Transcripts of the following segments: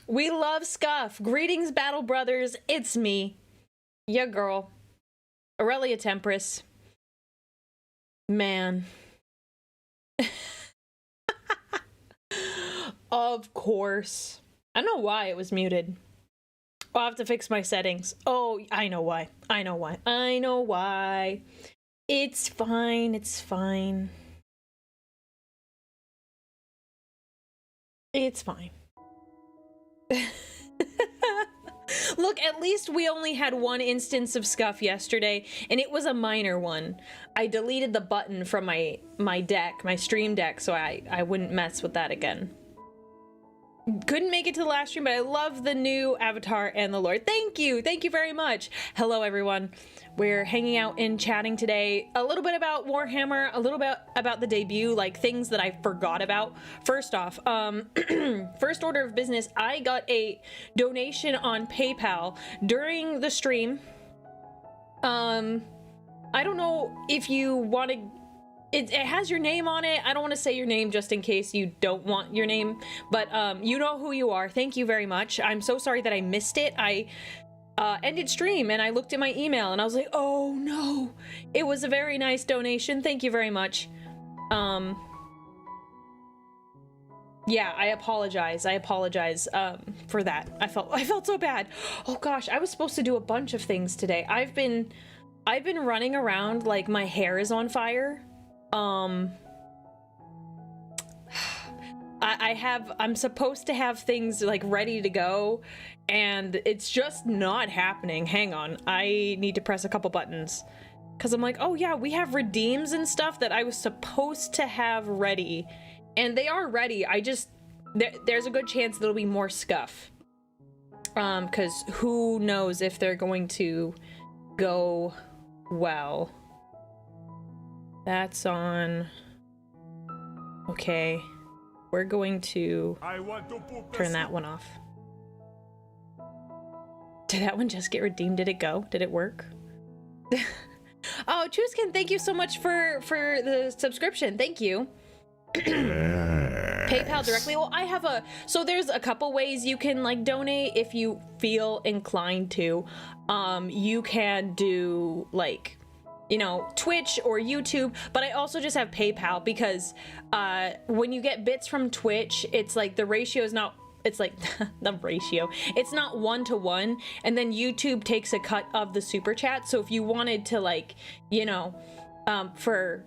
We love Scuff. Greetings, Battle Brothers. It's me, ya girl, Aurelia Tempris. Man. Of course. I don't know why it was muted. I'll have to fix my settings. Oh, I know why. I know why. I know why. It's fine. It's fine. It's fine. Look, at least we only had one instance of Scuff yesterday, and it was a minor one. I deleted the button from my deck, my stream deck, so I wouldn't mess with that again. Couldn't make it to the last stream, but I love the new avatar and the lore. Thank you very much. Hello everyone. We're hanging out and chatting today a little bit about Warhammer, a little bit about the debut, like things that I forgot about. First off, first order of business, I got a donation on PayPal during the stream. I don't know if you want to, it has your name on it. I don't want to say your name just in case you don't want your name, but you know who you are. Thank you very much. I'm so sorry that I missed it. I ended stream and I looked at my email and I was like, oh no, it was a very nice donation. Thank you very much. Yeah, I apologize for that. I felt so bad. Oh gosh, I was supposed to do a bunch of things today. I've been running around like my hair is on fire. I'm supposed to have things like ready to go and it's just not happening. Hang on, I need to press a couple buttons because I'm like, oh yeah, we have redeems and stuff that I was supposed to have ready and they are ready. There's a good chance there'll be more Scuff because who knows if they're going to go well. That's on. Okay, we're going to turn that one off. Did that one just get redeemed? Did it go? Did it work? Oh, Chuskin, thank you so much for the subscription. Thank you. PayPal directly. Well, I have so there's a couple ways you can like donate if you feel inclined to. You can do like, you know, Twitch or YouTube, but I also just have PayPal because when you get bits from Twitch, it's like the ratio is not, it's like the ratio, it's not 1-to-1, and then YouTube takes a cut of the super chat. So if you wanted to like, you know, for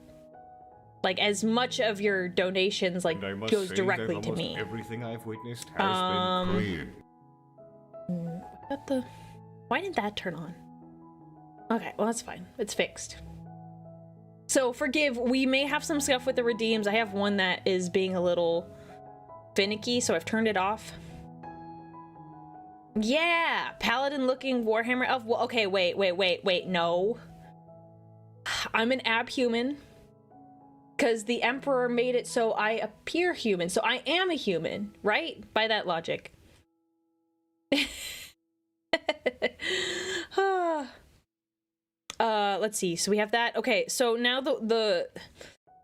like as much of your donations like goes directly to me. Everything I've witnessed has been clear. Why didn't that turn on? Okay, well that's fine. It's fixed. So forgive, we may have some stuff with the redeems. I have one that is being a little finicky, so I've turned it off. Yeah, paladin looking Warhammer elf. Well, okay, wait, no. I'm an abhuman because the Emperor made it so I appear human. So I am a human, right? By that logic. Let's see. So we have that. Okay, so now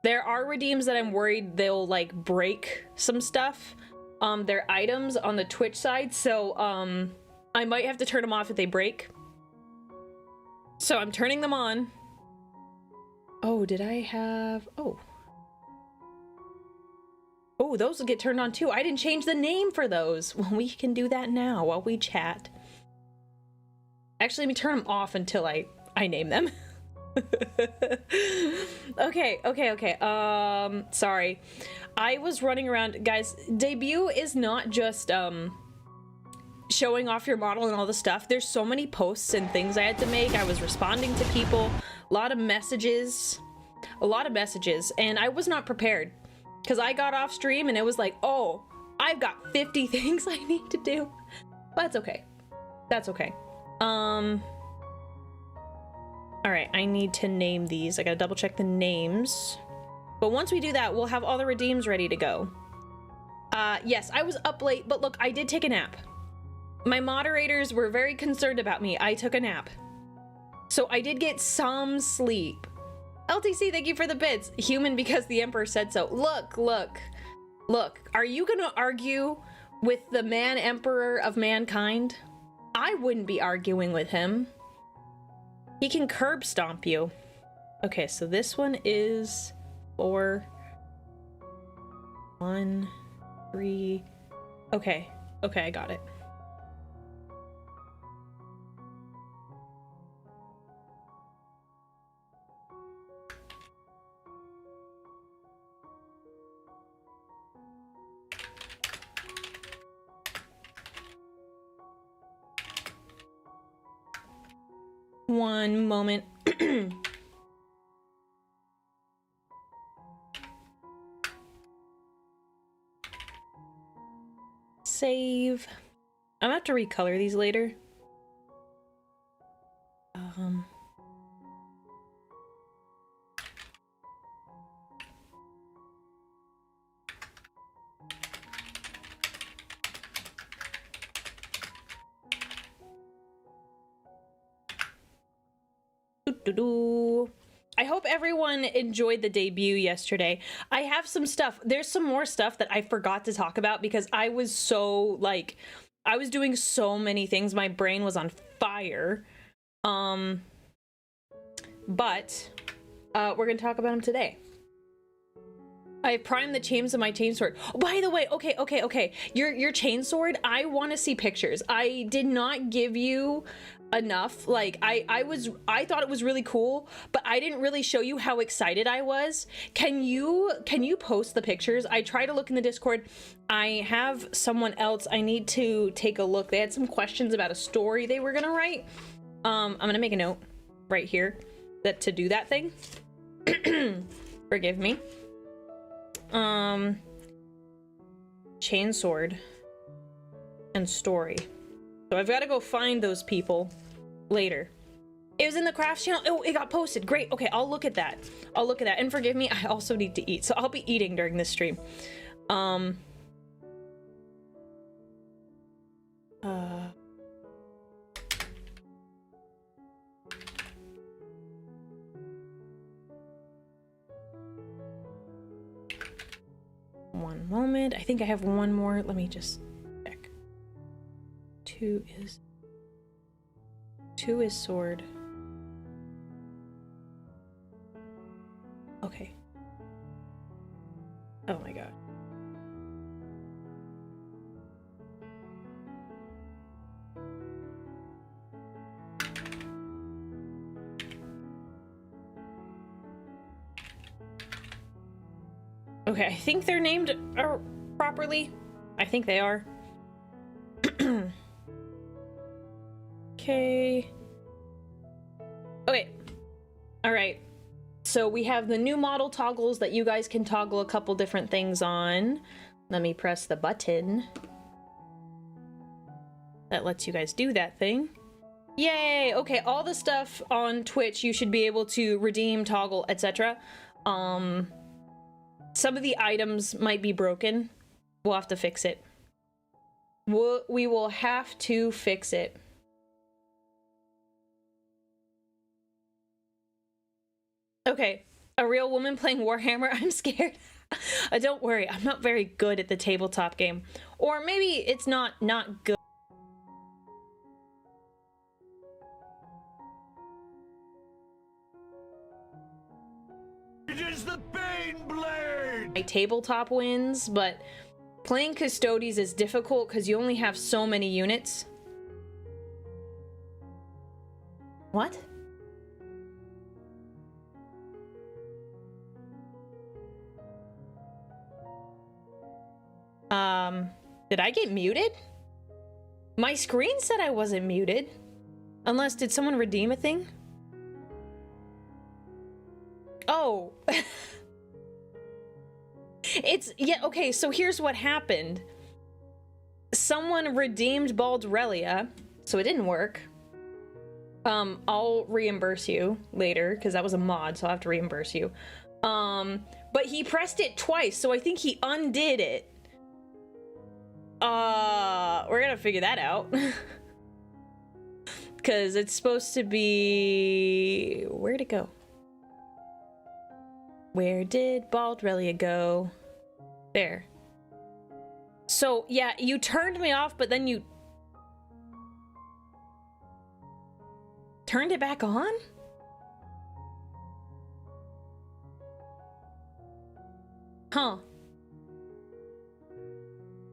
there are redeems that I'm worried they'll like break some stuff. They're items on the Twitch side, so I might have to turn them off if they break. So I'm turning them on. Oh, did I have... Oh, those will get turned on too. I didn't change the name for those. Well, we can do that now while we chat. Actually, let me turn them off until I name them. Okay. Sorry. I was running around. Guys, debut is not just showing off your model and all the stuff. There's so many posts and things I had to make. I was responding to people. A lot of messages. And I was not prepared. Because I got off stream and it was like, oh, I've got 50 things I need to do. But that's okay. That's okay. Alright, I need to name these. I gotta double check the names. But once we do that, we'll have all the redeems ready to go. Yes, I was up late, but look, I did take a nap. My moderators were very concerned about me. I took a nap. So I did get some sleep. LTC, thank you for the bits. Human because the Emperor said so. Look. Are you gonna argue with the man emperor of mankind, I wouldn't be arguing with him. He can curb stomp you. Okay, so this one is 4, 1, 3. Okay, I got it. One moment. Save. I'm gonna have to recolor these later. I hope everyone enjoyed the debut yesterday. I have some stuff. There's some more stuff that I forgot to talk about because I was so, like, I was doing so many things. My brain was on fire. But we're gonna talk about them today. I primed the chains of my chainsword. Oh, by the way, okay. Your chainsword, I want to see pictures. I did not give you enough. Like, I thought it was really cool, but I didn't really show you how excited I was. Can you post the pictures? I try to look in the Discord. I have someone else I need to take a look. They had some questions about a story they were gonna write. I'm gonna make a note right here that to do that thing. Forgive me. Chainsword and story. So I've got to go find those people later. It was in the crafts channel. Oh, it got posted. Great. Okay, I'll look at that. And forgive me, I also need to eat. So I'll be eating during this stream. One moment. I think I have one more. Let me just check. 2 is sword. Okay. Oh my god. Okay, I think they're named properly. I think they are. Okay. Okay. All right. So we have the new model toggles that you guys can toggle a couple different things on. Let me press the button that lets you guys do that thing. Yay! Okay, all the stuff on Twitch you should be able to redeem, toggle, etc. Some of the items might be broken. We'll have to fix it. We will have to fix it. Okay, a real woman playing Warhammer. I'm scared. Don't worry, I'm not very good at the tabletop game. Or maybe it's not good. It is the Bane Blade! My tabletop wins, but playing Custodes is difficult because you only have so many units. What? Did I get muted? My screen said I wasn't muted. Unless, did someone redeem a thing? Oh. Yeah, okay, so here's what happened. Someone redeemed Aurelia, so it didn't work. I'll reimburse you later, because that was a mod, so I'll have to reimburse you. But he pressed it twice, so I think he undid it. We're gonna figure that out. Because it's supposed to be... Where'd it go? Where did Aurelia go? There. So, yeah, you turned me off, but then you turned it back on? Huh.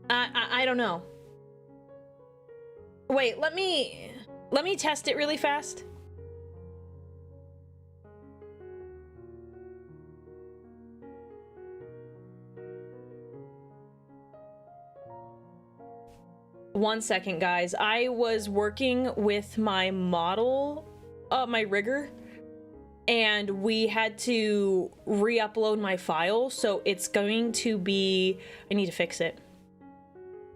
I don't know. Wait, let me test it really fast. One second, guys. I was working with my model, my rigger, and we had to re-upload my file, so it's going to be... I need to fix it.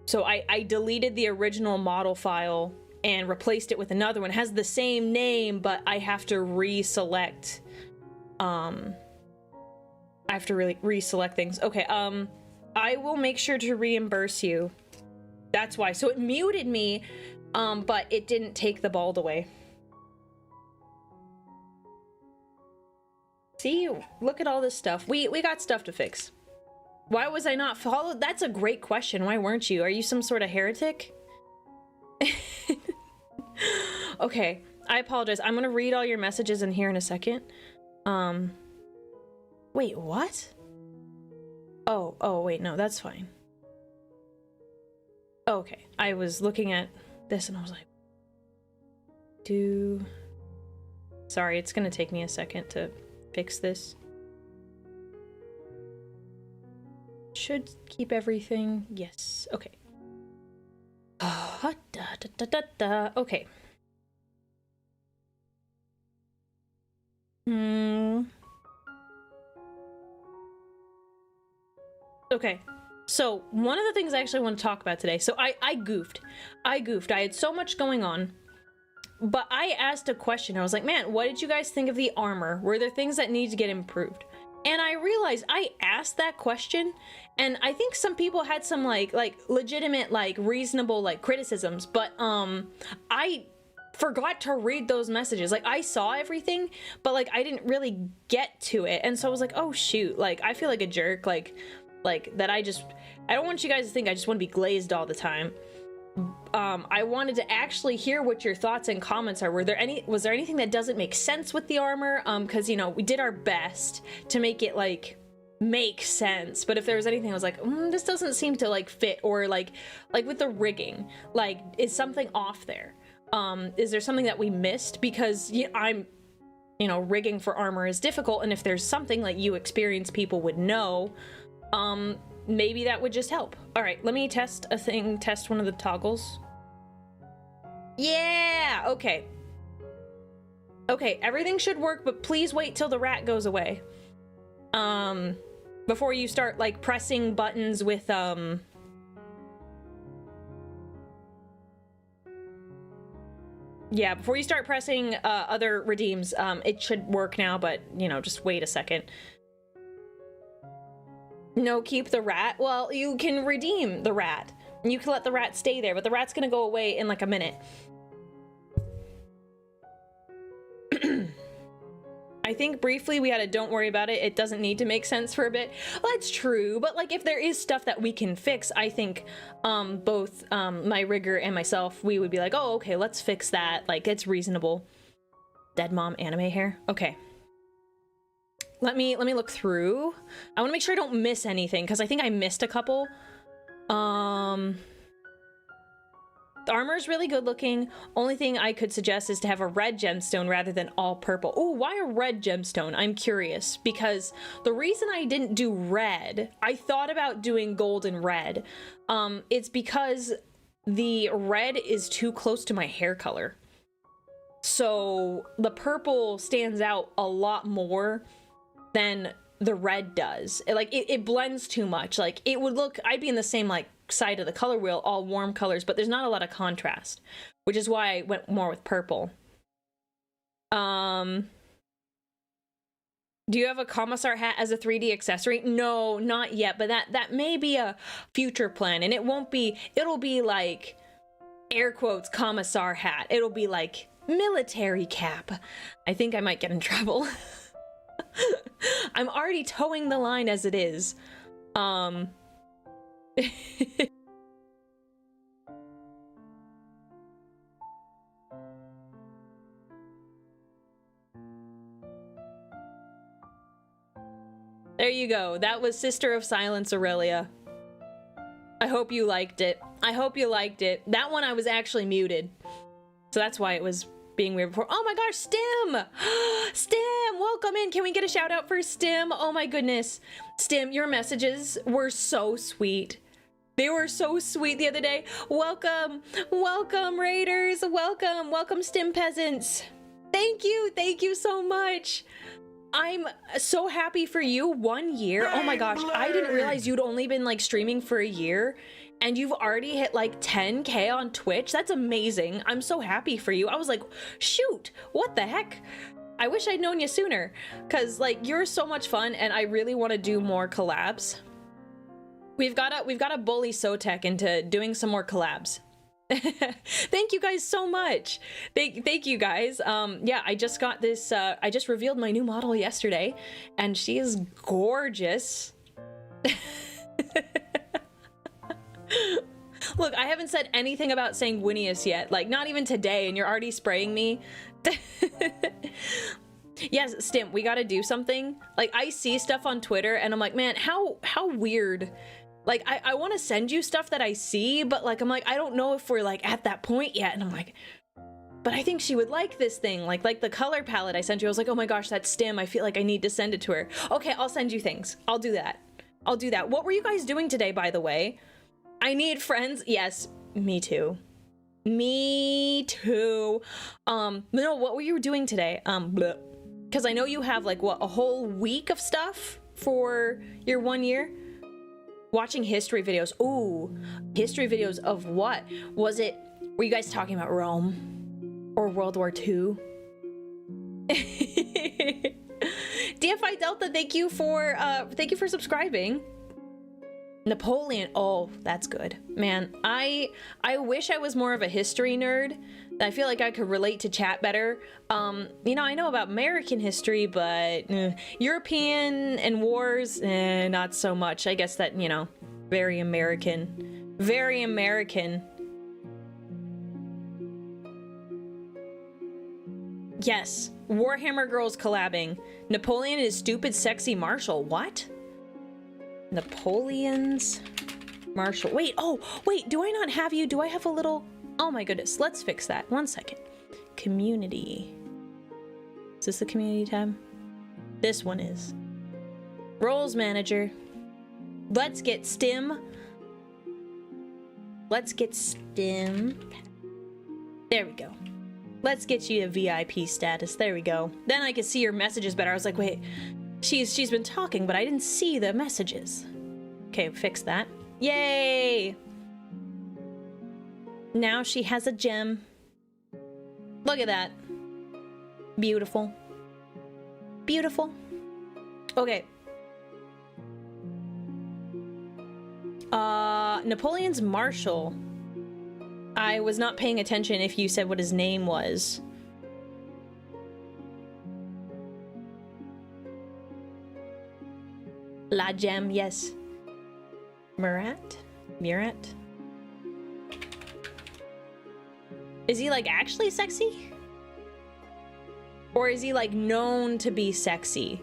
So I deleted the original model file and replaced it with another one. It has the same name, but I have to reselect. I have to really reselect things. Okay, I will make sure to reimburse you. That's why. So it muted me, but it didn't take the bald away. See, look at all this stuff. We got stuff to fix. Why was I not followed? That's a great question. Why weren't you? Are you some sort of heretic? Okay, I apologize. I'm gonna read all your messages in here in a second. Wait, what? Oh, wait, no, that's fine. Okay, I was looking at this and I was like, sorry, it's gonna take me a second to fix this. Should keep everything. Yes. Okay. Okay. Okay. So one of the things I actually want to talk about today. So I goofed. I had so much going on. But I asked a question. I was like, man, what did you guys think of the armor? Were there things that need to get improved? And I realized I asked that question, and I think some people had some like legitimate, like reasonable, like criticisms, but I forgot to read those messages. Like I saw everything, but like I didn't really get to it. And so I was like, oh shoot, like I feel like a jerk, like that I don't want you guys to think I just want to be glazed all the time. I wanted to actually hear what your thoughts and comments are. Was there anything that doesn't make sense with the armor? Because, you know, we did our best to make it, like, make sense. But if there was anything I was like, this doesn't seem to, like, fit, or, like with the rigging, like, is something off there? Is there something that we missed? Because rigging for armor is difficult, and if there's something, like, you experienced people would know, maybe that would just help. All right, let me test one of the toggles. Yeah, okay. Okay, everything should work, but please wait till the rat goes away. Before you start, like, pressing buttons with, yeah, before you start pressing, other redeems, it should work now, but, you know, just wait a second. No, keep the rat. Well, you can redeem the rat. You can let the rat stay there, but the rat's gonna go away in like a minute. I think briefly we had a don't worry about it. It doesn't need to make sense for a bit. Well, that's true, but like if there is stuff that we can fix, I think both my rigger and myself, we would be like, oh, okay, let's fix that. Like it's reasonable. Dead mom anime hair. Okay. Let me look through. I want to make sure I don't miss anything because I think I missed a couple. The armor's really good looking. Only thing I could suggest is to have a red gemstone rather than all purple. Oh, why a red gemstone? I'm curious because the reason I didn't do red, I thought about doing gold and red. It's because the red is too close to my hair color. So the purple stands out a lot more than the red does. It blends too much. Like it would look, I'd be in the same like side of the color wheel, all warm colors, but there's not a lot of contrast, which is why I went more with purple. Do you have a commissar hat as a 3D accessory? No, not yet, but that may be a future plan, and it'll be like air quotes commissar hat. It'll be like military cap. I think I might get in trouble. I'm already towing the line as it is. There you go. That was Sister of Silence, Aurelia. I hope you liked it. I hope you liked it. That one I was actually muted. So that's why it was being weird before. Oh my gosh, Stim! Stim, welcome in. Can we get a shout out for Stim? Oh my goodness. Stim, your messages were so sweet. They were so sweet the other day. Welcome, welcome Raiders. Welcome, welcome Stim peasants. Thank you so much. I'm so happy for you. 1 year. Oh my gosh, I didn't realize you'd only been like streaming for a year and you've already hit like 10K on Twitch. That's amazing. I'm so happy for you. I was like, shoot, what the heck? I wish I'd known you sooner because like you're so much fun and I really want to do more collabs. We've got to bully Sotek into doing some more collabs. Thank you guys so much. Thank you guys. Yeah, I just got this, I just revealed my new model yesterday and she is gorgeous. Look, I haven't said anything about Sanguinius yet, like not even today, and you're already spraying me. Yes, Stim, we gotta do something. Like I see stuff on Twitter and I'm like, man, how weird. Like, I want to send you stuff that I see, but like, I'm like, I don't know if we're like at that point yet. And I'm like, but I think she would like this thing. Like the color palette I sent you, I was like, oh my gosh, that's Stim. I feel like I need to send it to her. Okay, I'll send you things. I'll do that. I'll do that. What were you guys doing today, by the way? I need friends. Yes, me too. Me too. No, what were you doing today? Because I know you have like, what, a whole week of stuff for your 1 year? Watching history videos. Ooh, history videos of what? Were you guys talking about Rome? Or World War II? DFI Delta, thank you for subscribing. Napoleon, oh, that's good. Man, I wish I was more of a history nerd. I feel like I could relate to chat better. You know, I know about American history, but European and wars, not so much. I guess that, you know, very American. Very American. Yes, Warhammer girls collabing. Napoleon is stupid, sexy Marshall. What? Napoleon's Marshall. Wait, oh, wait, do I not have you? Do I have a little... Oh my goodness, let's fix that. 1 second. Community. Is this the community tab? This one is. Roles manager. Let's get Stim. Let's get Stim. There we go. Let's get you a VIP status. There we go. Then I could see your messages better. I was like, wait, she's been talking, but I didn't see the messages. Okay, fix that. Yay! Now she has a gem. Look at that. Beautiful. Beautiful. Okay. Napoleon's Marshal. I was not paying attention if you said what his name was. La Gem, yes. Murat? Is he like actually sexy? Or is he like known to be sexy?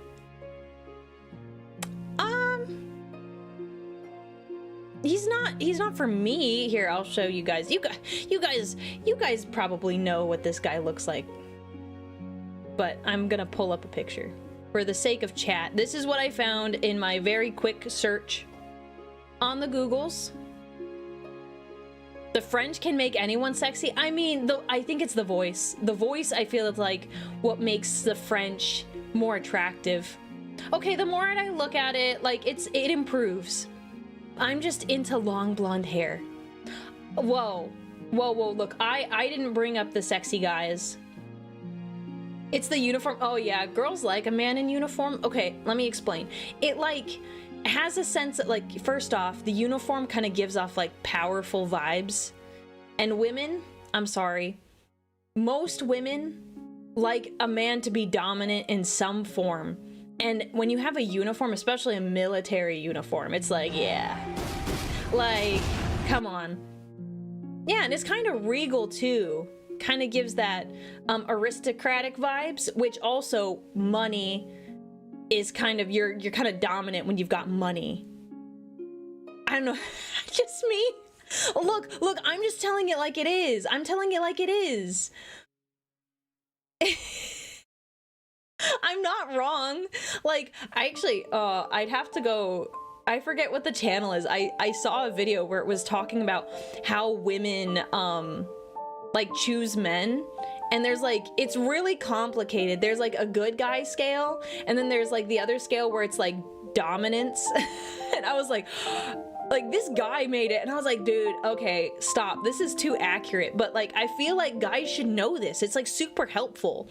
He's not for me. Here, I'll show you guys. You guys probably know what this guy looks like. But I'm gonna pull up a picture for the sake of chat. This is what I found in my very quick search on the Googles. The French can make anyone sexy. I mean, I think it's the voice. The voice, I feel, is like what makes the French more attractive. Okay, the more I look at it, like it improves. I'm just into long blonde hair. Whoa, look, I didn't bring up the sexy guys. It's the uniform. Oh yeah, girls like a man in uniform. Okay, let me explain. It like has a sense that, like, first off, the uniform kind of gives off like powerful vibes. And women, I'm sorry, most women like a man to be dominant in some form. And when you have a uniform, especially a military uniform, it's like, yeah, like, come on. Yeah, and it's kind of regal too. Kind of gives that aristocratic vibes, which also money is kind of, you're kind of dominant when you've got money. I don't know, just me. Look, I'm just telling it like it is. I'm telling it like it is. I'm not wrong. Like, I actually, I'd have to go, I forget what the channel is. I saw a video where it was talking about how women, like, choose men. And there's like, it's really complicated. There's like a good guy scale, and then there's like the other scale where it's like dominance. And I was like, this guy made it, and I was like, dude, okay, stop, this is too accurate. But like, I feel like guys should know this. It's like super helpful.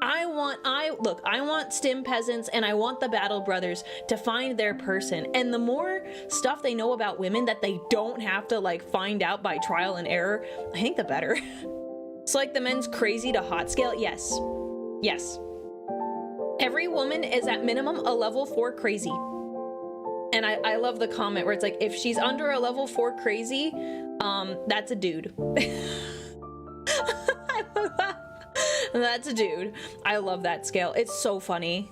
I want stim peasants, and I want the battle brothers to find their person. And the more stuff they know about women that they don't have to like find out by trial and error, I think the better. So like the men's crazy to hot scale, yes. Every woman is at minimum a level 4 crazy. And I love the comment where it's like, if she's under a level 4 crazy, that's a dude. That's a dude. I love that scale. It's so funny.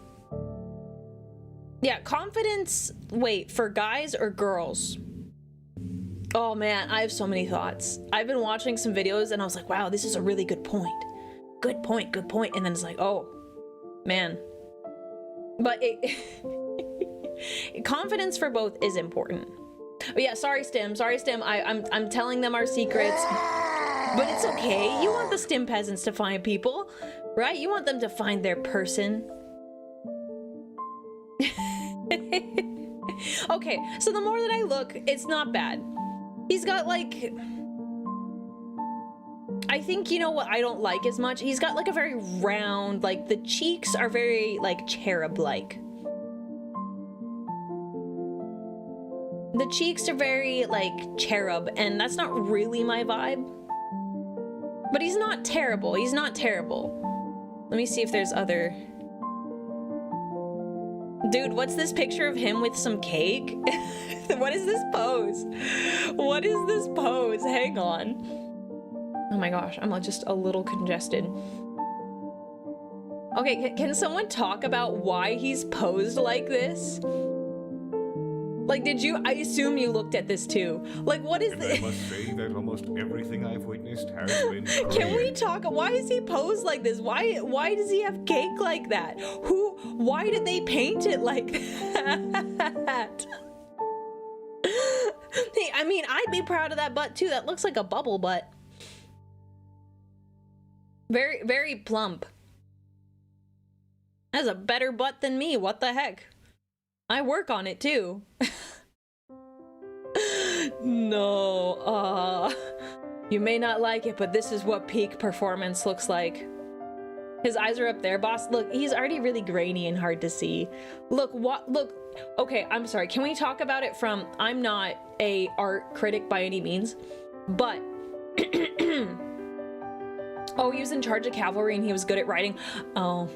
Yeah, confidence, wait, for guys or girls? Oh man, I have so many thoughts. I've been watching some videos and I was like, wow, this is a really good point. Good point. And then it's like, oh, man. But confidence for both is important. But yeah, sorry, Stim. I'm telling them our secrets. But it's okay. You want the Stim peasants to find people, right? You want them to find their person. Okay, so the more that I look, it's not bad. He's got like, I think, you know what I don't like as much? He's got like a very round, like the cheeks are very like cherub-like. The cheeks are very like cherub, and that's not really my vibe. But he's not terrible. He's not terrible. Let me see if there's other. Dude, what's this picture of him with some cake? What is this pose? What is this pose? Hang on. Oh my gosh, I'm just a little congested. Okay, can someone talk about why he's posed like this? Like, I assume you looked at this too. Like, what is this? I must say that almost everything I've witnessed has been great. Can we talk? Why is he posed like this? Why does he have cake like that? Why did they paint it like that? Hey, I mean, I'd be proud of that butt too. That looks like a bubble butt. Very, very plump. That's a better butt than me. What the heck? I work on it too. No, you may not like it, but this is what peak performance looks like. His eyes are up there, boss. Look, he's already really grainy and hard to see. Look, okay, I'm sorry. Can we talk about it from, I'm not a art critic by any means, but oh, he was in charge of cavalry and he was good at riding. Oh,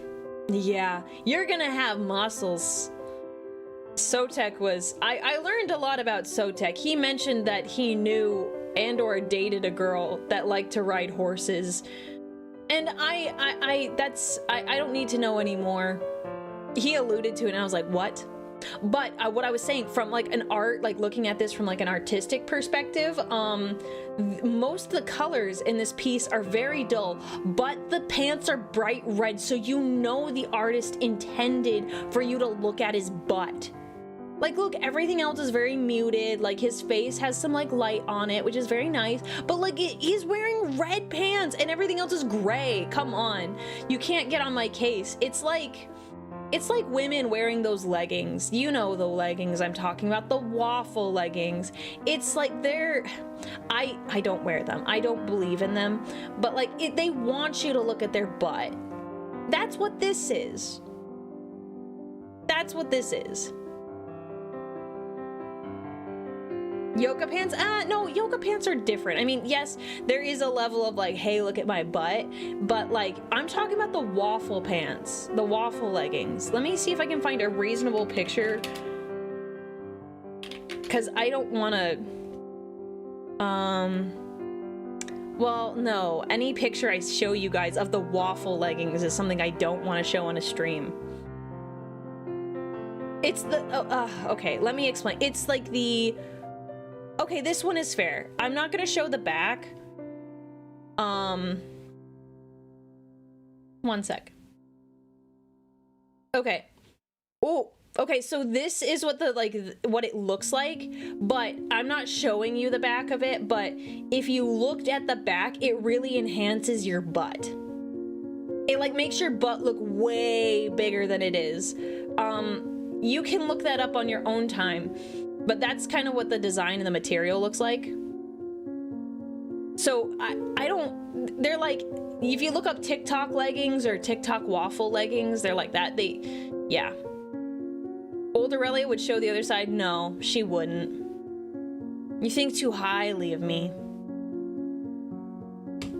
yeah, you're gonna have muscles. Sotek was, I learned a lot about Sotek. He mentioned that he knew and or dated a girl that liked to ride horses. And I don't need to know anymore. He alluded to it and I was like, what? But what I was saying from like an art, like looking at this from like an artistic perspective, most of the colors in this piece are very dull, but the pants are bright red. So you know the artist intended for you to look at his butt. Like, look, everything else is very muted. Like, his face has some, like, light on it, which is very nice. But, like, he's wearing red pants and everything else is gray. Come on. You can't get on my case. It's like women wearing those leggings. You know the leggings I'm talking about. The waffle leggings. It's like I don't wear them. I don't believe in them. But, like, they want you to look at their butt. That's what this is. That's what this is. Yoga pants? No, yoga pants are different. I mean, yes, there is a level of like, hey, look at my butt, but like, I'm talking about the waffle pants, the waffle leggings. Let me see if I can find a reasonable picture, because I don't want to, well, no, any picture I show you guys of the waffle leggings is something I don't want to show on a stream. It's the, okay, let me explain. It's like the, okay, this one is fair. I'm not gonna show the back. One sec. Okay. Oh, okay, so this is what the, like, what it looks like, but I'm not showing you the back of it, but if you looked at the back, it really enhances your butt. It, like, makes your butt look way bigger than it is. You can look that up on your own time, but that's kind of what the design and the material looks like. So, I don't, they're like, if you look up TikTok leggings or TikTok waffle leggings, they're like that. Yeah. Old Aurelia would show the other side. No, she wouldn't. You think too highly of me.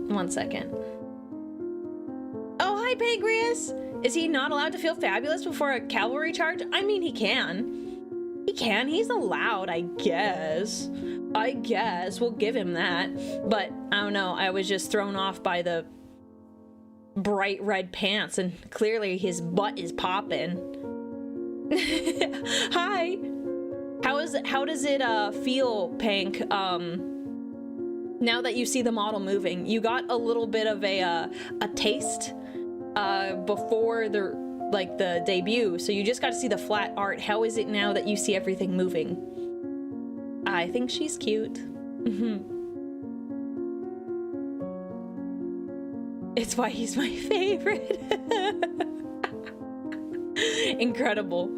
One second. Oh, hi, Pancreas. Is he not allowed to feel fabulous before a cavalry charge? I mean, he can. He can. He's allowed, I guess. I guess. We'll give him that. But, I don't know. I was just thrown off by the bright red pants, and clearly his butt is popping. Hi. How does it feel, Pank, now that you see the model moving? You got a little bit of a taste before the debut, so you just got to see the flat art. How is it now that you see everything moving? I think she's cute. It's why he's my favorite. Incredible.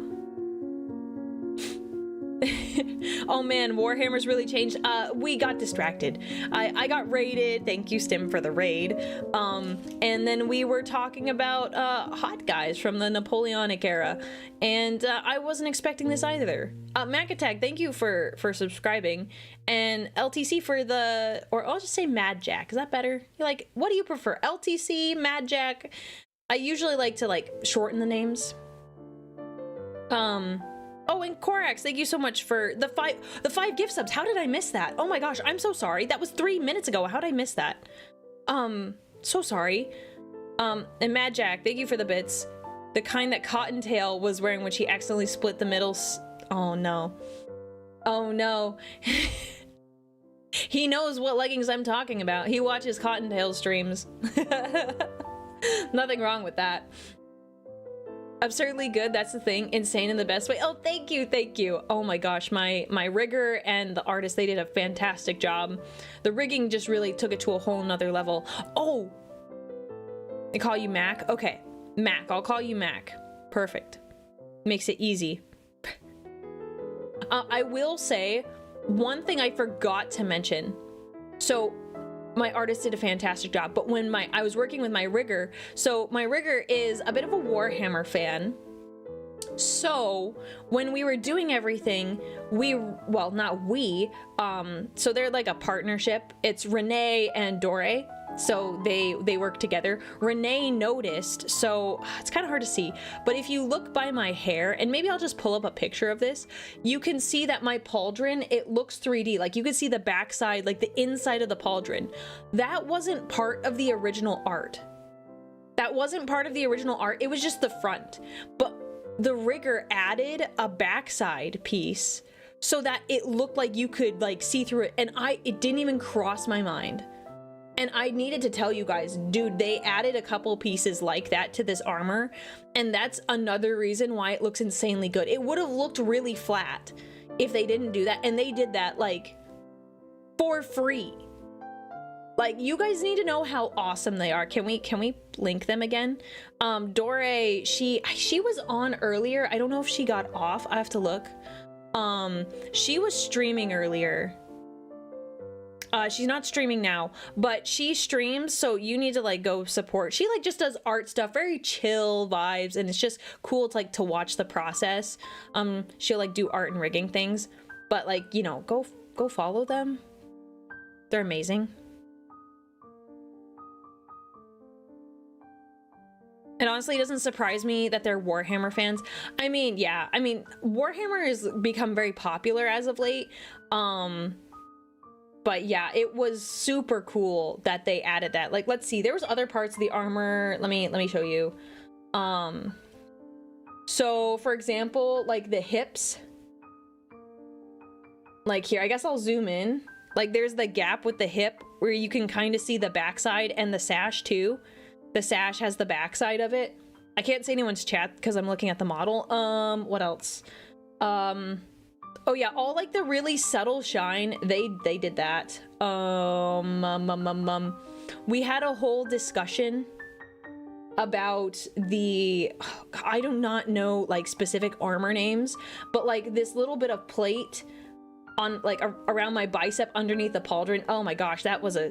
Oh man, Warhammer's really changed. We got distracted. I got raided. Thank you, Stim, for the raid. And then we were talking about hot guys from the Napoleonic era, and I wasn't expecting this either. Macatag, thank you for subscribing, and LTC for the, or I'll just say Mad Jack. Is that better? You're like, what do you prefer, LTC, Mad Jack? I usually like to like shorten the names. Oh, and Korax, thank you so much for the five gift subs. How did I miss that? Oh my gosh, I'm so sorry. That was 3 minutes ago. How did I miss that? So sorry. And Mad Jack, thank you for the bits. The kind that Cottontail was wearing when she accidentally split the middle. Oh no. Oh no. He knows what leggings I'm talking about. He watches Cottontail streams. Nothing wrong with that. Absurdly good, that's the thing. Insane in the best way. Oh, thank you, thank you. Oh my gosh, my rigger and the artist, they did a fantastic job. The rigging just really took it to a whole nother level. Oh, they call you Mac? Okay, Mac, I'll call you Mac. Perfect. Makes it easy. I will say, one thing I forgot to mention. So, my artist did a fantastic job, but when I was working with my rigger, so my rigger is a bit of a Warhammer fan. So when we were doing everything, well, not we, so they're like a partnership. It's Renee and Dore. So they work together. Renee noticed, so it's kind of hard to see, but if you look by my hair, and maybe I'll just pull up a picture of this, you can see that my pauldron, it looks 3D. Like you can see the backside, like the inside of the pauldron. That wasn't part of the original art. That wasn't part of the original art. It was just the front. But the rigger added a backside piece so that it looked like you could like see through it. And it didn't even cross my mind. And I needed to tell you guys, dude, they added a couple pieces like that to this armor, and that's another reason why it looks insanely good. It would have looked really flat if they didn't do that, and they did that, like, for free. Like, you guys need to know how awesome they are. Can we link them again? Dore, she was on earlier. I don't know if she got off. I have to look. She was streaming earlier. She's not streaming now, but she streams, so you need to like go support. She like just does art stuff, very chill vibes, and it's just cool to like to watch the process. She'll like do art and rigging things, but like, you know, go follow them. They're amazing. And honestly, it doesn't surprise me that they're Warhammer fans. I mean, yeah, I mean, Warhammer has become very popular as of late. But yeah, it was super cool that they added that. Like, let's see, there was other parts of the armor. Let me show you. So for example, like the hips, like here, I guess I'll zoom in. Like there's the gap with the hip where you can kind of see the backside, and the sash too. The sash has the backside of it. I can't see anyone's chat because I'm looking at the model. What else? Oh yeah, all like the really subtle shine, they did that. We had a whole discussion about the, I do not know like specific armor names, but like this little bit of plate on like around my bicep underneath the pauldron. Oh my gosh, that was a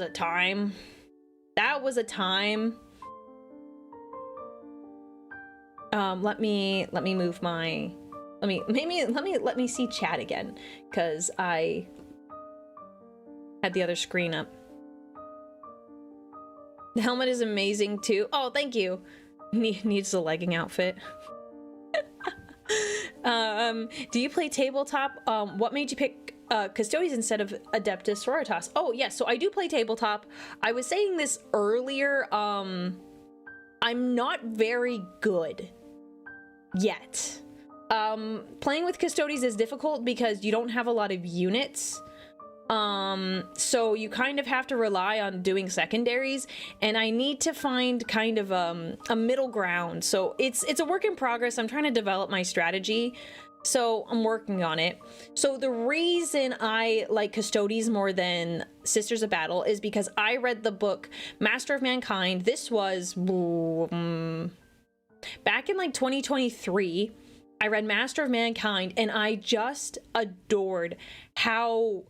time. That was a time. Let me move my, let me see chat again, because I had the other screen up. The helmet is amazing too. Oh, thank you. Needs a legging outfit. Do you play tabletop? What made you pick Custodes instead of Adeptus Sororitas? Oh yes, so I do play tabletop. I was saying this earlier. I'm not very good yet. Playing with Custodes is difficult because you don't have a lot of units. So you kind of have to rely on doing secondaries, and I need to find kind of a middle ground. So it's a work in progress. I'm trying to develop my strategy, so I'm working on it. So the reason I like Custodes more than Sisters of Battle is because I read the book Master of Mankind. This was back in like 2023. I read Master of Mankind, and I just adored how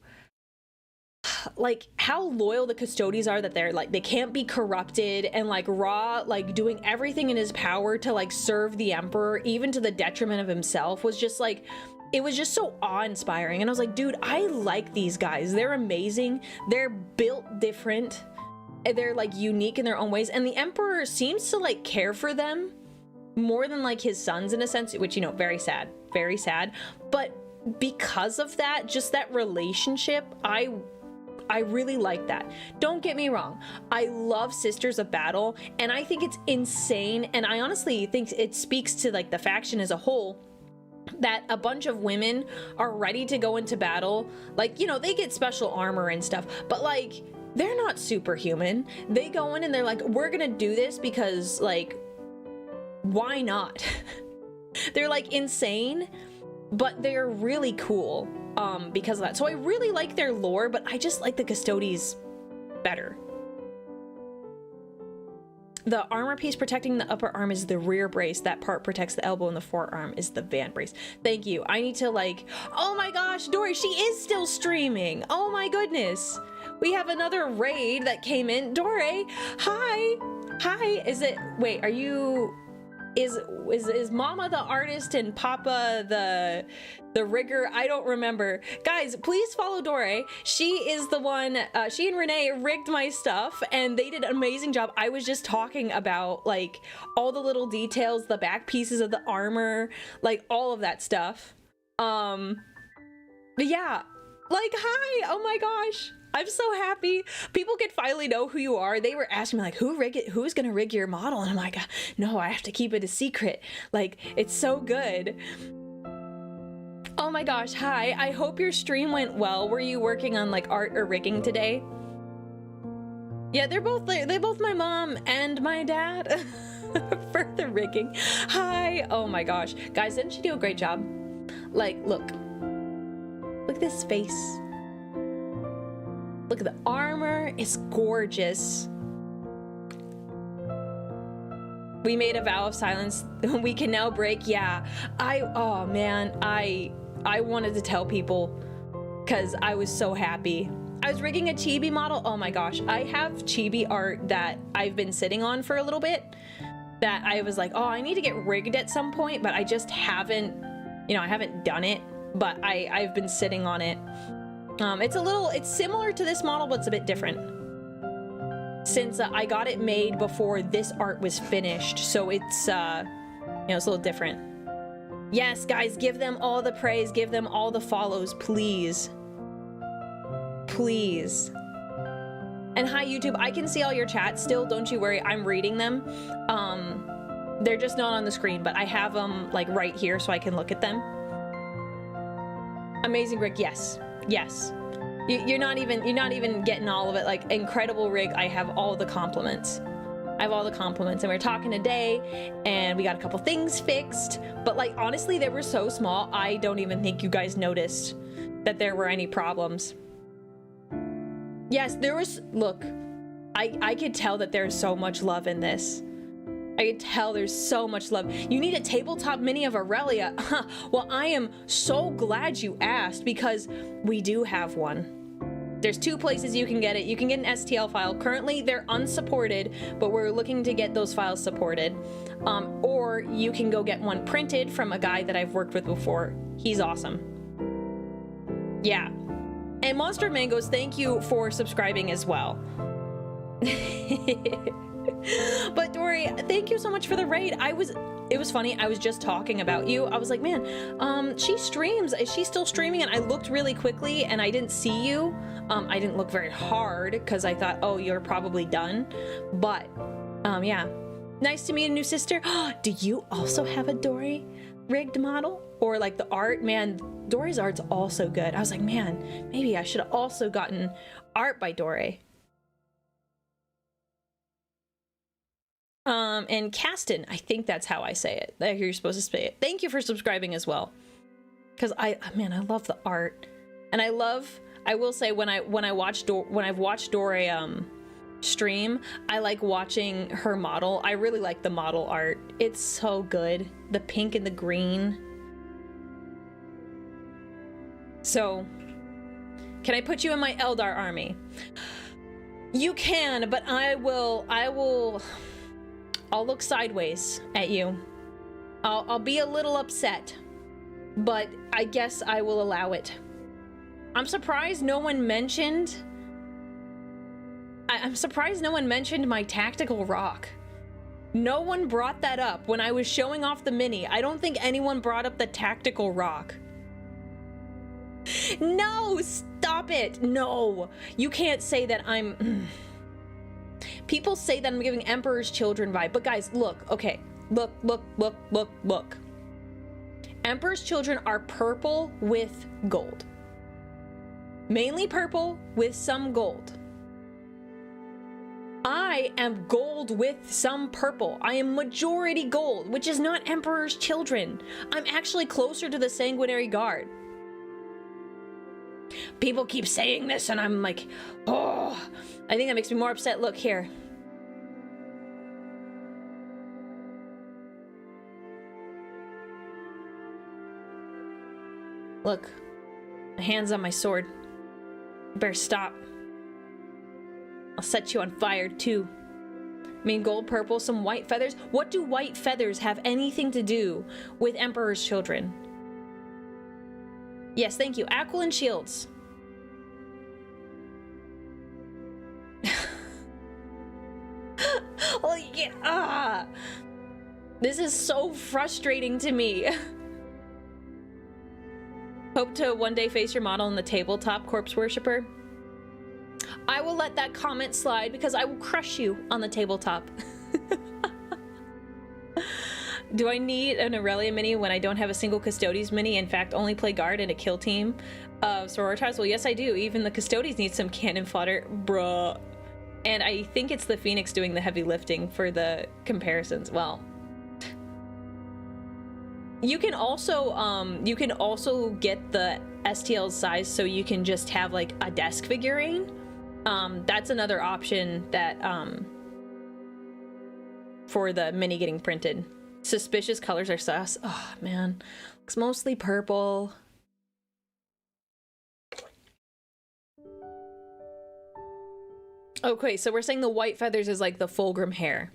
loyal the Custodes are, that they're like, they can't be corrupted, and like Ra, like doing everything in his power to like serve the Emperor, even to the detriment of himself, was just like, it was just so awe-inspiring. And I was like, dude, I like these guys. They're amazing. They're built different. They're like unique in their own ways. And the Emperor seems to like care for them more than like his sons in a sense, which, you know, very sad, very sad. But because of that, just that relationship, I really like that. Don't get me wrong. I love Sisters of Battle, and I think it's insane. And I honestly think it speaks to like the faction as a whole, that a bunch of women are ready to go into battle. Like, you know, they get special armor and stuff, but like, they're not superhuman. They go in and they're like, we're gonna do this because like, why not? They're like insane, but they're really cool because of that. So I really like their lore, but I just like the Custodes better. The armor piece protecting the upper arm is the rear brace. That part protects the elbow, and the forearm is the van brace. Thank you. I need to like, oh my gosh, Dory, she is still streaming. Oh my goodness. We have another raid that came in. Dory, hi. Hi, is it, wait, are you, is Mama the artist and Papa the rigger? I don't remember. Guys, please follow Dore. She is the one, she and Renee rigged my stuff, and they did an amazing job. I was just talking about like all the little details, the back pieces of the armor, like all of that stuff. But yeah, like, hi, oh my gosh. I'm so happy. People can finally know who you are. They were asking me like, who's gonna rig your model? And I'm like, no, I have to keep it a secret. Like, it's so good. Oh my gosh, hi. I hope your stream went well. Were you working on like art or rigging today? Yeah, they're both my mom and my dad for the rigging. Hi. Oh my gosh. Guys, didn't she do a great job? Like, look at this face. Look at the armor, it's gorgeous. We made a vow of silence we can now break. Yeah, oh man, I wanted to tell people because I was so happy. I was rigging a chibi model. Oh my gosh, I have chibi art that I've been sitting on for a little bit that I was like, oh, I need to get rigged at some point, but I just haven't, you know, I haven't done it, but I've been sitting on it. It's similar to this model, but it's a bit different since I got it made before this art was finished. So it's, you know, it's a little different. Yes, guys, give them all the praise, give them all the follows, please. Please. And hi, YouTube, I can see all your chats still, don't you worry, I'm reading them. They're just not on the screen, but I have them like right here so I can look at them. Amazing rig, yes, yes. You're not even getting all of it. Like, incredible rig, I have all the compliments. I have all the compliments, and we were talking today, and we got a couple things fixed, but like, honestly, they were so small, I don't even think you guys noticed that there were any problems. Yes, there was, look, I could tell that there's so much love in this. I could tell there's so much love. You need a tabletop mini of Aurelia. Well, I am so glad you asked, because we do have one. There's two places you can get it. You can get an STL file. Currently, they're unsupported, but we're looking to get those files supported. Or you can go get one printed from a guy that I've worked with before. He's awesome. Yeah. And Monster Mangoes, thank you for subscribing as well. But Dory, thank you so much for the raid. It was funny, I was just talking about you. I was like, man, she streams. Is she still streaming? And I looked really quickly and I didn't see you. I didn't look very hard because I thought, oh, you're probably done. But, yeah. Nice to meet a new sister. Do you also have a Dory rigged model? Or like the art? Man, Dory's art's also good. I was like, man, maybe I should have also gotten art by Dory. And Caston, I think that's how I say it. You're supposed to say it. Thank you for subscribing as well. Because man, I love the art. And I will say when I've watched Dory stream, I like watching her model. I really like the model art. It's so good. The pink and the green. So, can I put you in my Eldar army? You can, but I'll look sideways at you. I'll be a little upset, but I guess I will allow it. I'm surprised no one mentioned... I'm surprised no one mentioned my tactical rock. No one brought that up when I was showing off the mini. I don't think anyone brought up the tactical rock. No, stop it. No, you can't say that I'm... People say that I'm giving Emperor's Children vibe, but guys, look, okay, look. Emperor's Children are purple with gold. Mainly purple with some gold. I am gold with some purple. I am majority gold, which is not Emperor's Children. I'm actually closer to the Sanguinary Guard. People keep saying this and I'm like, oh, I think that makes me more upset. Look here. Look, my hand's on my sword. You better stop. I'll set you on fire too. I mean, gold, purple, some white feathers. What do white feathers have anything to do with Emperor's Children? Yes, thank you. Aquiline shields. Oh, yeah. This is so frustrating to me. Hope to one day face your model in the tabletop, Corpse Worshipper. I will let that comment slide because I will crush you on the tabletop. Do I need an Aurelia mini when I don't have a single Custodes mini? In fact, only play guard and a kill team of Sororitas? Well, yes, I do. Even the Custodes need some cannon fodder. Bruh. And I think it's the Phoenix doing the heavy lifting for the comparisons. Well, you can also get the STL size so you can just have like a desk figurine. That's another option that for the mini getting printed. Suspicious colors are sus. Oh man, looks mostly purple. Okay, so we're saying the white feathers is like the fulgrim hair.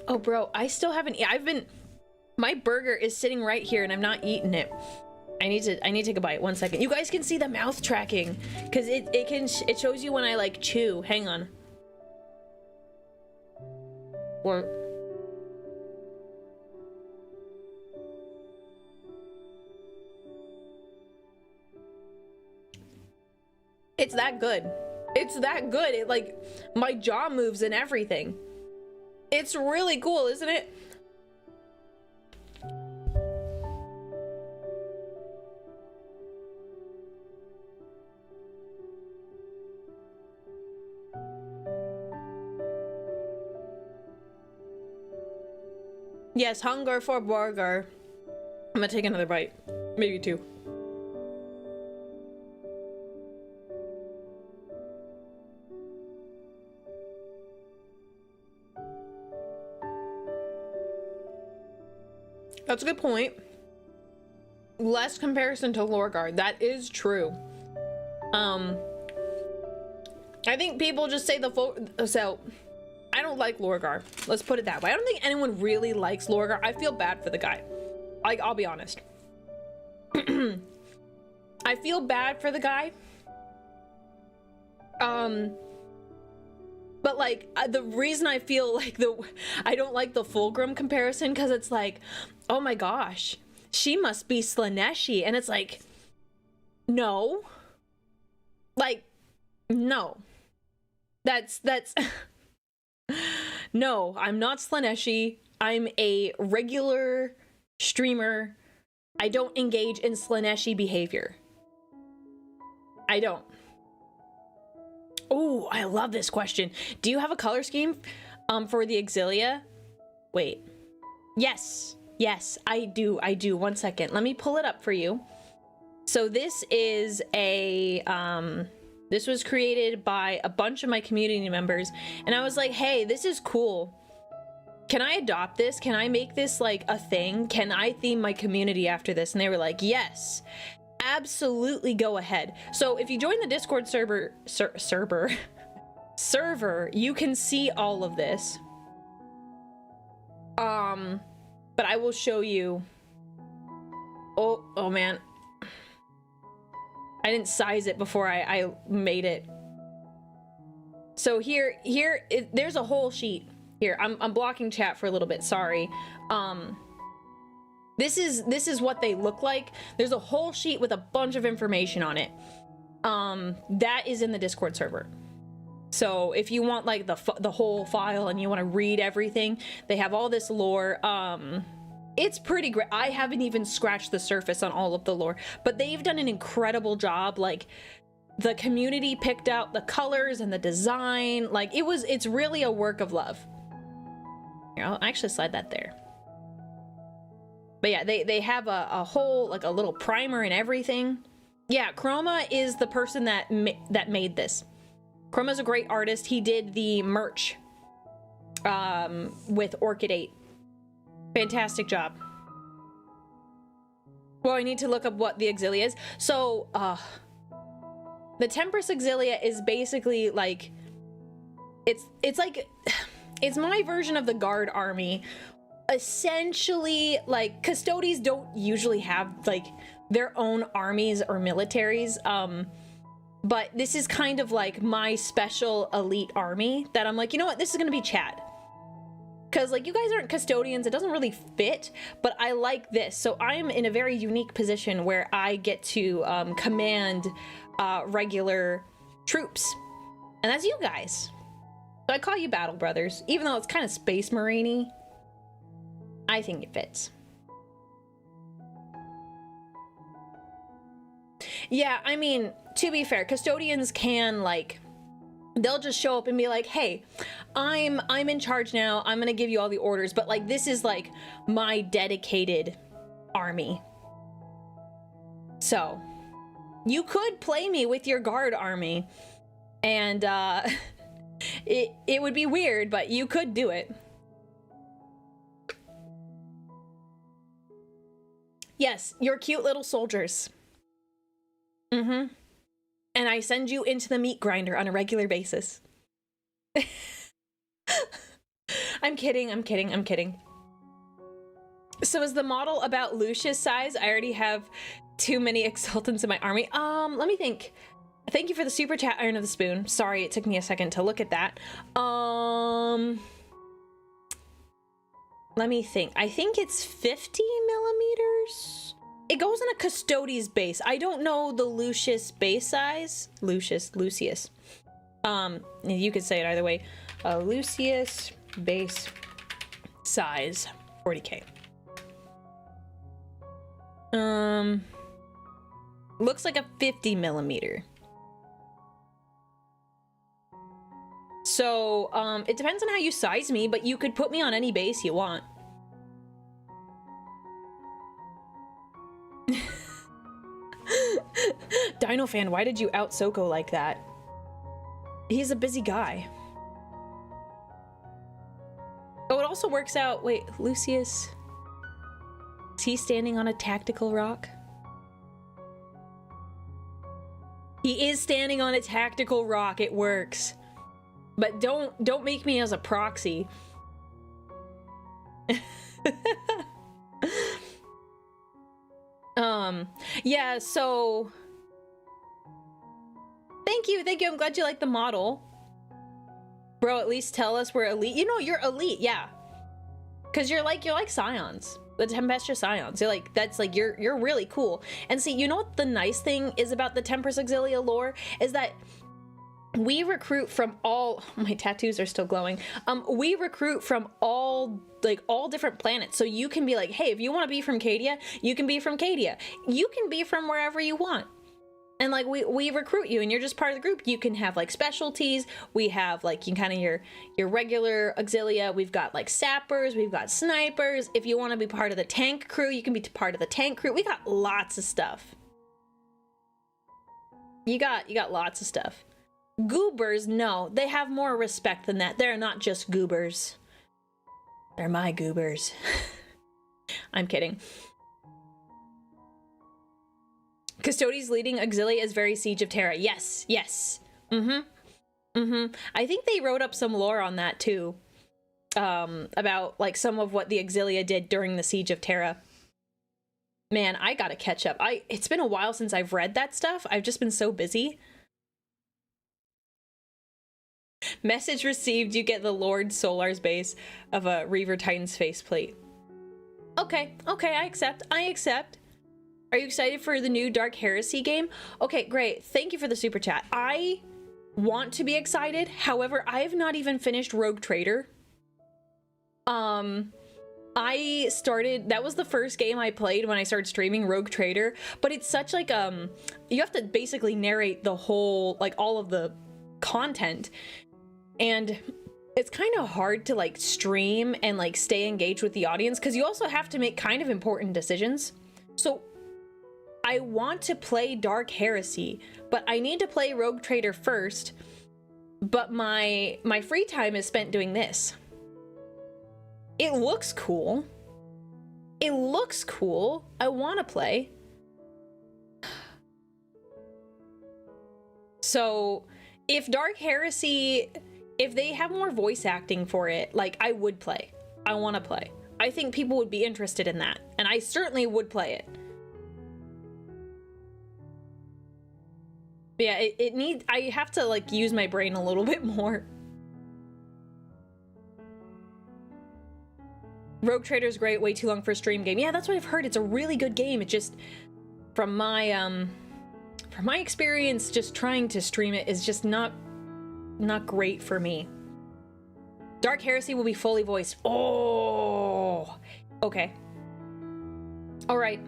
Oh bro, I still haven't my burger is sitting right here and I'm not eating it. I need to take a bite. 1 second. You guys can see the mouth tracking because it shows you when I like chew. Hang on. Or it's that good. It's that good. It like my jaw moves and everything. It's really cool, isn't it? Yes, hunger for burger. I'm gonna take another bite. Maybe two. That's a good point. Less comparison to Lorgar. That is true. I think people just say so I don't like Lorgar. Let's put it that way. I don't think anyone really likes Lorgar. I feel bad for the guy. Like, I'll be honest. I feel bad for the guy. But like, the reason I feel like I don't like the Fulgrim comparison, because it's like, oh my gosh, she must be Slaaneshi. And it's like, no. Like, no. That's no, I'm not Slaaneshi. I'm a regular streamer. I don't engage in Slaaneshi behavior. I don't. Oh, I love this question. Do you have a color scheme for the Aurelia? Wait. Yes, I do. 1 second. Let me pull it up for you. So this is a this was created by a bunch of my community members, and I was like, hey, this is cool. Can I adopt this? Can I make this like a thing? Can I theme my community after this? And they were like, yes, absolutely, go ahead. So if you join the Discord server, you can see all of this. But I will show you. Oh man. I didn't size it before I made it. So there's a whole sheet. Here, I'm blocking chat for a little bit, sorry. This is what they look like. There's a whole sheet with a bunch of information on it. That is in the Discord server. So if you want like the whole file and you want to read everything, they have all this lore. It's pretty great. I haven't even scratched the surface on all of the lore, but they've done an incredible job. Like, the community picked out the colors and the design. Like, it's really a work of love. Here, I'll actually slide that there. But yeah, they have a whole, like, a little primer and everything. Yeah, Chroma is the person that made this. Chroma's a great artist. He did the merch with Orchid 8. Fantastic job. Well, I need to look up what the Aurelia is. So, the Tempris Aurelia is basically like, it's like, it's my version of the guard army. Essentially, like, Custodies don't usually have like their own armies or militaries. But this is kind of like my special elite army that I'm like, you know what, this is gonna be Chad. Because, like, you guys aren't custodians, it doesn't really fit, but I like this. So I'm in a very unique position where I get to command regular troops. And that's you guys. So I call you Battle Brothers, even though it's kind of Space Marine-y. I think it fits. Yeah, I mean, to be fair, custodians can, like, they'll just show up and be like, hey, I'm in charge now, I'm gonna give you all the orders, but like, this is like my dedicated army. So you could play me with your guard army, and it would be weird, but you could do it. Yes, you're cute little soldiers. Mm-hmm. And I send you into the meat grinder on a regular basis. I'm kidding. So is the model about Lucius size? I already have too many exultants in my army. Let me think. Thank you for the super chat, Iron of the Spoon. Sorry, it took me a second to look at that. Let me think. I think it's 50 millimeters. It goes on a Custodes base. I don't know the Lucius base size. Lucius. You could say it either way. Lucius base size 40K. Looks like a 50 millimeter. So, it depends on how you size me, but you could put me on any base you want. Dino fan, why did you out Soko like that? He's a busy guy. Oh, it also works out. Wait, Lucius. Is he standing on a tactical rock? He is standing on a tactical rock. It works. But don't make me as a proxy. Yeah, so thank you. I'm glad you like the model. Bro, at least tell us we're elite. You know, you're elite, yeah. Cause you're like scions. The Tempestuous Scions. You're like, that's like, you're really cool. And see, you know what the nice thing is about the Tempris Auxilia lore? Is that we recruit from all, my tattoos are still glowing. We recruit from all different planets. So you can be like, hey, if you want to be from Cadia, you can be from Cadia. You can be from wherever you want. And like, we recruit you and you're just part of the group. You can have like specialties. We have like, you kind of your regular auxilia. We've got like sappers, we've got snipers. If you want to be part of the tank crew, you can be part of the tank crew. We got lots of stuff. You got lots of stuff. Goobers, no, they have more respect than that. They're not just goobers. They're my goobers. I'm kidding. Custodes leading auxilia is very Siege of Terra. Yes. I think they wrote up some lore on that too. About like some of what the auxilia did during the Siege of Terra. Man, I gotta catch up. It's been a while since I've read that stuff. I've just been so busy. Message received, you get the Lord Solar's base of a Reaver Titan's faceplate. Okay, I accept. Are you excited for the new Dark Heresy game? Okay, great. Thank you for the super chat. I want to be excited. However, I have not even finished Rogue Trader. I started, that was the first game I played when I started streaming, Rogue Trader, but it's such like, you have to basically narrate the whole, like all of the content, and it's kind of hard to like stream and like stay engaged with the audience because you also have to make kind of important decisions. So I want to play Dark Heresy, but I need to play Rogue Trader first. But my free time is spent doing this. It looks cool. I want to play. So if Dark Heresy, if they have more voice acting for it, like I would play. I want to play. I think people would be interested in that, and I certainly would play it. But yeah, I have to like use my brain a little bit more. Rogue Trader's great, way too long for a stream game. Yeah, that's what I've heard. It's a really good game. It just, from my experience, just trying to stream it is just not great for me. Dark Heresy will be fully voiced. Oh, okay. All right.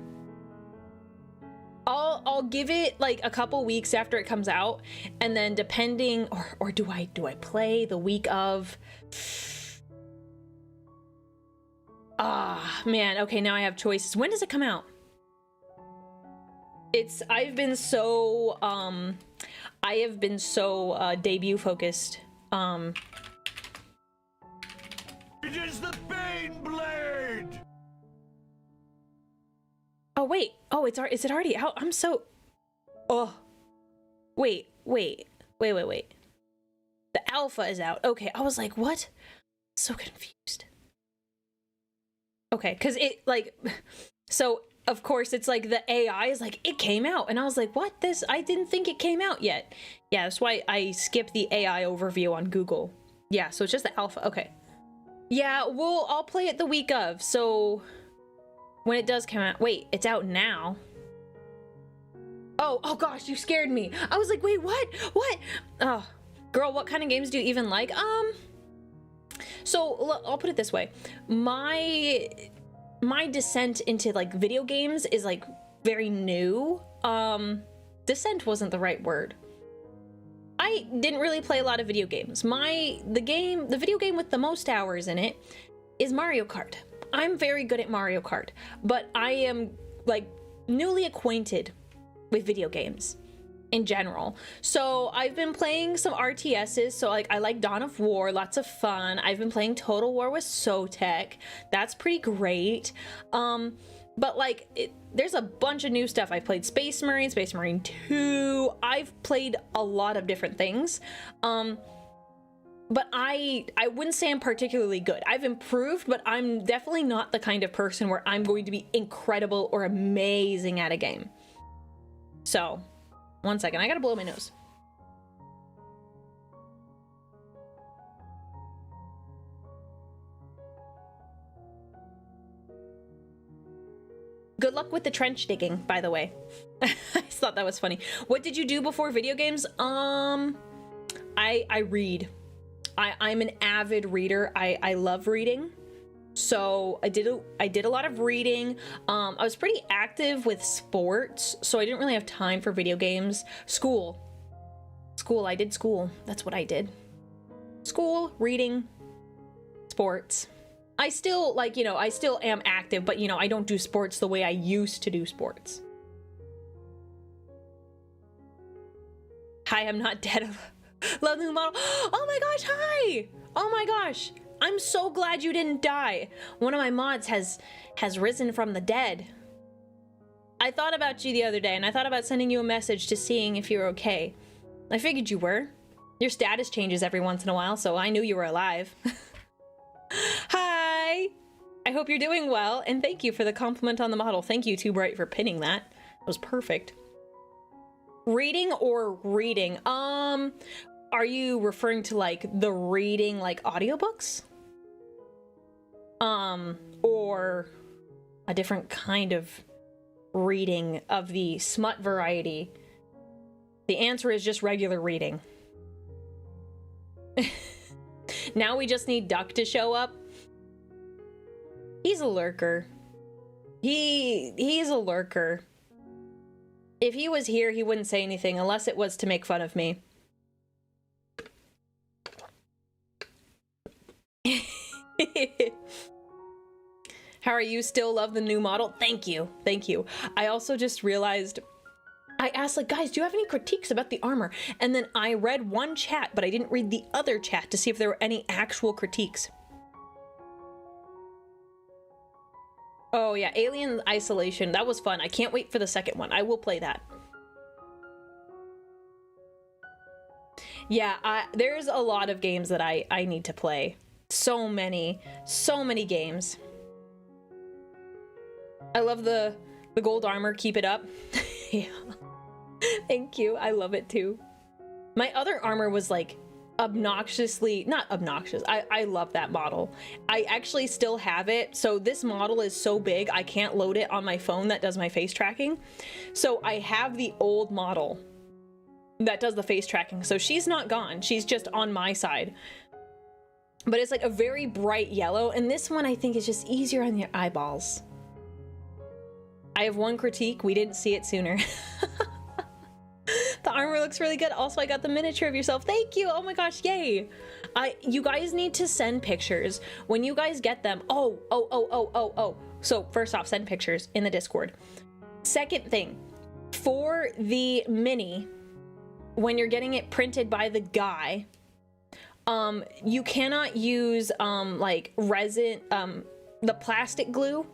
I'll give it like a couple weeks after it comes out, and then depending, or do I play the week of? Ah, man. Okay, now I have choices. When does it come out? I've been so debut focused. It is the Bane Blade! Oh, wait. Oh, is it already out? I'm so... Oh. Wait. The alpha is out. Okay, I was like, what? So confused. Okay, because it, like... So, of course, it's like the AI is like, it came out. And I was like, what? I didn't think it came out yet. Yeah, that's why I skipped the AI overview on Google. Yeah, so it's just the alpha. Okay. Yeah, well, I'll play it the week of, so... When it does come out... Wait, it's out now. Oh gosh, you scared me. I was like, wait, what? Oh, girl, what kind of games do you even like? So I'll put it this way. My descent into like video games is like very new. Descent wasn't the right word. I didn't really play a lot of video games. The video game with the most hours in it is Mario Kart. I'm very good at Mario Kart, but I am like newly acquainted with video games in general. So I've been playing some RTSs. So like I like Dawn of War, lots of fun. I've been playing Total War with Sotek. That's pretty great. But like there's a bunch of new stuff. I've played Space Marine 2. I've played a lot of different things. But I wouldn't say I'm particularly good. I've improved, but I'm definitely not the kind of person where I'm going to be incredible or amazing at a game. So, one second, I gotta blow my nose. Good luck with the trench digging, by the way. I just thought that was funny. What did you do before video games? I read. I'm an avid reader. I love reading. So I did a lot of reading. I was pretty active with sports, so I didn't really have time for video games. School. I did school. That's what I did. School, reading, sports. I still I still am active, but I don't do sports the way I used to do sports. Hi, I'm not dead. Love the new model. Oh my gosh, hi! Oh my gosh. I'm so glad you didn't die. One of my mods has risen from the dead. I thought about you the other day, and I thought about sending you a message to seeing if you're okay. I figured you were. Your status changes every once in a while, so I knew you were alive. Hi! I hope you're doing well, and thank you for the compliment on the model. Thank you, Too Bright, for pinning that. It was perfect. Reading or reading? Are you referring to like the reading like audiobooks? Or a different kind of reading of the smut variety? The answer is just regular reading. Now we just need Duck to show up. He's a lurker. He's a lurker. If he was here, he wouldn't say anything unless it was to make fun of me. How are you? Still love the new model? Thank you. Thank you. I also just realized I asked like, guys, do you have any critiques about the armor? And then I read one chat, but I didn't read the other chat to see if there were any actual critiques. Oh yeah, Alien Isolation. That was fun. I can't wait for the second one. I will play that. Yeah, there's a lot of games that I need to play. So many games. I love the gold armor. Keep it up. Yeah. Thank you. I love it too. My other armor was like obnoxiously, not obnoxious. I love that model. I actually still have it. So this model is so big, I can't load it on my phone that does my face tracking. So I have the old model that does the face tracking. So she's not gone. She's just on my side. But it's like a very bright yellow. And this one I think is just easier on your eyeballs. I have one critique. We didn't see it sooner. The armor looks really good. Also, I got the miniature of yourself. Thank you. Oh my gosh, yay. You guys need to send pictures. When you guys get them, oh. So first off, send pictures in the Discord. Second thing, for the mini, when you're getting it printed by the guy, you cannot use like resin, the plastic glue.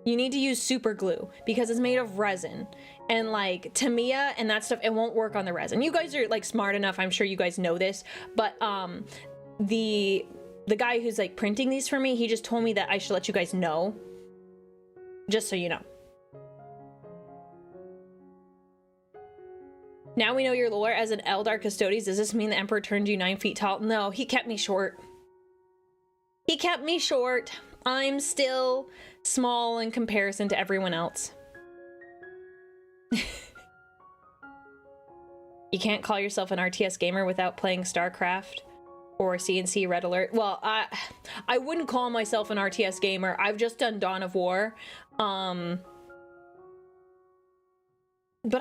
You need to use super glue because it's made of resin, and like Tamiya and that stuff, it won't work on the resin. You guys are like smart enough, I'm sure you guys know this, but the guy who's like printing these for me, he just told me that I should let you guys know, just so you know. Now we know your lore as an Eldar Custodes. Does this mean the Emperor turned you 9 feet tall? No, he kept me short. He kept me short. I'm still small in comparison to everyone else. You can't call yourself an RTS gamer without playing StarCraft. or CNC Red Alert. Well, I wouldn't call myself an RTS gamer. I've just done Dawn of War. But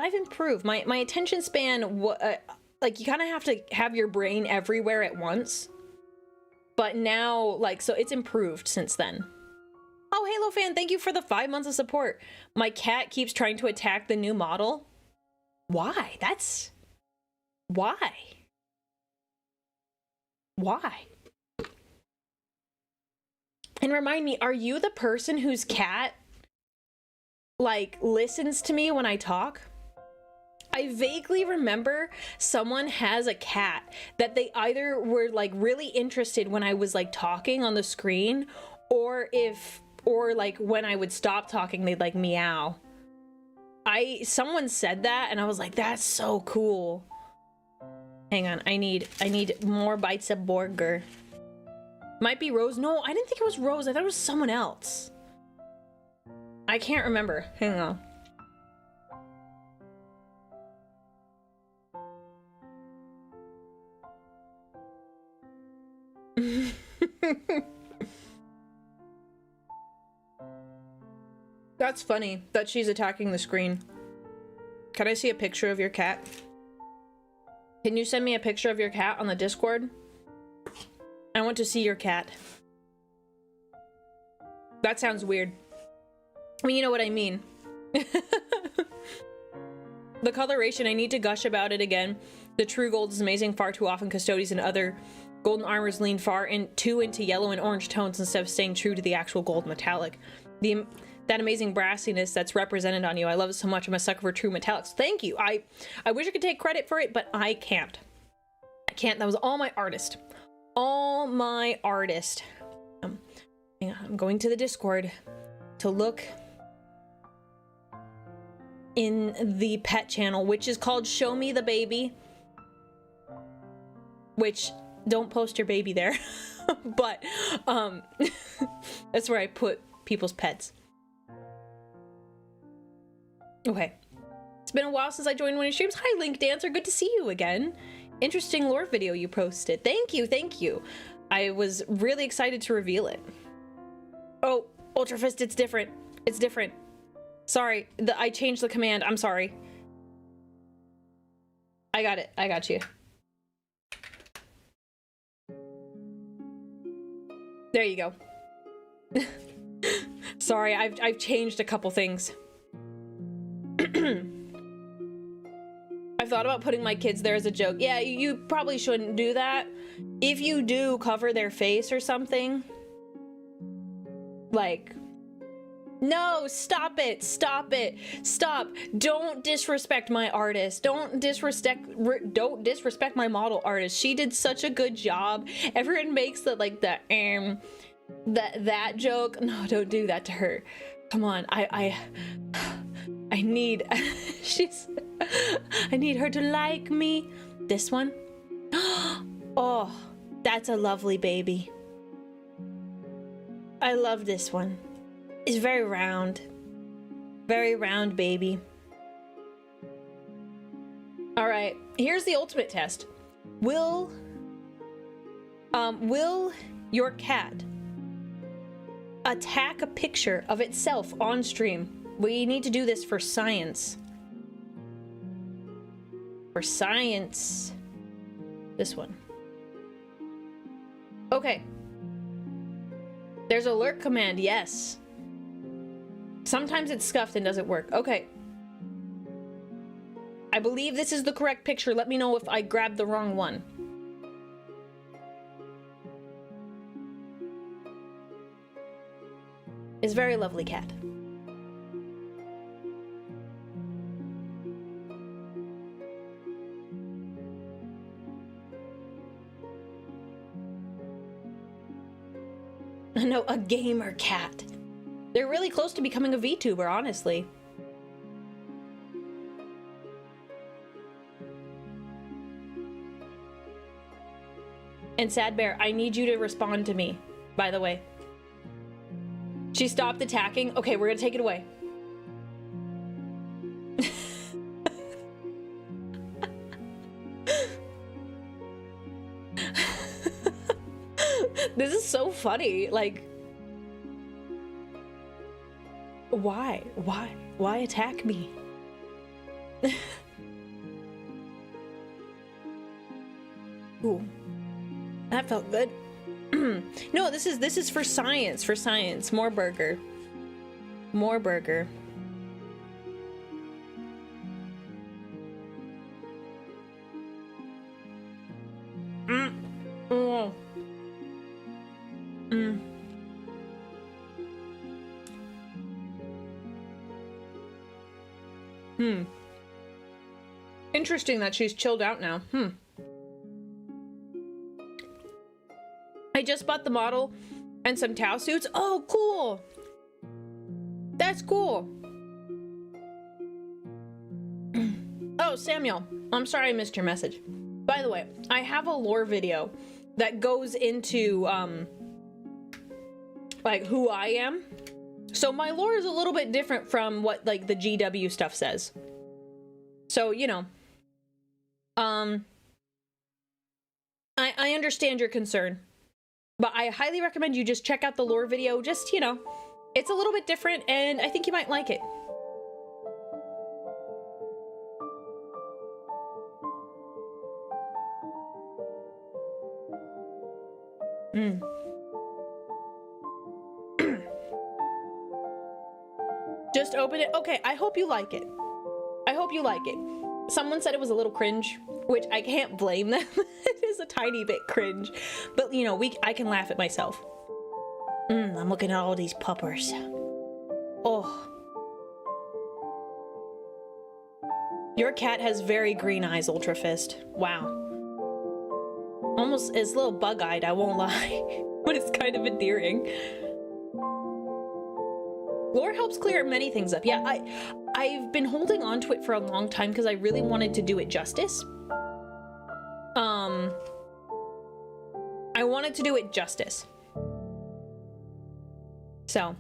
I've improved. My attention span, like, you kind of have to have your brain everywhere at once. But now, like, so it's improved since then. Oh, Halo fan, thank you for the 5 months of support. My cat keeps trying to attack the new model. Why? Why? Why? And remind me, are you the person whose cat, like, listens to me when I talk? I vaguely remember someone has a cat that they either were, like, really interested when I was, like, talking on the screen, or like when I would stop talking, they'd like meow. Someone said that and I was like, that's so cool. Hang on, I need more bites of burger. Might be Rose. No, I didn't think it was Rose. I thought it was someone else. I can't remember. Hang on. That's funny that she's attacking the screen. Can I see a picture of your cat? Can you send me a picture of your cat on the Discord? I want to see your cat. That sounds weird. I mean, you know what I mean. The coloration, I need to gush about it again. The true gold is amazing. Far too often Custodies and other golden armors lean too into yellow and orange tones instead of staying true to the actual gold metallic. That amazing brassiness that's represented on you. I love it so much. I'm a sucker for true metallics. Thank you. I wish I could take credit for it, but I can't. I can't. That was all my artist. All my artist. Hang on. I'm going to the Discord to look in the pet channel, which is called Show Me the Baby. Which, don't post your baby there. But, that's where I put people's pets. Okay. It's been a while since I joined one of your streams. Hi, Link Dancer. Good to see you again. Interesting lore video you posted. Thank you, thank you. I was really excited to reveal it. Oh, Ultra Fist, it's different. It's different. Sorry, I changed the command. I'm sorry. I got it. I got you. There you go. Sorry, I've changed a couple things. I've thought about putting my kids there as a joke. Yeah, you probably shouldn't do that. If you do, cover their face or something. Like, no, stop it, stop it, stop. Don't disrespect my artist. Don't disrespect my model artist. She did such a good job. Everyone makes the, like, that joke. No, don't do that to her. Come on, I need, I need her to like me. This one? Oh, that's a lovely baby. I love this one. It's very round baby. All right, here's the ultimate test. Will your cat attack a picture of itself on stream? We need to do this for science. For science. This one. Okay. There's a lurk command, yes. Sometimes it's scuffed and doesn't work. Okay. I believe this is the correct picture. Let me know if I grabbed the wrong one. It's a very lovely cat. No, a gamer cat. They're really close to becoming a VTuber, honestly. And Sad Bear, I need you to respond to me, by the way. She stopped attacking. Okay, we're gonna take it away. This is so funny. Like, why attack me? Ooh, that felt good. No, this is for science. For science. More burger. More burger. Oh. Interesting that she's chilled out now. I just bought the model and some Tau suits. Oh, cool. That's cool. Oh, Samuel, I'm sorry I missed your message. By the way, I have a lore video that goes into, like, who I am. So my lore is a little bit different from what, like, the GW stuff says. So, you know, I understand your concern, but I highly recommend you just check out the lore video. Just, you know, it's a little bit different, and I think you might like it. Just open it. Okay, I hope you like it. I hope you like it. Someone said it was a little cringe, which I can't blame them. It is a tiny bit cringe, but you know, I can laugh at myself. I'm looking at all these puppers. Oh. Your cat has very green eyes, Ultra Fist. Wow. Almost is a little bug-eyed, I won't lie. But it's kind of endearing. Lore helps clear many things up. Yeah, I've been holding on to it for a long time because I really wanted to do it justice. I wanted to do it justice. So.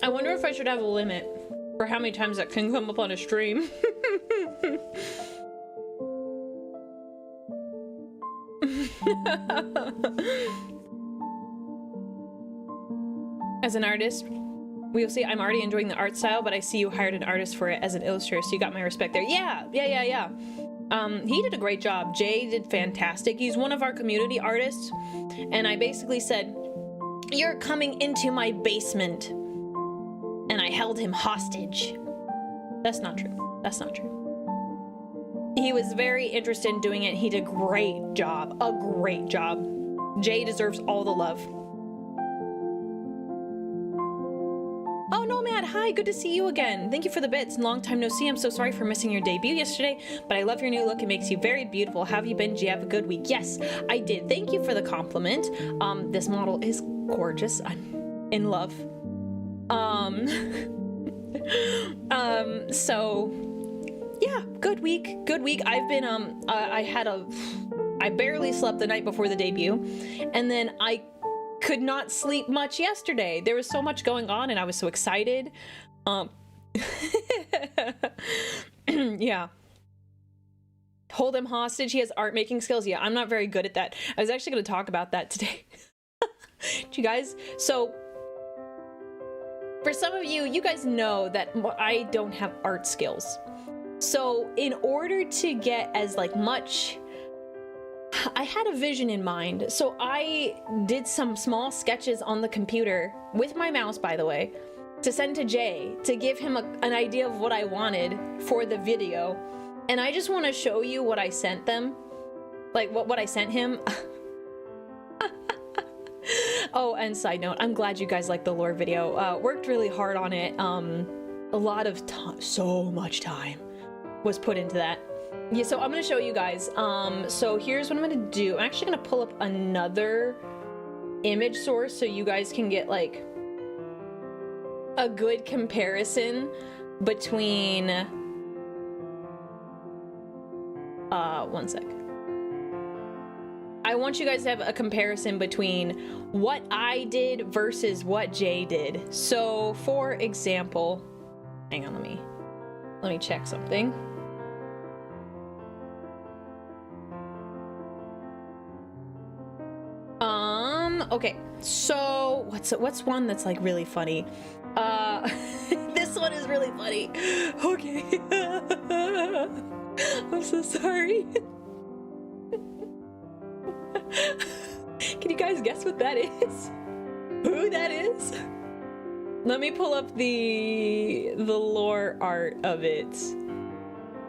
I wonder if I should have a limit for how many times that can come up on a stream. As an artist, we'll see. I'm already enjoying the art style, but I see you hired an artist for it as an illustrator, so you got my respect there. Yeah. He did a great job. Jay did fantastic. He's one of our community artists, and I basically said, "You're coming into my basement." And I held him hostage. That's not true. That's not true. He was very interested in doing it. He did a great job. A great job. Jay deserves all the love. Oh, Nomad, hi, good to see you again. Thank you for the bits. Long time no see. I'm so sorry for missing your debut yesterday, but I love your new look. It makes you very beautiful. Have you been? Do you have a good week? Yes, I did. Thank you for the compliment. This model is gorgeous. I'm in love. So yeah, good week. I've been, I barely slept the night before the debut, and then I could not sleep much yesterday. There was so much going on and I was so excited. Yeah. Hold him hostage. He has art making skills. Yeah, I'm not very good at that. I was actually going to talk about that today. You guys, so for some of you, you guys know that I don't have art skills. So in order to get as like much, I had a vision in mind. So I did some small sketches on the computer with my mouse, by the way, to send to Jay to give him an idea of what I wanted for the video. And I just want to show you what I sent them, like what I sent him. Oh, and side note, I'm glad you guys liked the lore video. Worked really hard on it. A lot of time, so much time was put into that. Yeah, so I'm gonna show you guys. So here's what I'm gonna do. I'm actually gonna pull up another image source so you guys can get like a good comparison between one sec. want you guys to have a comparison between what I did versus what Jay did. So, for example, hang on, let me check something. Okay, so what's one that's like really funny? This one is really funny. Okay. I'm so sorry. Can you guys guess what that is? Who that is? Let me pull up the lore art of it.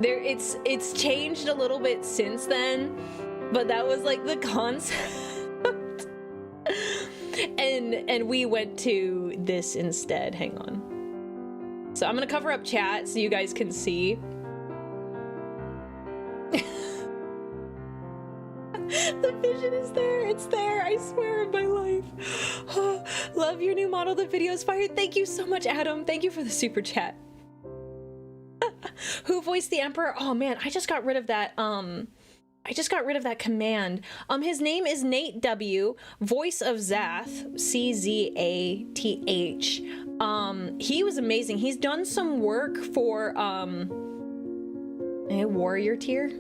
It's changed a little bit since then, but that was like the concept. And we went to this instead. Hang on. So I'm gonna cover up chat so you guys can see. The vision is there. It's there. I swear on my life. Oh, love your new model. The video is fire. Thank you so much, Adam. Thank you for the super chat. Who voiced the Emperor? Oh man, I just got rid of that. Command. His name is Nate W, voice of Zath, Czath. He was amazing. He's done some work for Warrior Tier.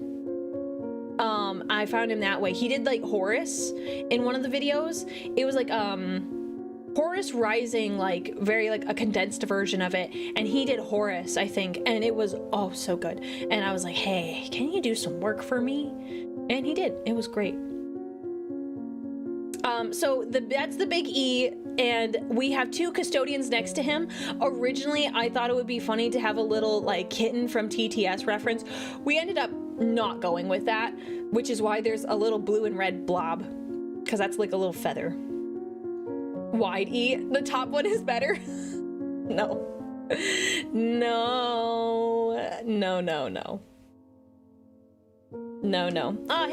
I found him that way. He did like Horus in one of the videos. It was like Horus Rising, like very like a condensed version of it, and he did Horus, I think, and it was oh so good. And I was like, hey, can you do some work for me? And he did. It was great. So that's the big E, and we have two custodians next to him. Originally, I thought it would be funny to have a little like kitten from TTS reference. We ended up not going with that, which is why there's a little blue and red blob, because that's like a little feather. Wide E. The top one is better. No. No. Ah,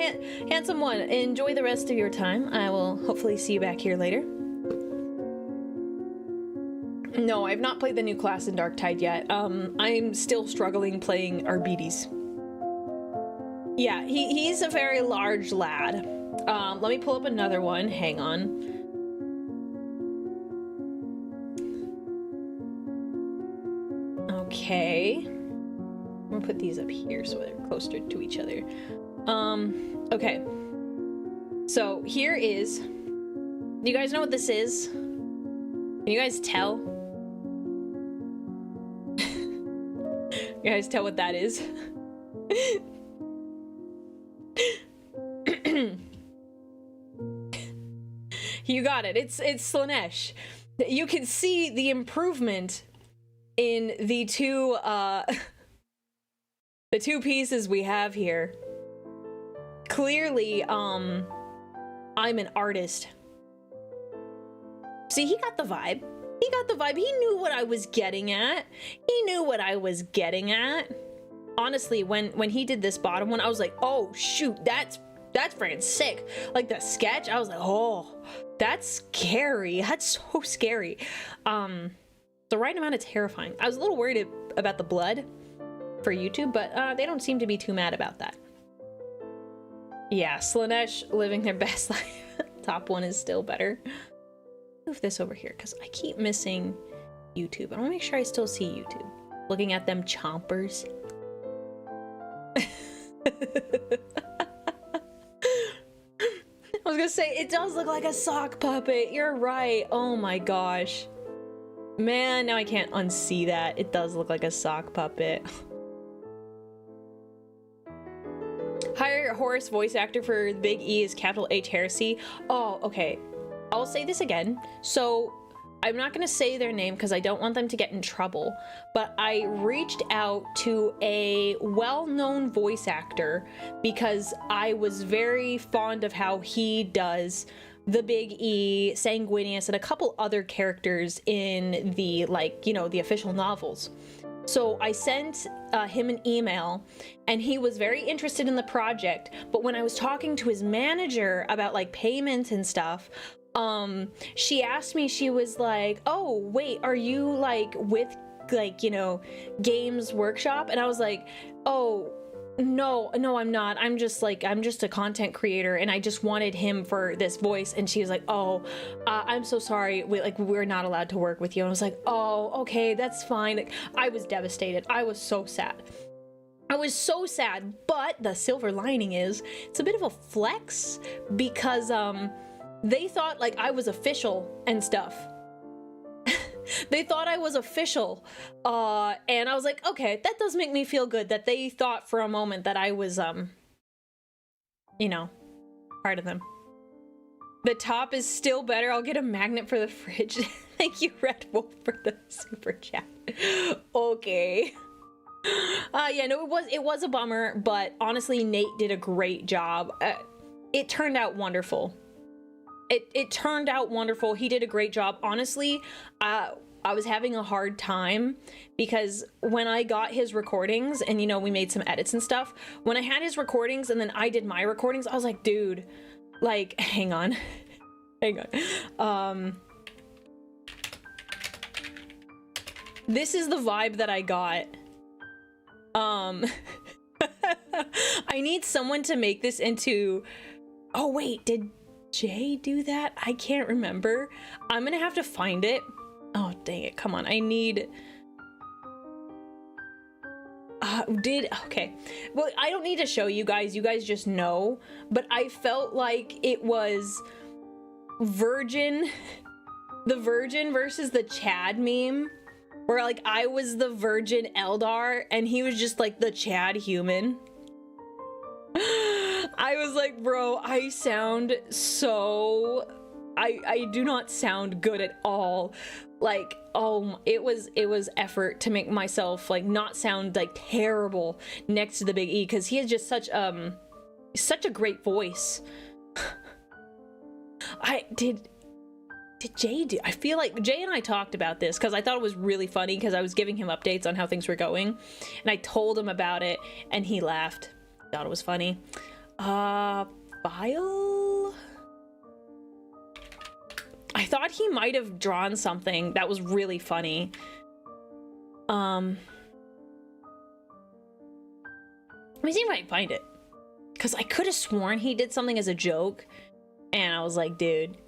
handsome one. Enjoy the rest of your time. I will hopefully see you back here later. No, I've not played the new class in Darktide yet. I'm still struggling playing Arbides. Yeah, he's a very large lad. Let me pull up another one. Hang on. Okay. I'm gonna put these up here so they're closer to each other. Okay. So here is. Do you guys know what this is? Can you guys tell? You guys tell what that is? You got it. It's Slaanesh. You can see the improvement in the two pieces we have here. Clearly, I'm an artist. See, he got the vibe. He got the vibe. He knew what I was getting at. Honestly, when he did this bottom one, I was like, oh shoot, that's freaking sick. Like the sketch, I was like, oh, that's scary. That's so scary. The right amount of terrifying. I was a little worried about the blood for YouTube, but they don't seem to be too mad about that. Yeah, Slaanesh living their best life. Top one is still better. Move this over here because I keep missing YouTube. I want to make sure I still see YouTube. Looking at them chompers. I was gonna say, it does look like a sock puppet. You're right. Oh my gosh. Man, now I can't unsee that. It does look like a sock puppet. Hire Horus voice actor for Big E is capital H Heresy. Oh, okay. I'll say this again. So I'm not gonna say their name because I don't want them to get in trouble, but I reached out to a well-known voice actor because I was very fond of how he does the Big E, Sanguinius, and a couple other characters in the, like, you know, the official novels. So I sent him an email, and he was very interested in the project, but when I was talking to his manager about like payment and stuff, she asked me, she was like, oh wait, are you like with, like, you know, Games Workshop? And I was like, oh No, I'm not. I'm just a content creator, and I just wanted him for this voice. And she was like, oh, I'm so sorry. We're not allowed to work with you. And I was like, oh, okay, that's fine. Like, I was devastated. I was so sad. But the silver lining is it's a bit of a flex because, they thought like I was official and stuff. They thought I was official, and I was like, okay, that does make me feel good that they thought for a moment that I was, you know, part of them. The top is still better. I'll get a magnet for the fridge. Thank you, Red Wolf, for the super chat. Okay. Yeah, no, it was a bummer, but honestly, Nate did a great job. It turned out wonderful. It turned out wonderful. He did a great job. Honestly, I was having a hard time because when I got his recordings and, you know, we made some edits and stuff, when I had his recordings and then I did my recordings, I was like, dude, like, hang on. This is the vibe that I got. I need someone to make this into, oh wait, did Jay do that? I can't remember. I'm gonna have to find it. Oh, dang it. Come on. I need... Okay. Well, I don't need to show you guys. You guys just know. But I felt like it was Virgin... The Virgin versus the Chad meme. Where, like, I was the Virgin Eldar and he was just, like, the Chad human. I was like, bro, I sound so... I do not sound good at all. Like, oh, it was effort to make myself, like, not sound, like, terrible next to the Big E, because he has just such a great voice. Did Jay do... I feel like Jay and I talked about this, because I thought it was really funny, because I was giving him updates on how things were going, and I told him about it, and he laughed. Thought it was funny. File? I thought he might have drawn something that was really funny. Let me see if I can find it. Because I could have sworn he did something as a joke. And I was like, dude.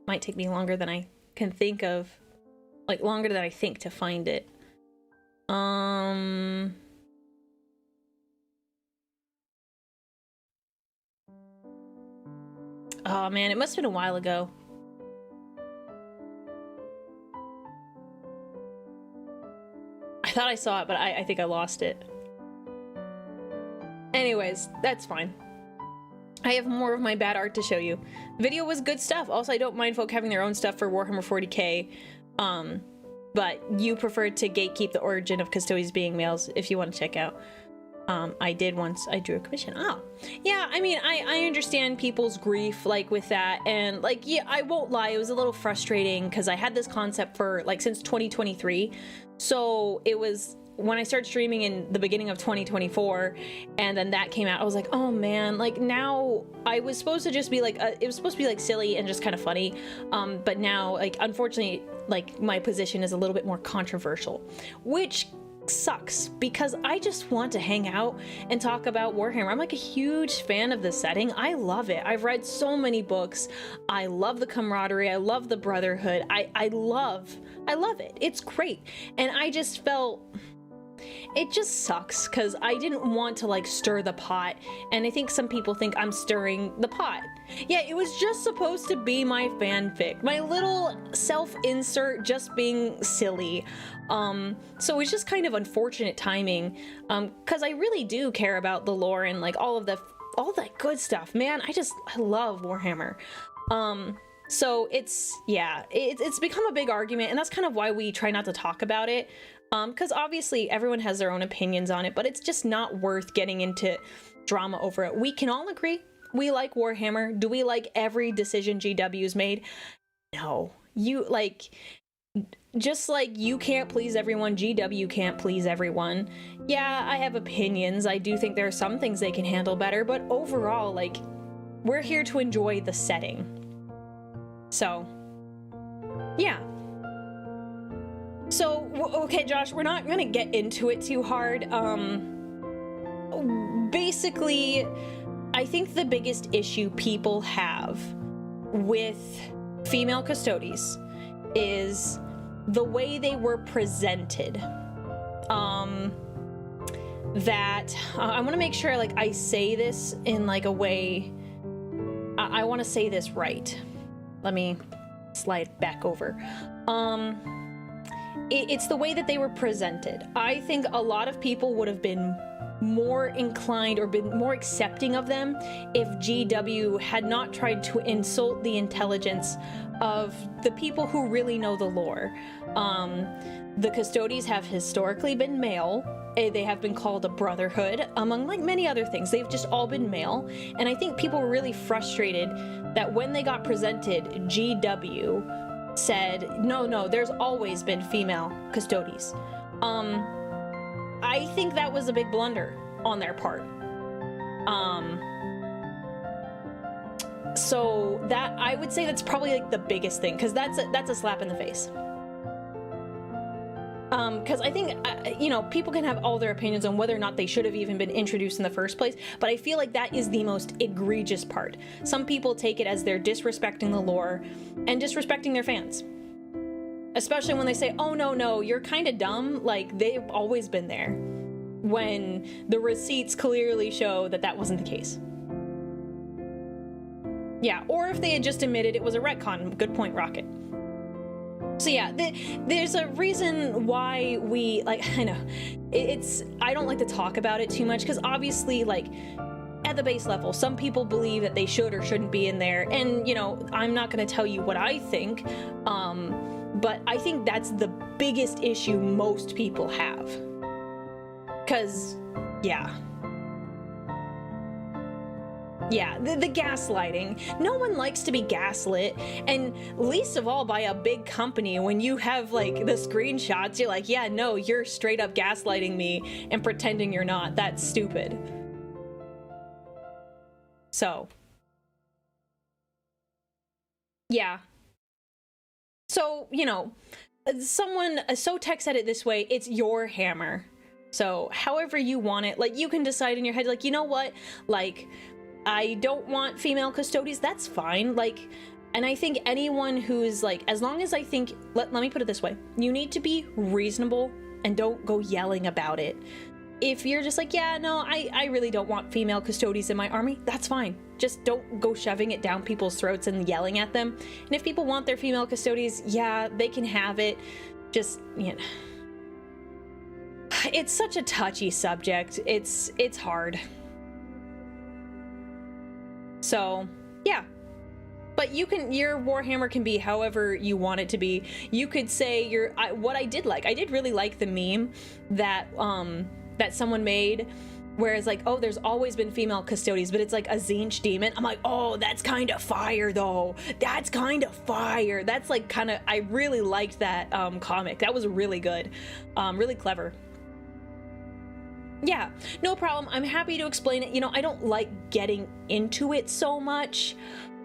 Might take me longer than I can think of. Like, longer than I think to find it. Oh man, it must have been a while ago. I thought I saw it, but I think I lost it. Anyways, that's fine. I have more of my bad art to show you. The video was good stuff. Also, I don't mind folk having their own stuff for Warhammer 40k. But you preferred to gatekeep the origin of Custodes being males if you want to check out. I did once. I drew a commission. Oh, yeah. I mean, I understand people's grief, like, with that. And, like, yeah, I won't lie. It was a little frustrating because I had this concept for, like, since 2023. So it was when I started streaming in the beginning of 2024 and then that came out, I was like, oh man, like now I was supposed to just be like, it was supposed to be like silly and just kind of funny. But now, like, unfortunately, like my position is a little bit more controversial, which sucks because I just want to hang out and talk about Warhammer. I'm like a huge fan of the setting. I love it. I've read so many books. I love the camaraderie. I love the brotherhood. I love it. It's great. And I just felt it just sucks because I didn't want to like stir the pot, and I think some people think I'm stirring the pot. Yeah, it was just supposed to be my fanfic, my little self-insert just being silly. So it's just kind of unfortunate timing, because I really do care about the lore and like all that good stuff, man. I love Warhammer. So it's become a big argument, and that's kind of why we try not to talk about it. Because obviously everyone has their own opinions on it, but it's just not worth getting into drama over it. We can all agree we like Warhammer. Do we like every decision GW's made? No. Just like you can't please everyone, GW can't please everyone. Yeah, I have opinions. I do think there are some things they can handle better, but overall, like, we're here to enjoy the setting. So, Yeah. So, okay, Josh, we're not gonna get into it too hard. Basically, I think the biggest issue people have with female custodies is the way they were presented. That I want to make sure, like, I say this in like a way. I want to say this right. Let me slide back over. It's the way that they were presented. I think a lot of people would have been more inclined or been more accepting of them if GW had not tried to insult the intelligence of the people who really know the lore. The Custodies have historically been male. They have been called a brotherhood, among like many other things. They've just all been male. And I think people were really frustrated that when they got presented, GW said, no, there's always been female Custodies. I think that was a big blunder on their part. So that, I would say that's probably like the biggest thing, because that's a slap in the face. Because I think, people can have all their opinions on whether or not they should have even been introduced in the first place, but I feel like that is the most egregious part. Some people take it as they're disrespecting the lore and disrespecting their fans. Especially when they say, oh, no, you're kind of dumb, like, they've always been there, when the receipts clearly show that that wasn't the case. Yeah, or if they had just admitted it was a retcon. Good point, Rocket. So yeah, there's a reason why we, like, I know, I don't like to talk about it too much, because obviously, like, at the base level, some people believe that they should or shouldn't be in there, and, I'm not going to tell you what I think, but I think that's the biggest issue most people have. Because, yeah, the gaslighting. No one likes to be gaslit, and least of all by a big company. When you have, like, the screenshots, you're like, yeah, no, you're straight up gaslighting me and pretending you're not. That's stupid. So, yeah. So, Tech said it this way, it's your hammer. So, however you want it, like, you can decide in your head, like, you know what, like, I don't want female Custodies, that's fine, like, and I think anyone who's, like, as long as I think, let me put it this way, you need to be reasonable and don't go yelling about it. If you're just like, yeah, no, I really don't want female Custodies in my army, that's fine. Just don't go shoving it down people's throats and yelling at them. And if people want their female Custodies, yeah, they can have it. Just, it's such a touchy subject. It's hard. So, yeah. But your Warhammer can be however you want it to be. You could say what I did really like the meme that that someone made, where it's like, oh, there's always been female Custodies, but it's like a Tzeentch demon. I'm like, oh, that's kind of fire though. That's kind of fire. That's like I really liked that comic. That was really good. Really clever. Yeah, no problem. I'm happy to explain it. I don't like getting into it so much.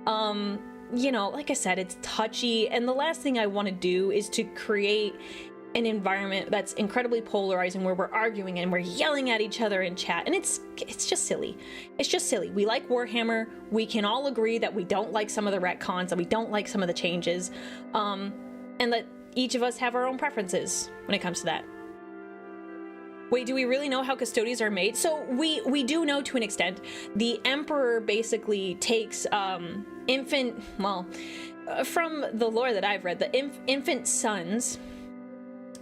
Like I said, it's touchy, and the last thing I want to do is to create an environment that's incredibly polarizing, where we're arguing and we're yelling at each other in chat, and it's just silly. It's just silly. We like Warhammer. We can all agree that we don't like some of the retcons, and we don't like some of the changes, and let each of us have our own preferences when it comes to that. Wait, do we really know how Custodies are made? So we do know to an extent. The Emperor basically takes from the lore that I've read, the infant sons,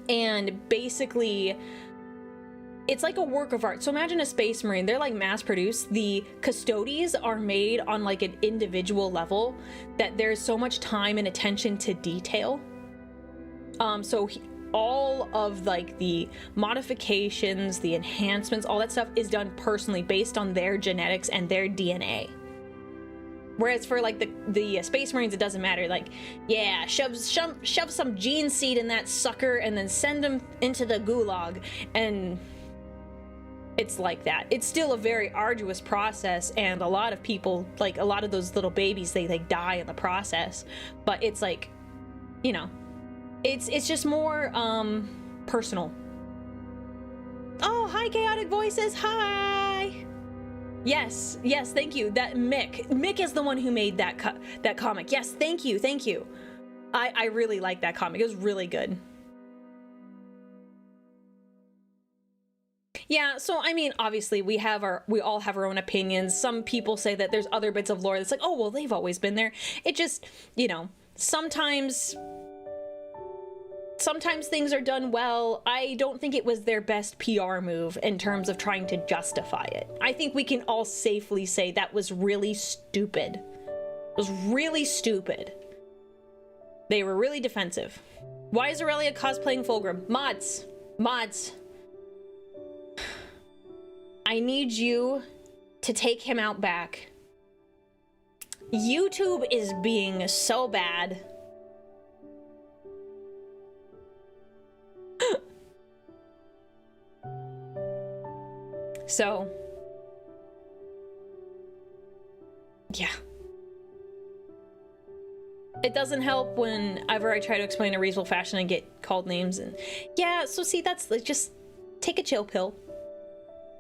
and basically it's like a work of art. So imagine a Space Marine. They're like mass produced. The Custodies are made on like an individual level, that there's so much time and attention to detail. All of like the modifications, the enhancements, all that stuff is done personally based on their genetics and their DNA. Whereas for like the Space Marines, it doesn't matter. Like, yeah, shove some gene seed in that sucker and then send them into the gulag, and it's like that. It's still a very arduous process, and a lot of people, like a lot of those little babies, they die in the process. But it's like, you know, it's just more personal. Oh, hi, Chaotic Voices. Hi. Yes, thank you. That Mick is the one who made that comic. Yes, thank you. I really like that comic. It was really good. Yeah, so I mean, obviously we all have our own opinions. Some people say that there's other bits of lore that's like, oh well, they've always been there. It just, you know, sometimes things are done well. I don't think it was their best PR move in terms of trying to justify it. I think we can all safely say that was really stupid. It was really stupid. They were really defensive. Why is Aurelia cosplaying Fulgrim? Mods. I need you to take him out back. YouTube is being so bad. So, yeah. It doesn't help whenever I try to explain a reasonable fashion and get called names and yeah, so see, that's like, just take a chill pill.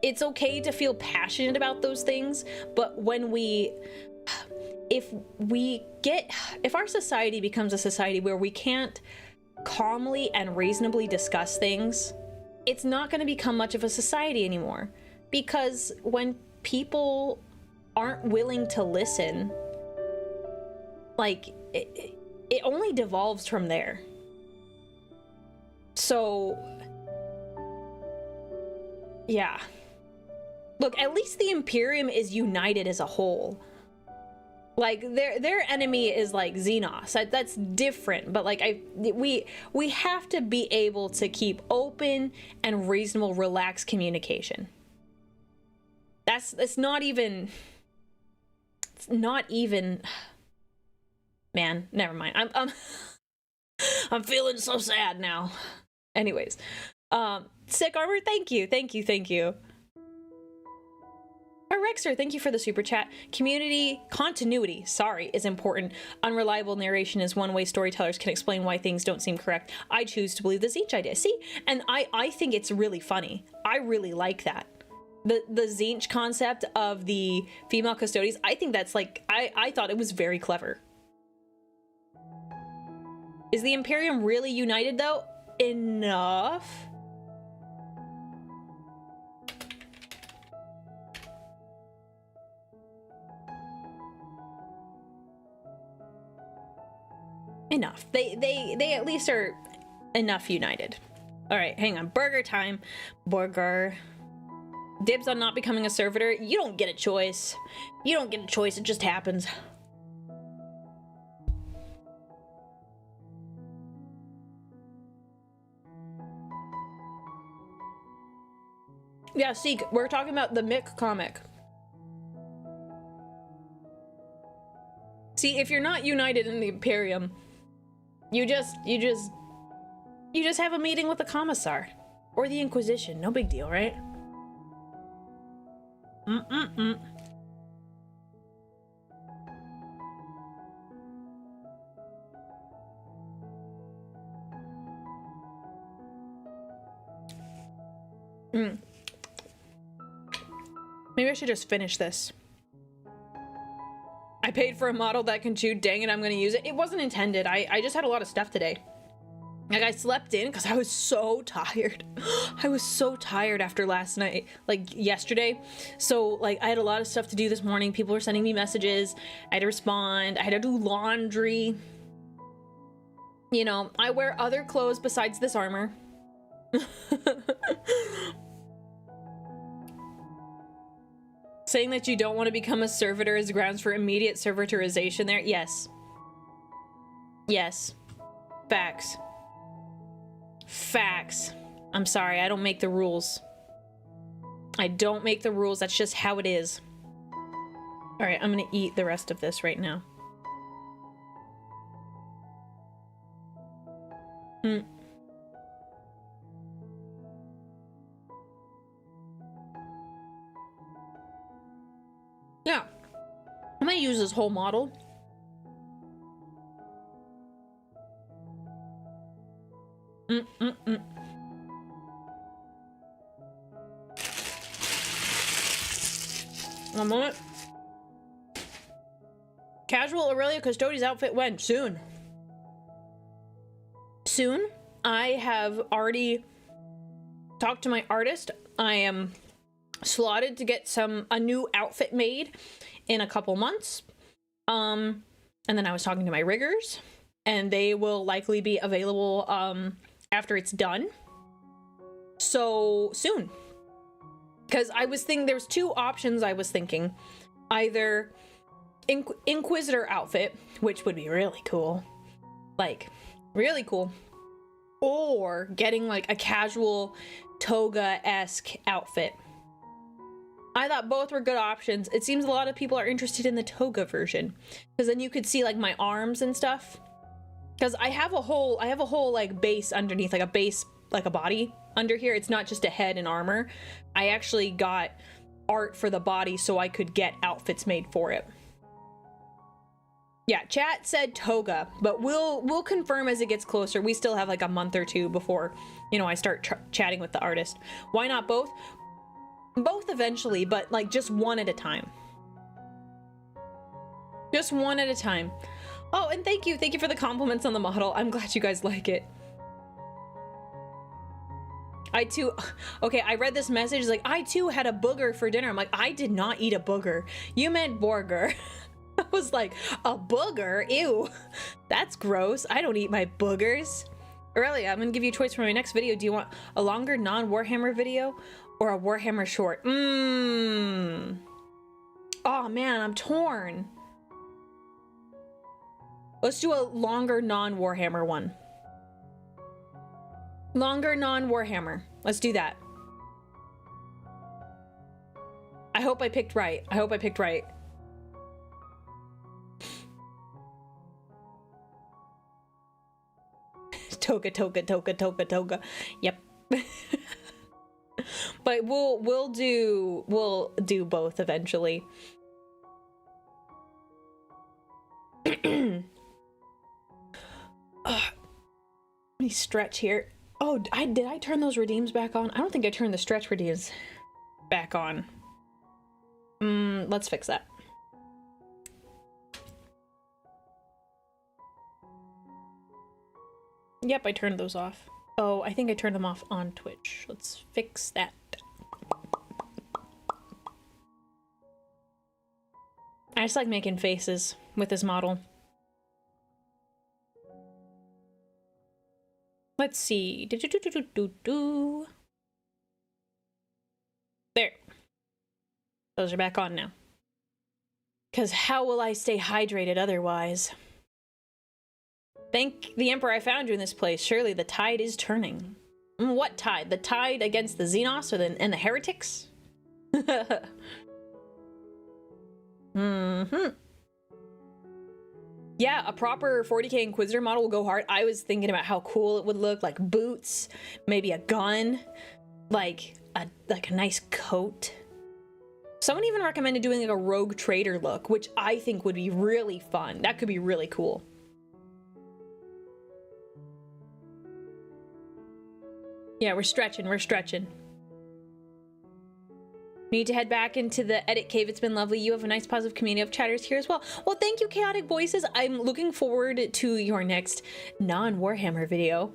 It's okay to feel passionate about those things, but when if our society becomes a society where we can't calmly and reasonably discuss things, it's not going to become much of a society anymore. Because when people aren't willing to listen, like, it only devolves from there. So, yeah. Look, at least the Imperium is united as a whole. Like, their enemy is like Xenos. That's different, but like we have to be able to keep open and reasonable, relaxed communication. It's not even man, never mind. I'm feeling so sad now. Anyways, Sick Armor, thank you. Rexer, thank you for the super chat. Community continuity, is important. Unreliable narration is one way storytellers can explain why things don't seem correct. I choose to believe the Zinch idea. See, and I think it's really funny. I really like that. The Zinch concept of the female custodians, I think that's like, I thought it was very clever. Is the Imperium really united though? Enough? Enough. They at least are enough united. All right, hang on. Burger time. Burger. Dibs on not becoming a servitor. You don't get a choice. It just happens. Yeah, Seek, we're talking about the Mick comic. See, if you're not united in the Imperium, you just have a meeting with the Commissar or the Inquisition. No big deal, right? Maybe I should just finish this. I paid for a model that can chew. Dang it, I'm gonna use it. It wasn't intended. I just had a lot of stuff today. Like, I slept in because I was so tired. I was so tired after last night, like yesterday. So, like, I had a lot of stuff to do this morning. People were sending me messages. I had to respond. I had to do laundry. You know, I wear other clothes besides this armor. Saying that you don't want to become a servitor is grounds for immediate servitorization there. Yes. Yes. Facts. Facts. I'm sorry, I don't make the rules. I don't make the rules, that's just how it is. Alright, I'm gonna eat the rest of this right now. Yeah. I'm gonna use this whole model. One moment. Casual Aurelia Custodes outfit when? Soon. Soon. I have already talked to my artist. I am slotted to get a new outfit made in a couple months. And then I was talking to my riggers, and they will likely be available after it's done. So soon. Because I was thinking there's two options I was thinking. Either Inquisitor outfit, which would be really cool. Like, really cool. Or getting like a casual toga-esque outfit. I thought both were good options. It seems a lot of people are interested in the toga version, because then you could see like my arms and stuff. Because I have a whole like base underneath, like a base, like a body under here. It's not just a head and armor. I actually got art for the body so I could get outfits made for it. Yeah, chat said toga, but we'll confirm as it gets closer. We still have like a month or two before, you know, I start chatting with the artist. Why not both? Both eventually, but like just one at a time. Just one at a time. Oh, and thank you for the compliments on the model. I'm glad you guys like it. I too, okay, I read this message, it's like, I too had a booger for dinner. I'm like, I did not eat a booger. You meant burger. I was like, a booger? Ew, that's gross. I don't eat my boogers. Aurelia, I'm gonna give you a choice for my next video. Do you want a longer non-Warhammer video or a Warhammer short? Oh man, I'm torn. Let's do a longer non-Warhammer one. Longer non-Warhammer. Let's do that. I hope I picked right. I hope I picked right. Toga, toga, toga, toga, toga. Yep. But we'll do both eventually. Let me stretch here. Oh, did I turn those redeems back on? I don't think I turned the stretch redeems back on. Let's fix that. Yep, I turned those off. Oh, I think I turned them off on Twitch. Let's fix that. I just like making faces with this model. Let's see. There. Those are back on now. Because how will I stay hydrated otherwise? Thank the Emperor I found you in this place. Surely the tide is turning. What tide? The tide against the Xenos and the heretics? Yeah, a proper 40k Inquisitor model will go hard. I was thinking about how cool it would look, like boots, maybe a gun, like a nice coat. Someone even recommended doing like a rogue trader look, which I think would be really fun. That could be really cool. Yeah, we're stretching. Need to head back into the edit cave. It's been lovely. You have a nice positive community of chatters here as well. Well, thank you, Chaotic Voices. I'm looking forward to your next non-Warhammer video.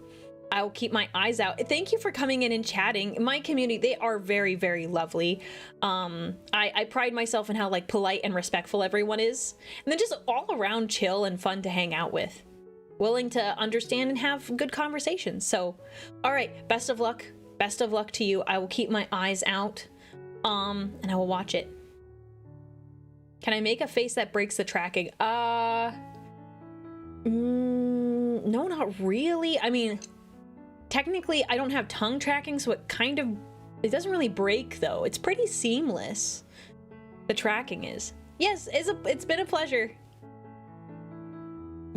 I will keep my eyes out. Thank you for coming in and chatting. My community, they are very, very lovely. I pride myself in how like polite and respectful everyone is. And then just all around chill and fun to hang out with. Willing to understand and have good conversations. So, all right, best of luck. Best of luck to you. I will keep my eyes out. And I will watch it. Can I make a face that breaks the tracking? No, not really. I mean, technically I don't have tongue tracking, so it doesn't really break though. It's pretty seamless. The tracking is. Yes, it's been a pleasure.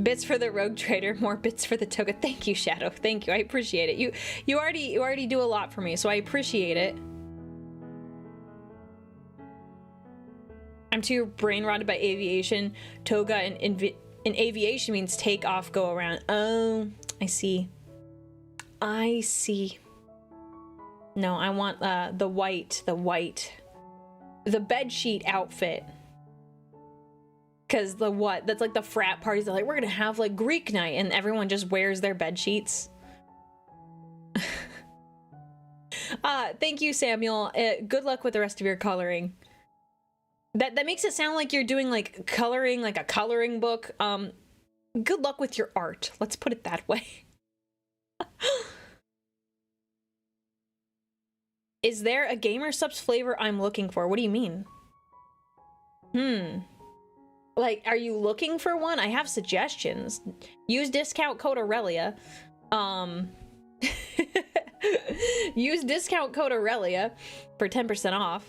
Bits for the rogue trader, more bits for the toga. Thank you, Shadow. Thank you. I appreciate it. You already do a lot for me, so I appreciate it. I'm too brain rotted by aviation. Toga in aviation means take off, go around. Oh, I see. No, I want the white the bedsheet outfit. Because that's like the frat parties. They're like, we're gonna have like Greek night, and everyone just wears their bed sheets. Thank you, Samuel. Good luck with the rest of your coloring. That makes it sound like you're doing like coloring, like a coloring book. Good luck with your art. Let's put it that way. Is there a Gamer Subs flavor I'm looking for? What do you mean? Like, are you looking for one? I have suggestions. Use discount code Aurelia. Use discount code Aurelia for 10% off.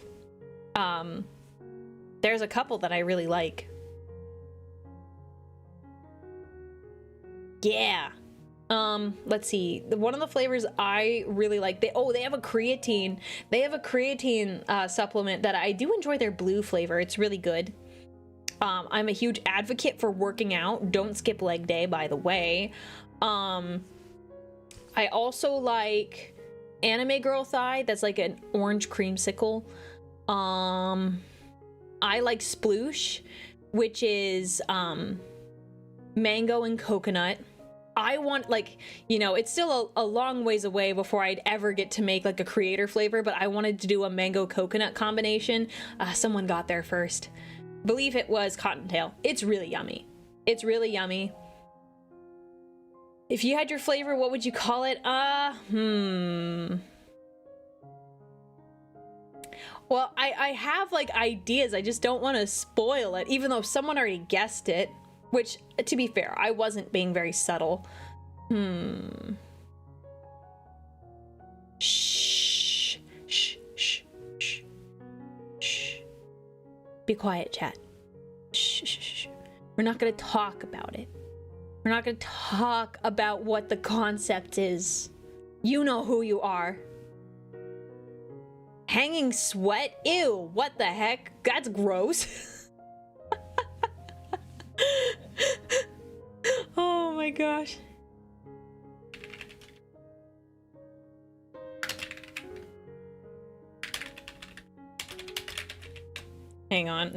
There's a couple that I really like. Yeah. Let's see. One of the flavors I really like, they have a creatine. They have a creatine supplement that I do enjoy their blue flavor. It's really good. I'm a huge advocate for working out. Don't skip leg day, by the way. I also like Anime Girl Thigh. That's like an orange creamsicle. I like Sploosh, which is mango and coconut. I want, like, you know, it's still a long ways away before I'd ever get to make like a creator flavor, but I wanted to do a mango coconut combination. Someone got there first. Believe it was Cottontail. It's really yummy. It's really yummy. If you had your flavor, what would you call it? Well, I have like ideas. I just don't want to spoil it, even though someone already guessed it. Which, to be fair, I wasn't being very subtle. Shh. Shh. Shh. Shh. Shh. Be quiet, chat. Shh. Shh. Shh. We're not gonna talk about it. We're not gonna talk about what the concept is. You know who you are. Hanging sweat? Ew, what the heck? That's gross. Oh my gosh. Hang on.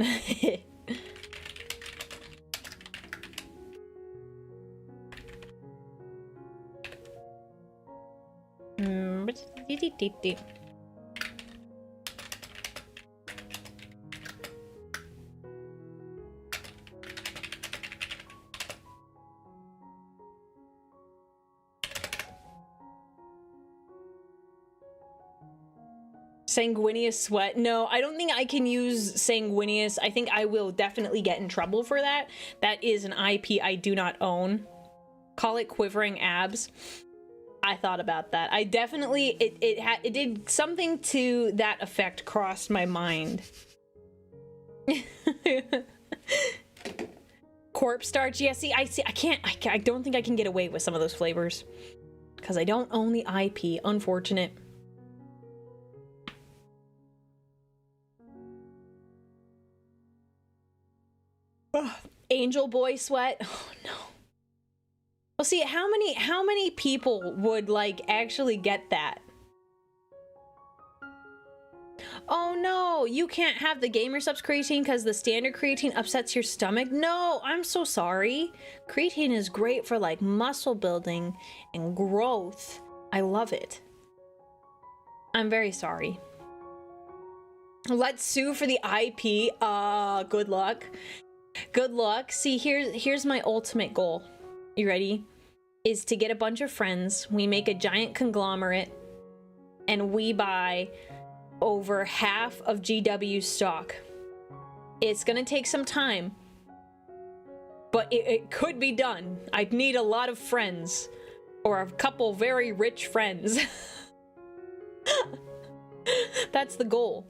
Sanguineous sweat. No, I don't think I can use sanguineous. I think I will definitely get in trouble for that. That is an IP I do not own. Call it quivering abs. I thought about that. I definitely, it did something to that effect crossed my mind. Corpse starch. Yeah, see, I don't think I can get away with some of those flavors because I don't own the IP. Unfortunate. Ugh. Angel boy sweat. Oh no. Well, see, how many people would like actually get that? Oh no, you can't have the Gamer Subs creatine because the standard creatine upsets your stomach. No, I'm so sorry. Creatine is great for like muscle building and growth. I love it. I'm very sorry. Let's sue for the IP. Good luck. Good luck. See, here's my ultimate goal. You ready? Is to get a bunch of friends. We make a giant conglomerate and we buy over half of GW's stock. It's gonna take some time, but it could be done. I'd need a lot of friends or a couple very rich friends. That's the goal.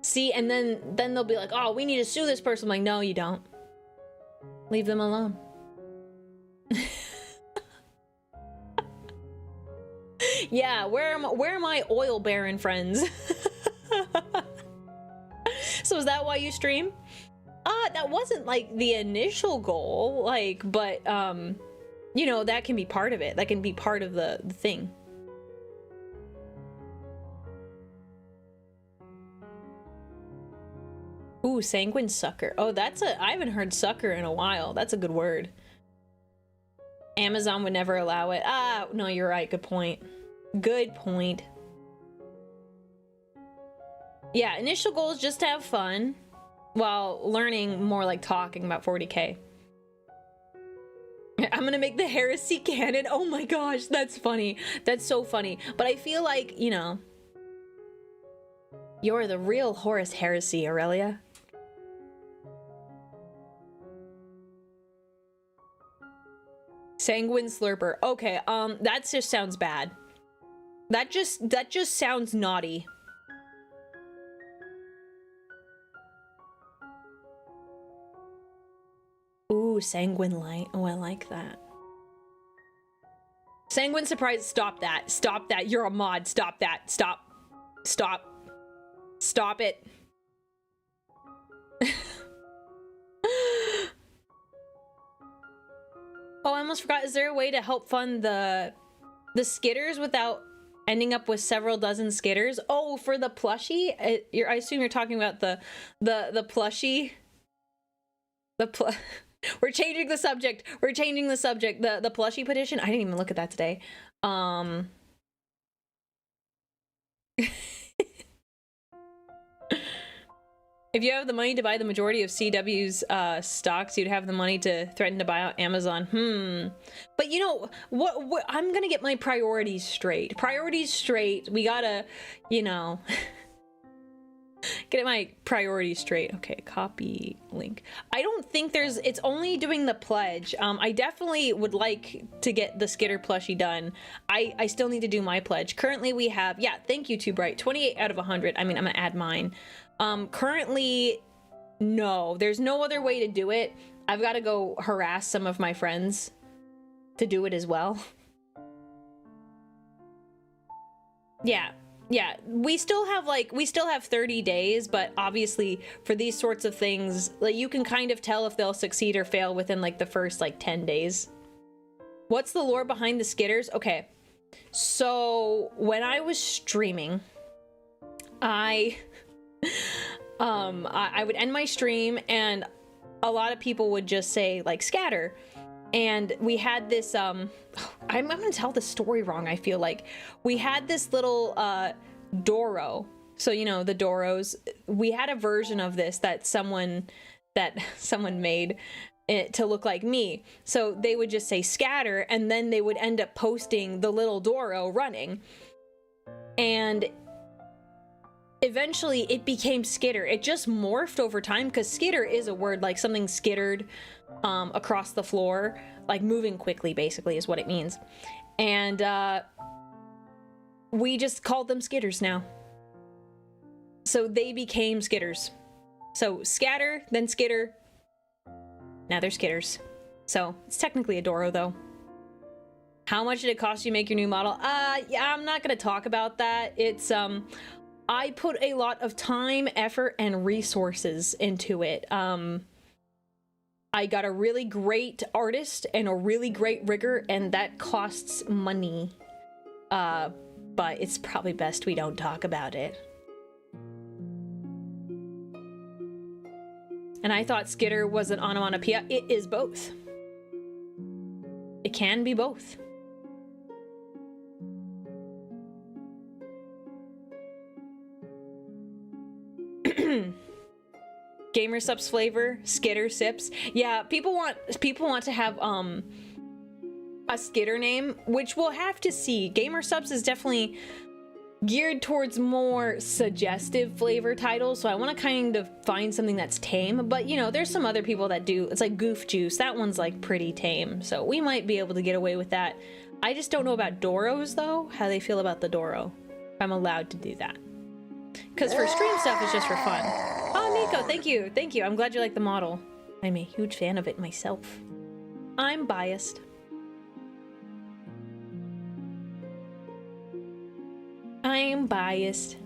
See, and then they'll be like, oh, we need to sue this person. I'm like, no, you don't. Leave them alone. Yeah, where are my oil baron friends? So is that why you stream? That wasn't like the initial goal, like, but you know, that can be part of it. That can be part of the thing. Ooh, sanguine sucker. Oh, I haven't heard sucker in a while. That's a good word. Amazon would never allow it. Ah, no, you're right. Good point. Good point. Yeah, initial goal is just to have fun while learning more like talking about 40K. I'm gonna make the heresy canon. Oh my gosh, that's funny. That's so funny. But I feel like, you know, you're the real Horus Heresy, Aurelia. Sanguine slurper. Okay, that just sounds bad. That just sounds naughty. Ooh, sanguine light. Oh, I like that. Sanguine surprise. Stop that. Stop that. You're a mod. Stop that. Stop. Stop. Stop it. Oh, I almost forgot. Is there a way to help fund the skitters without ending up with several dozen skitters? Oh, for the plushie? I assume you're talking about the plushie. We're changing the subject. We're changing the subject. The plushie petition. I didn't even look at that today. If you have the money to buy the majority of CW's stocks, you'd have the money to threaten to buy out Amazon. But you know, what I'm gonna get my priorities straight. Priorities straight. We gotta, you know, get my priorities straight. Okay, copy link. I don't think it's only doing the pledge. I definitely would like to get the Skitter plushie done. I still need to do my pledge. Currently we have, yeah, thank you, Too Bright, 28 out of 100. I mean, I'm gonna add mine. Currently, no, there's no other way to do it. I've got to go harass some of my friends to do it as well. Yeah, we still have 30 days, but obviously for these sorts of things, like, you can kind of tell if they'll succeed or fail within like the first like 10 days. What's the lore behind the skitters? Okay, so when I was streaming, I would end my stream and a lot of people would just say like scatter, and we had this I'm gonna tell the story wrong. I feel like we had this little Doro, so you know the Doros, we had a version of this that someone made it to look like me, so they would just say scatter and then they would end up posting the little Doro running, and eventually it became skitter. It just morphed over time because skitter is a word like something skittered across the floor, like moving quickly basically is what it means. And we just called them skitters now. So they became skitters. So scatter, then skitter. Now they're skitters. So it's technically a Doro though. How much did it cost you to make your new model? Yeah, I'm not gonna talk about that. It's I put a lot of time, effort, and resources into it. I got a really great artist and a really great rigger, and that costs money. But it's probably best we don't talk about it. And I thought skitter was an onomatopoeia. It is both. It can be both. Gamer Sups flavor, skitter sips. Yeah, people want to have a skitter name, which we'll have to see. Gamer Sups is definitely geared towards more suggestive flavor titles, so I want to kind of find something that's tame. But you know, there's some other people that do. It's like Goof Juice. That one's like pretty tame, so we might be able to get away with that. I just don't know about Doros though. How they feel about the Doro? If I'm allowed to do that. Because for stream stuff, it's just for fun. Oh, Nico, thank you. Thank you. I'm glad you like the model. I'm a huge fan of it myself. I'm biased. I'm biased.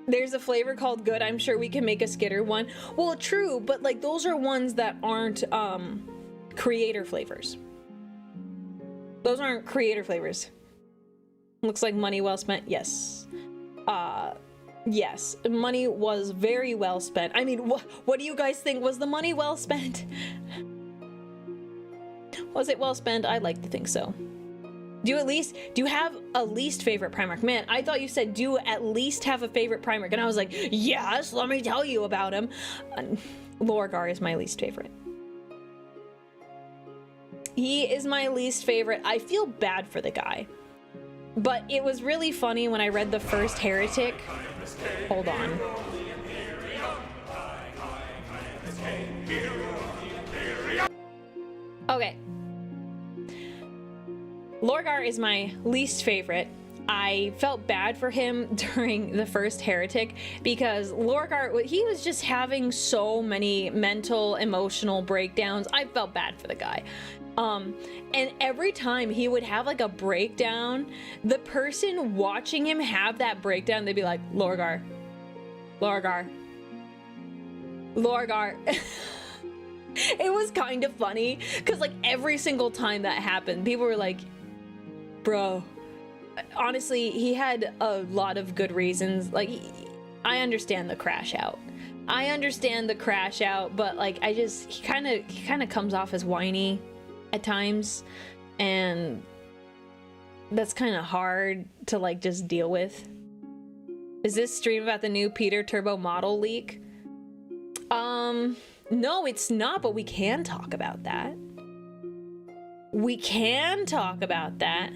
There's a flavor called good. I'm sure we can make a skitter one. Well, true, but like those are ones that aren't creator flavors. Those aren't creator flavors. Looks like money well spent. Yes. Yes, money was very well spent. I mean, what do you guys think? Was the money well spent? Was it well spent? I'd like to think so. Do you have a least favorite Primarch? Man, I thought you said do you at least have a favorite Primarch, and I was like, yes, let me tell you about him. Lorgar is my least favorite. He is my least favorite. I feel bad for the guy. But it was really funny when I read the first Heretic. Hold on. Okay. Lorgar is my least favorite. I felt bad for him during the first Heretic because Lorgar, he was just having so many mental, emotional breakdowns. I felt bad for the guy. And every time he would have like a breakdown, the person watching him have that breakdown, they'd be like, Lorgar, Lorgar, Lorgar. It was kind of funny because like every single time that happened, people were like, bro, honestly, he had a lot of good reasons. Like, I understand the crash out. I understand the crash out, but like, he kind of comes off as whiny at times, and that's kind of hard to like just deal with. Is this stream about the new Peter Turbo model leak? No, it's not, but we can talk about that. We can talk about that.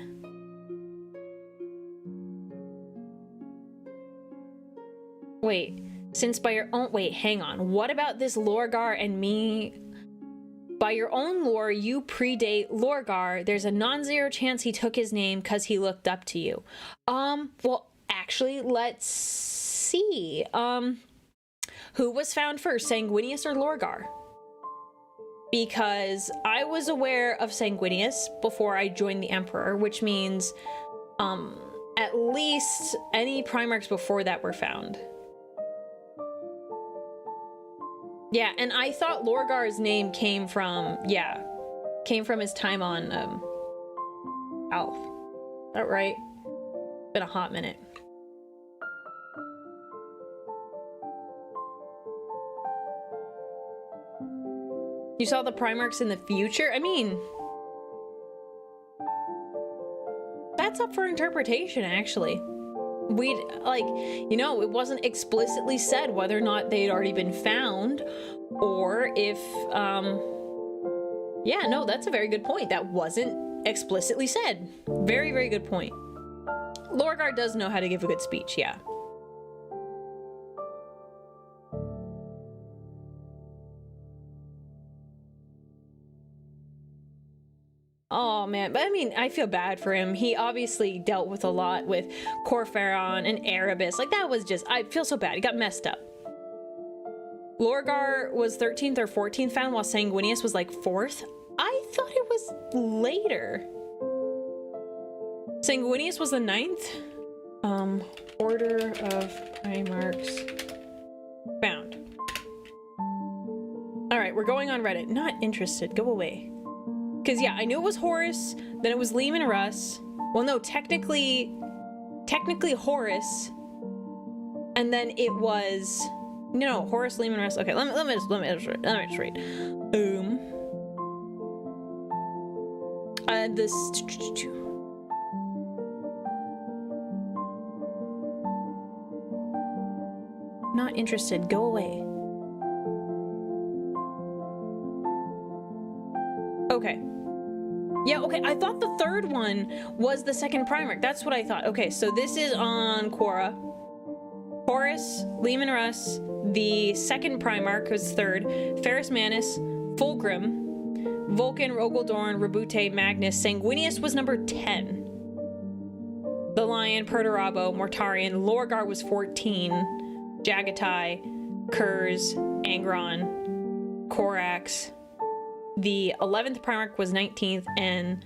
Wait, since by your own, wait, hang on. What about this Lorgar and me? By your own lore, you predate Lorgar. There's a non-zero chance he took his name because he looked up to you. Well, actually, let's see. Who was found first, Sanguinius or Lorgar? Because I was aware of Sanguinius before I joined the Emperor, which means, at least any Primarchs before that were found. Yeah, and I thought Lorgar's name came from his time on, Alf. Is that right? Been a hot minute. You saw the Primarchs in the future? I mean, that's up for interpretation, actually. We'd, like, you know, it wasn't explicitly said whether or not they'd already been found, or if, yeah, no, that's a very good point. That wasn't explicitly said. Very, very good point. Lorgar does know how to give a good speech, yeah. Oh man, but I mean, I feel bad for him. He obviously dealt with a lot with Corpharon and Erebus. Like, that was just, I feel so bad. He got messed up. Lorgar was 13th or 14th found, while Sanguinius was like 4th. I thought it was later. Sanguinius was the 9th. Order of Primarchs found. All right, we're going on Reddit. Not interested. Go away. Because, yeah, I knew it was Horus, then it was Liam and Russ. Well, no, technically Horus, and then it was, no, Horus, Liam, and Russ. Okay, let me just read. This, not interested, go away. Okay. Yeah, okay, I thought the third one was the second Primarch. That's what I thought. Okay, so this is on Quora. Horus, Leman Russ, the second Primarch, who's third, Ferrus Manus, Fulgrim, Vulcan, Rogaldorn, Rabute, Magnus, Sanguinius was number 10. The Lion, Perturabo, Mortarion, Lorgar was 14, Jagatai, Kurz, Angron, Korax. The 11th Primarch was 19th, and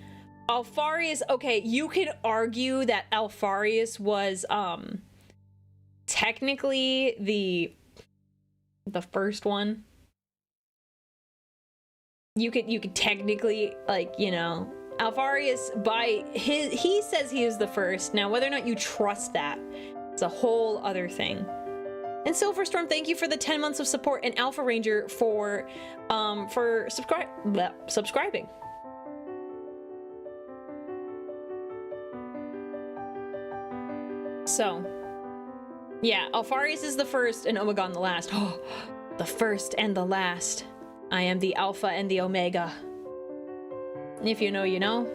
Alfarius, okay, you could argue that Alfarius was, technically the first one. You could technically, like, you know, Alfarius, he says he is the first. Now, whether or not you trust that, it's a whole other thing. And Silverstorm, thank you for the 10 months of support, and Alpha Ranger for subscribing. So, yeah, Alfarius is the first and Omegon the last. Oh, the first and the last. I am the Alpha and the Omega. If you know, you know.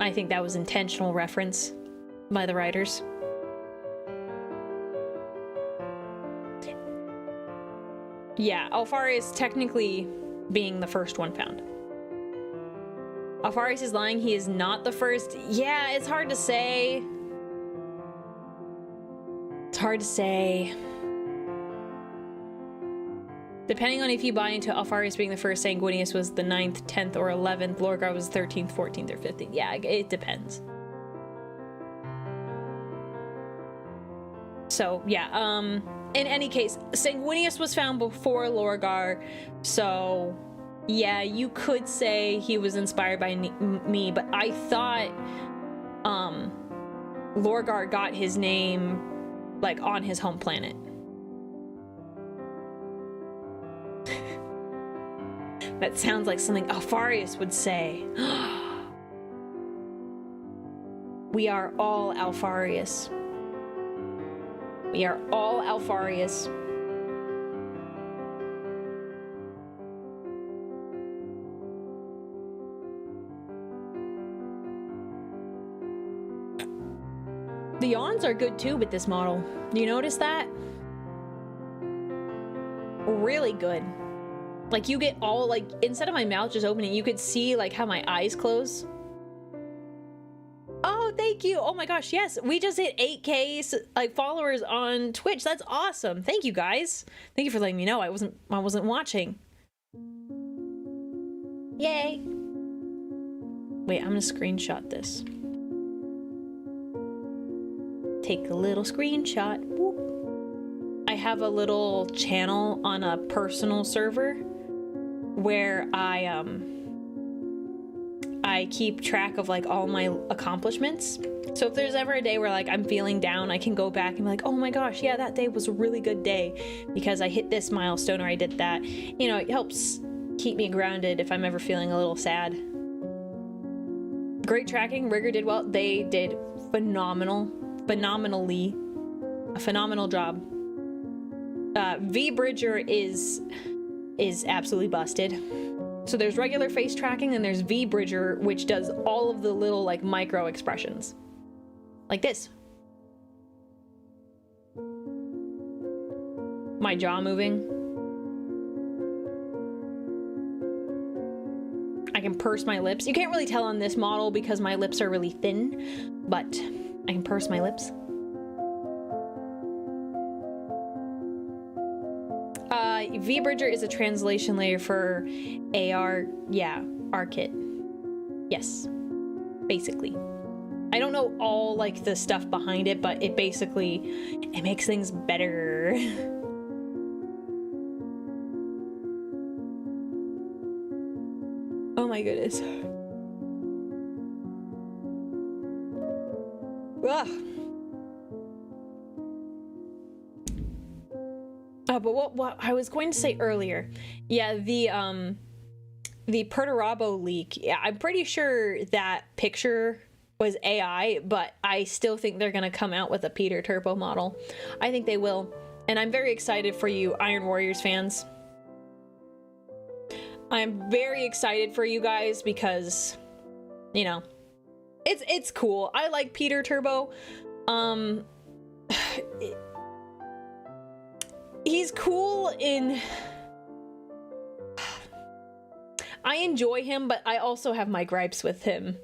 I think that was intentional reference by the writers. Yeah, Alfarius technically being the first one found. Alfarius is lying, he is not the first. Yeah, it's hard to say. It's hard to say. Depending on if you buy into Alfarius being the first, Sanguinius was the 9th, 10th, or 11th, Lorgar was 13th, 14th, or 15th. Yeah, it depends. So, yeah, in any case, Sanguinius was found before Lorgar, so, yeah, you could say he was inspired by me, but I thought, Lorgar got his name, like, on his home planet. That sounds like something Alfarius would say. We are all Alfarius. We are all Alfarius. The yawns are good too with this model. Do you notice that? Really good. Like, you get all, like, instead of my mouth just opening, you could see, like, how my eyes close. Oh, thank you. Oh my gosh, yes. We just hit 8K, like, followers on Twitch. That's awesome. Thank you, guys. Thank you for letting me know. I wasn't watching. Yay. Wait, I'm gonna screenshot this. Take a little screenshot. Whoop. I have a little channel on a personal server where I keep track of, like, all my accomplishments. So if there's ever a day where, like, I'm feeling down, I can go back and be like, oh my gosh, yeah, that day was a really good day because I hit this milestone or I did that. You know, it helps keep me grounded if I'm ever feeling a little sad. Great tracking. Rigger did well. They did phenomenally. A phenomenal job. V Bridger is absolutely busted. So there's regular face tracking and there's V Bridger, which does all of the little, like, micro expressions. Like this. My jaw moving. I can purse my lips. You can't really tell on this model because my lips are really thin, but I can purse my lips. V Bridger is a translation layer for AR, yeah, R-Kit. Yes, basically. I don't know all, like, the stuff behind it, but it basically, it makes things better. Oh my goodness. Ugh. But what I was going to say earlier, yeah, the Perturabo leak, yeah, I'm pretty sure that picture was AI, but I still think they're gonna come out with a Peter Turbo model. I think they will, and I'm very excited for you Iron Warriors fans. I'm very excited for you guys because, you know, it's cool. I like Peter Turbo. He's cool in... I enjoy him, but I also have my gripes with him.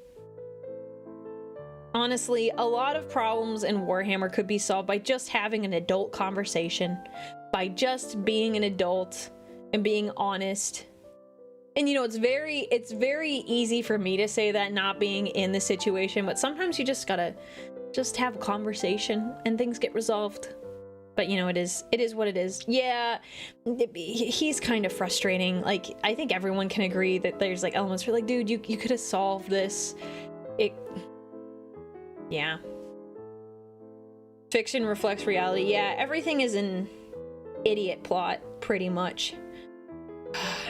Honestly, a lot of problems in Warhammer could be solved by just having an adult conversation, by just being an adult and being honest. And, you know, it's very easy for me to say that, not being in the situation, but sometimes you just gotta have a conversation and things get resolved. But you know, it is what it is. Yeah, he's kind of frustrating. Like, I think everyone can agree that there's like elements where like, dude, you could have solved this. Yeah. Fiction reflects reality. Yeah, everything is an idiot plot, pretty much.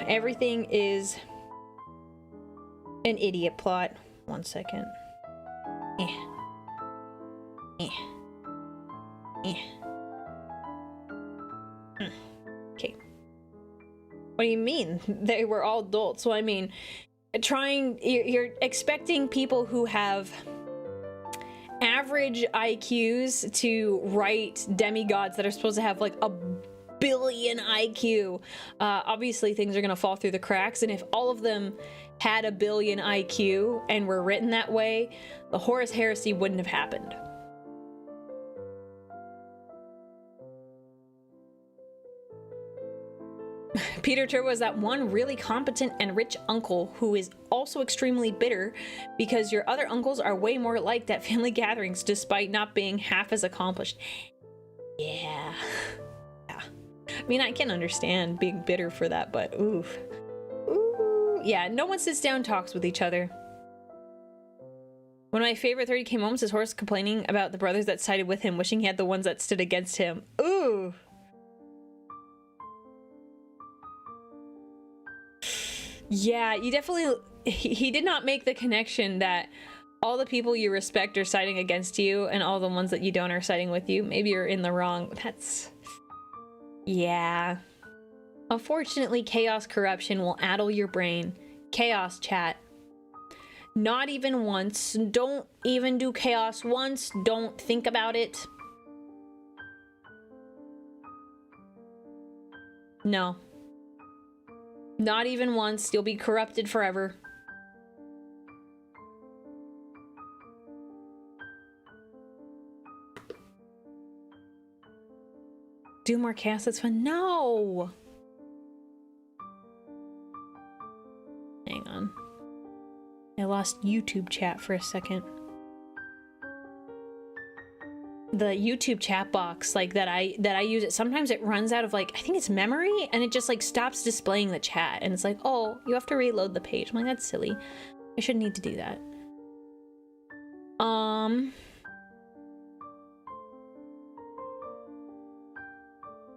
Everything is an idiot plot. 1 second. Okay. What do you mean? They were all adults. So I mean, you're expecting people who have average IQs to write demigods that are supposed to have like a billion IQ. Obviously things are gonna fall through the cracks, and if all of them had a billion IQ and were written that way, the Horus Heresy wouldn't have happened. Peter Turbo is that one really competent and rich uncle who is also extremely bitter because your other uncles are way more liked at family gatherings despite not being half as accomplished. Yeah. I mean, I can understand being bitter for that, but oof. Ooh. Yeah, no one sits down and talks with each other. One of my favorite 30K moments is Horus complaining about the brothers that sided with him, wishing he had the ones that stood against him. Ooh. Yeah, you definitely... He did not make the connection that all the people you respect are siding against you and all the ones that you don't are siding with you. Maybe you're in the wrong. That's... Yeah. Unfortunately, chaos corruption will addle your brain. Chaos chat. Not even once. Don't even do chaos once. Don't think about it. No. Not even once. You'll be corrupted forever. Do more chaos, that's fun. No! Hang on. I lost YouTube chat for a second. The YouTube chat box, like that I use it, sometimes it runs out of like, I think it's memory, and it just like stops displaying the chat, and it's like, oh, you have to reload the page. I'm like, that's silly. I shouldn't need to do that.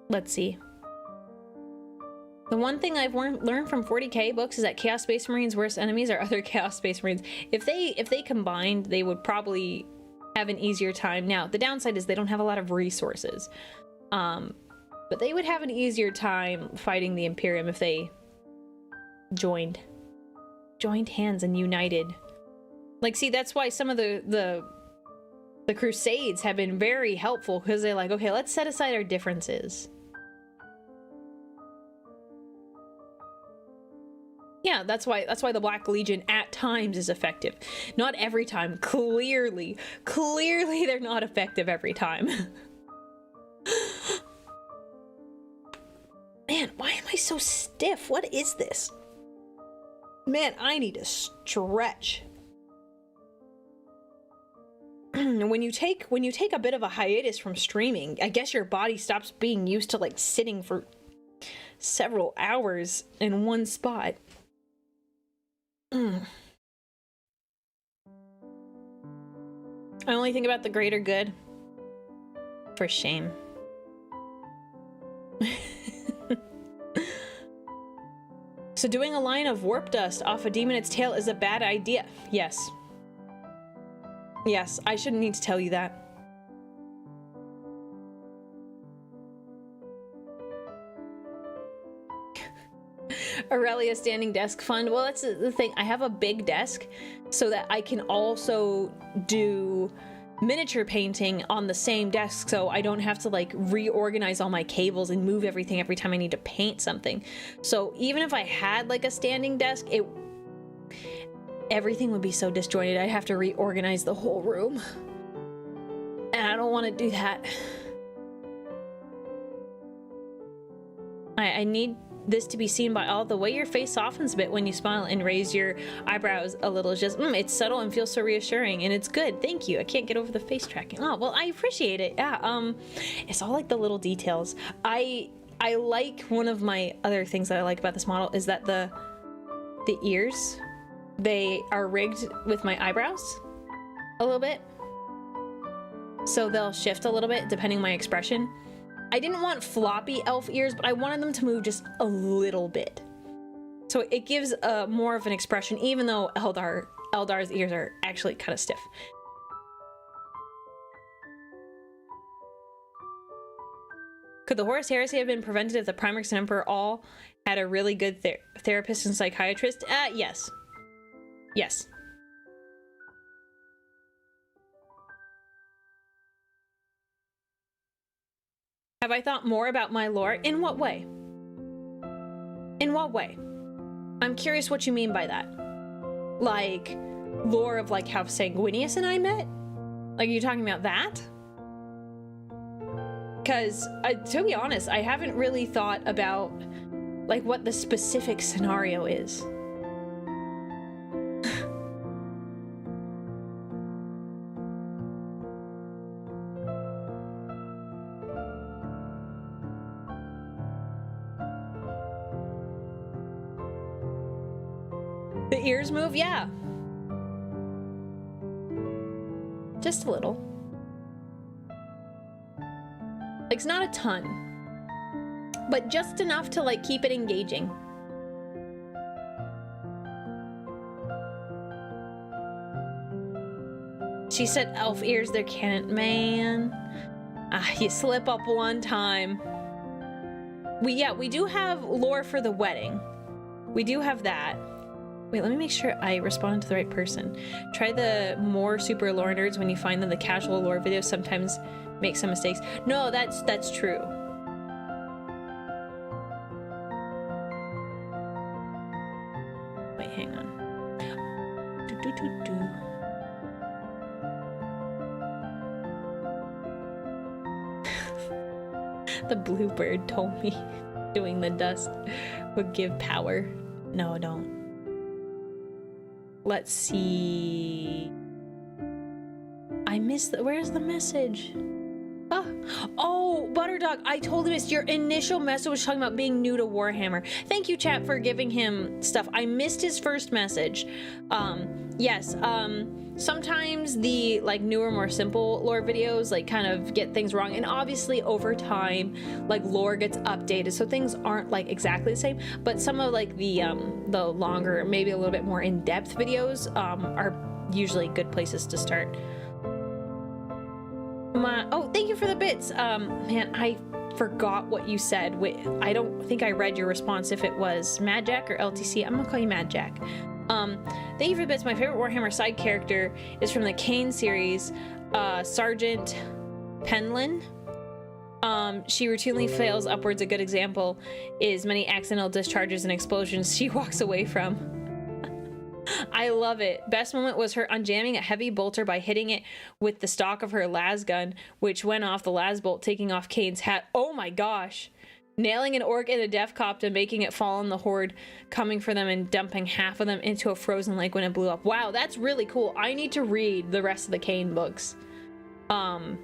Let's see. The one thing I've learned from 40K books is that Chaos Space Marines' worst enemies are other Chaos Space Marines. If they combined, they would probably have an easier time. Now, the downside is they don't have a lot of resources. But they would have an easier time fighting the Imperium if they joined hands and united. Like, see, that's why some of the Crusades have been very helpful, because they're like, okay, let's set aside our differences. Yeah, that's why the Black Legion at times is effective. Not every time. Clearly they're not effective every time. Man, why am I so stiff? What is this? Man, I need to stretch. When you take a bit of a hiatus from streaming, I guess your body stops being used to like sitting for several hours in one spot. I only think about the greater good. For shame. So doing a line of warp dust off a demon's tail is a bad idea. Yes. Yes, I shouldn't need to tell you that. Aurelia standing desk fund. Well, that's the thing. I have a big desk so that I can also do miniature painting on the same desk, so I don't have to like reorganize all my cables and move everything every time I need to paint something. So even if I had like a standing desk, everything would be so disjointed. I'd have to reorganize the whole room. And I don't want to do that. I need this to be seen by all. The way your face softens a bit when you smile and raise your eyebrows a little is just, it's subtle and feels so reassuring, and it's good. Thank you. I can't get over the face tracking. Oh, well, I appreciate it. Yeah, it's all like the little details. I like, one of my other things that I like about this model is that the ears, they are rigged with my eyebrows a little bit. So they'll shift a little bit depending on my expression. I didn't want floppy elf ears, but I wanted them to move just a little bit. So it gives more of an expression, even though Eldar's ears are actually kind of stiff. Could the Horus Heresy have been prevented if the Primarchs and Emperor all had a really good therapist and psychiatrist? Yes. Yes. Have I thought more about my lore? In what way? In what way? I'm curious what you mean by that. Like, lore of like how Sanguinius and I met? Like, are you talking about that? Because, to be honest, I haven't really thought about like what the specific scenario is. The ears move? Yeah. Just a little. Like, it's not a ton, but just enough to like keep it engaging. She said elf ears, they're canon. Man, you slip up one time. We do have lore for the wedding. We do have that. Wait, let me make sure I responded to the right person. Try the more super lore nerds when you find them. The casual lore videos sometimes make some mistakes. No, that's true. Wait, hang on. The bluebird told me doing the dust would give power. No, don't. Let's see. I missed the, where's the message? Oh, Butterdog, I told him it's your initial message was talking about being new to Warhammer. Thank you, chat, for giving him stuff. I missed his first message. Yes, sometimes the like newer, more simple lore videos like kind of get things wrong, and obviously over time like lore gets updated, so things aren't like exactly the same, but some of like the longer, maybe a little bit more in-depth videos are usually good places to start. Oh, thank you for the bits. Man, I forgot what you said. Wait, I don't think I read your response, if it was Mad Jack or LTC. I'm gonna call you Mad Jack. Thank you for the bits. My favorite Warhammer side character is from the Kane series, Sergeant Penlin. She routinely fails upwards. A good example is many accidental discharges and explosions she walks away from. I love it. Best moment was her unjamming a heavy bolter by hitting it with the stock of her las gun, which went off the las bolt, taking off Kane's hat. Oh my gosh. Nailing an orc in a death copter, making it fall on the horde coming for them, and dumping half of them into a frozen lake when it blew up. Wow, that's really cool. I need to read the rest of the Kane books. Wow.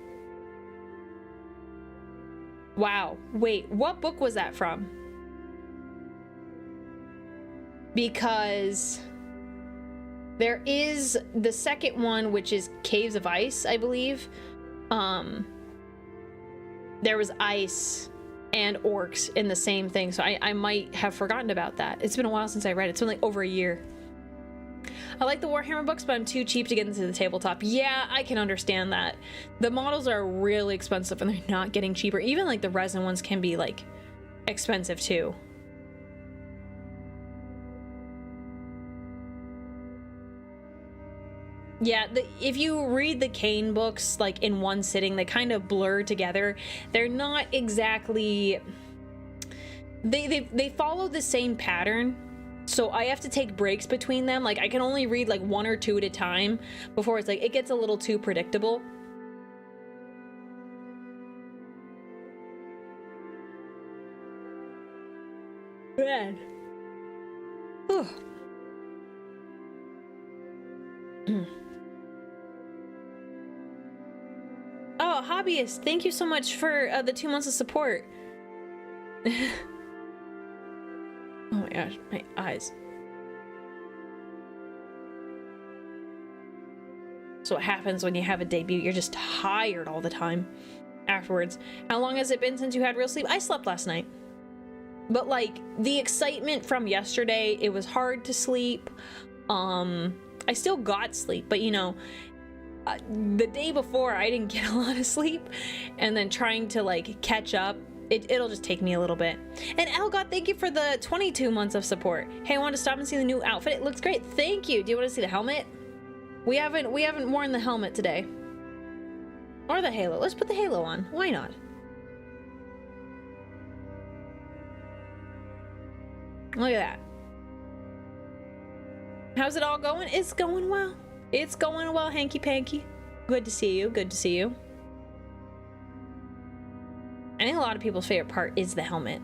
Wait, what book was that from? Because there is the second one, which is Caves of Ice, I believe. There was ice and orcs in the same thing, so I might have forgotten about that. It's been a while since I read it. It's been like over a year. I like the Warhammer books, but I'm too cheap to get into the tabletop. Yeah, I can understand that. The models are really expensive and they're not getting cheaper. Even like the resin ones can be like expensive too. Yeah, if you read the Kane books like in one sitting, they kind of blur together. They're not exactly... They follow the same pattern, so I have to take breaks between them. Like, I can only read like one or two at a time before it's like, it gets a little too predictable. man. Whew. Oh, hobbyist, thank you so much for the 2 months of support. Oh my gosh, my eyes. So what happens when you have a debut? You're just tired all the time afterwards. How long has it been since you had real sleep? I slept last night. But like the excitement from yesterday, it was hard to sleep. I still got sleep, but you know, the day before I didn't get a lot of sleep, and then trying to like catch up, it'll just take me a little bit. And Elgot, thank you for the 22 months of support. Hey, I wanted to stop and see the new outfit. It looks great. Thank you. Do you want to see the helmet? We haven't worn the helmet today. Or the halo. Let's put the halo on. Why not? Look at that. How's it all going? It's going well. It's going well, hanky panky. Good to see you. Good to see you. I think a lot of people's favorite part is the helmet.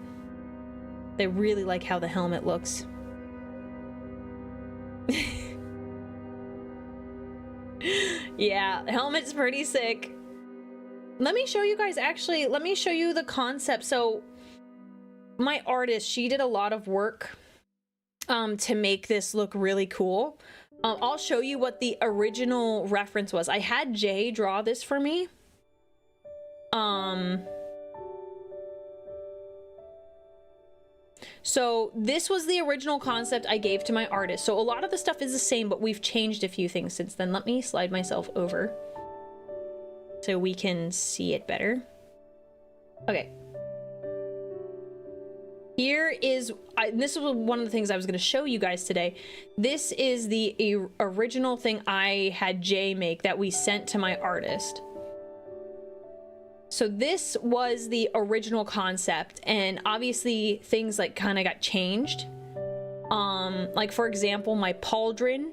They really like how the helmet looks. Yeah, the helmet's pretty sick. Let me show you guys, actually, let me show you the concept. So my artist, she did a lot of work to make this look really cool. I'll show you what the original reference was. I had Jay draw this for me. So this was the original concept I gave to my artist. So a lot of the stuff is the same, but we've changed a few things since then. Let me slide myself over so we can see it better. Okay. Here is, this was one of the things I was going to show you guys today. This is the original thing I had Jay make that we sent to my artist. So this was the original concept, and obviously things like kind of got changed. Like for example, my pauldron,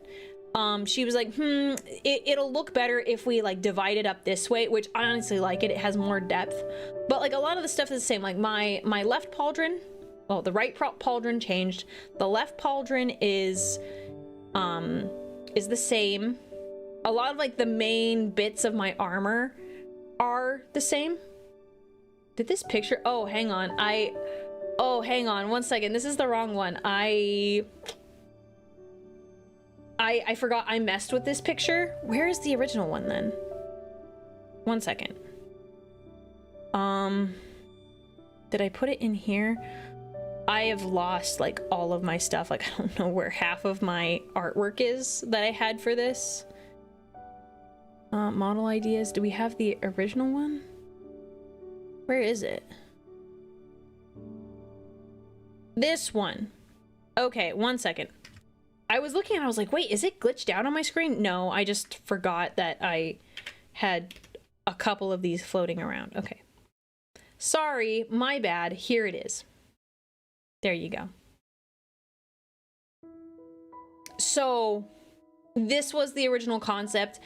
she was like, it'll look better if we like divide it up this way, which I honestly like it. It has more depth, but like a lot of the stuff is the same. Like my left pauldron, well, the right pauldron changed. The left pauldron is the same. A lot of like the main bits of my armor are the same. Did this picture, oh, hang on. Oh, hang on, 1 second. This is the wrong one. I forgot I messed with this picture. Where is the original one then? 1 second. Did I put it in here? I have lost like all of my stuff. Like I don't know where half of my artwork is that I had for this. Model ideas. Do we have the original one? Where is it? This one. Okay, 1 second. I was looking and I was like, wait, is it glitched out on my screen? No, I just forgot that I had a couple of these floating around. Okay. Sorry, my bad. Here it is. There you go. So this was the original concept,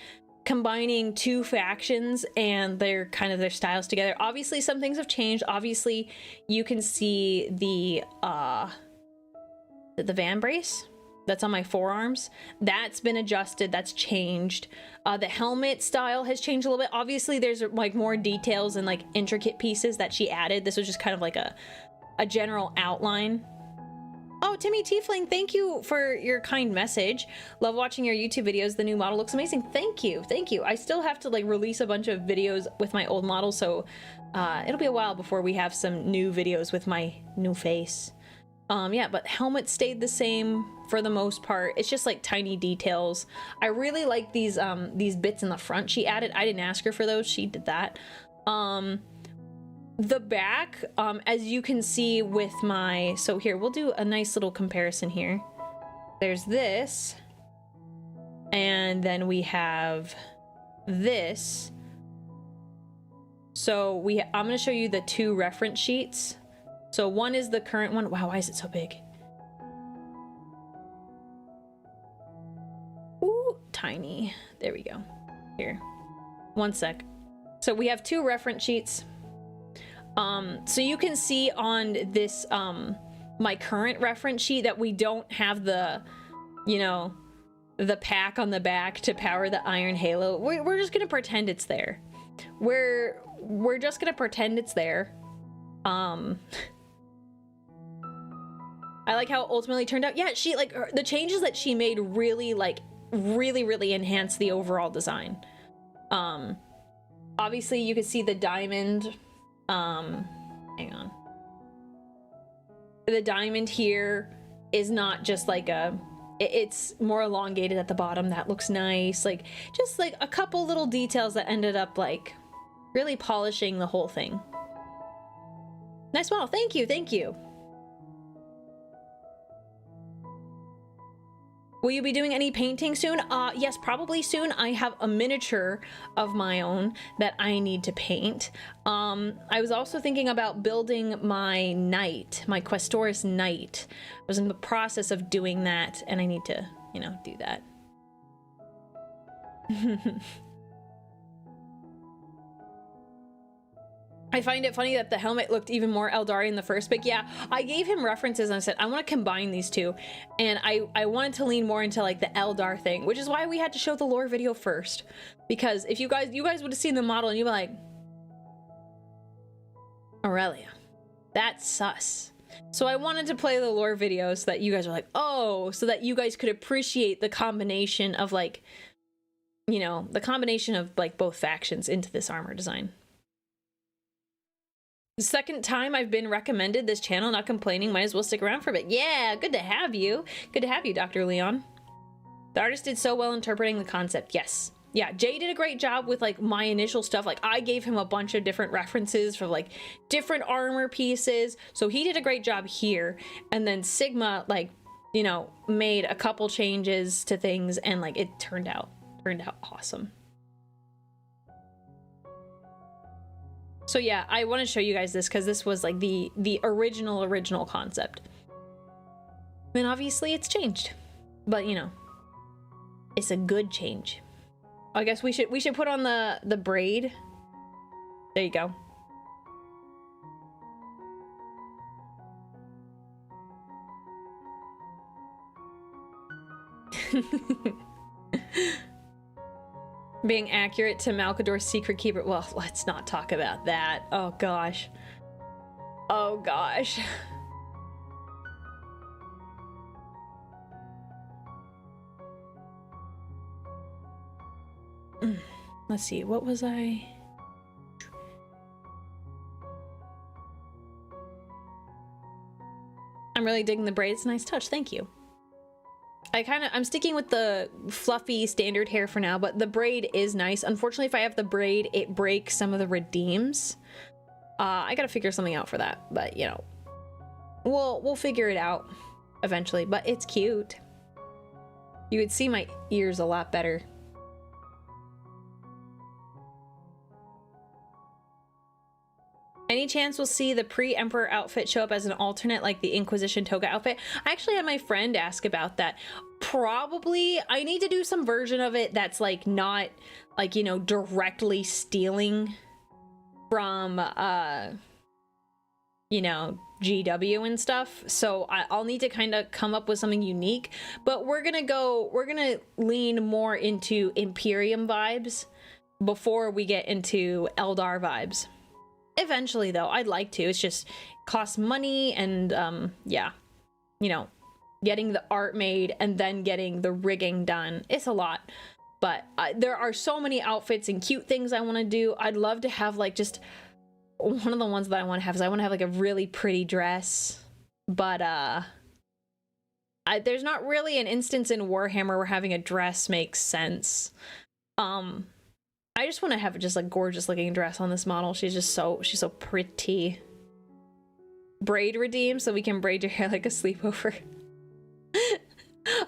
combining two factions and their styles together. Obviously some things have changed. Obviously you can see the van brace that's on my forearms. That's been adjusted. That's changed. The helmet style has changed a little bit. Obviously there's like more details and like intricate pieces that she added. This was just kind of like a general outline. Oh, Timmy Tiefling, thank you for your kind message. Love watching your YouTube videos. The new model looks amazing. Thank you. Thank you. I still have to like release a bunch of videos with my old model, so it'll be a while before we have some new videos with my new face. Yeah, but helmet stayed the same for the most part. It's just like tiny details. I really like these bits in the front she added. I didn't ask her for those. She did that. The back, as you can see with my, so here, we'll do a nice little comparison here. There's this, and then we have this. So I'm gonna show you the two reference sheets. So one is the current one. Wow, why is it so big? Ooh, tiny. There we go. Here, 1 sec. So we have two reference sheets. So you can see on this my current reference sheet that we don't have the, you know, the pack on the back to power the Iron Halo. We're just gonna pretend it's there. We're just gonna pretend it's there. I like how it ultimately turned out. Yeah, she like the changes that she made really really enhanced the overall design. Obviously you could see the diamond. Hang on. The diamond here is not just like it's more elongated at the bottom. That looks nice. Like just like a couple little details that ended up like really polishing the whole thing. Nice model. Thank you. Thank you. Will you be doing any painting soon? Yes, probably soon. I have a miniature of my own that I need to paint. I was also thinking about building my knight, my Questoris knight. I was in the process of doing that, and I need to, you know, do that. I find it funny that the helmet looked even more Eldari in the first pick. Yeah, I gave him references and I said, I want to combine these two. And I wanted to lean more into like the Eldar thing, which is why we had to show the lore video first. Because if you guys would have seen the model and you'd be like, Aurelia, that's sus. So I wanted to play the lore video so that you guys are like, oh, so that you guys could appreciate the combination of like, you know, the combination of like both factions into this armor design. The second time I've been recommended this channel, not complaining, might as well stick around for a bit. Yeah, good to have you. Good to have you, Dr. Leon. The artist did so well interpreting the concept. Yes. Yeah, Jay did a great job with like my initial stuff. Like I gave him a bunch of different references for like different armor pieces. So he did a great job here. And then Sigma, like, you know, made a couple changes to things and like it turned out awesome. So yeah, I want to show you guys this because this was like the original concept. And obviously it's changed, but you know, it's a good change. I guess we should put on the braid. There you go. Being accurate to Malkador's secret keeper. Well, let's not talk about that. Oh gosh. Oh gosh. Let's see, what was I? I'm really digging the braid. It's a nice touch. Thank you. I'm sticking with the fluffy standard hair for now, but the braid is nice. Unfortunately, if I have the braid, it breaks some of the redeems. I gotta figure something out for that, but you know, we'll figure it out eventually, but it's cute. You would see my ears a lot better. Any chance we'll see the pre-Emperor outfit show up as an alternate like the Inquisition toga outfit? I actually had my friend ask about that. Probably. I need to do some version of it that's like not like, you know, directly stealing from you know, GW and stuff. So I'll need to kind of come up with something unique, but we're gonna lean more into Imperium vibes before we get into Eldar vibes. Eventually though, I'd like to. It's just costs money and yeah, you know, getting the art made and then getting the rigging done. It's a lot, but there are so many outfits and cute things I want to do. I'd love to have like just one of the ones that I want to have is I want to have like a really pretty dress, but there's not really an instance in Warhammer where having a dress makes sense. I just want to have just like gorgeous looking dress on this model. She's so pretty. Braid redeem so we can braid your hair like a sleepover.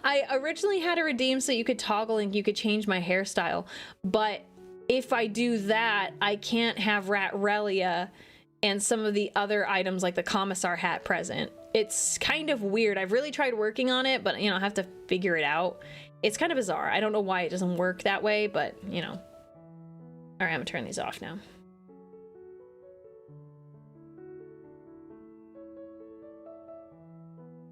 I originally had a redeem so you could toggle and you could change my hairstyle, but if I do that, I can't have Aurelia and some of the other items like the commissar hat present. It's kind of weird. I've really tried working on it, but you know, I have to figure it out. It's kind of bizarre. I don't know why it doesn't work that way, but you know. All right, I'm gonna turn these off now.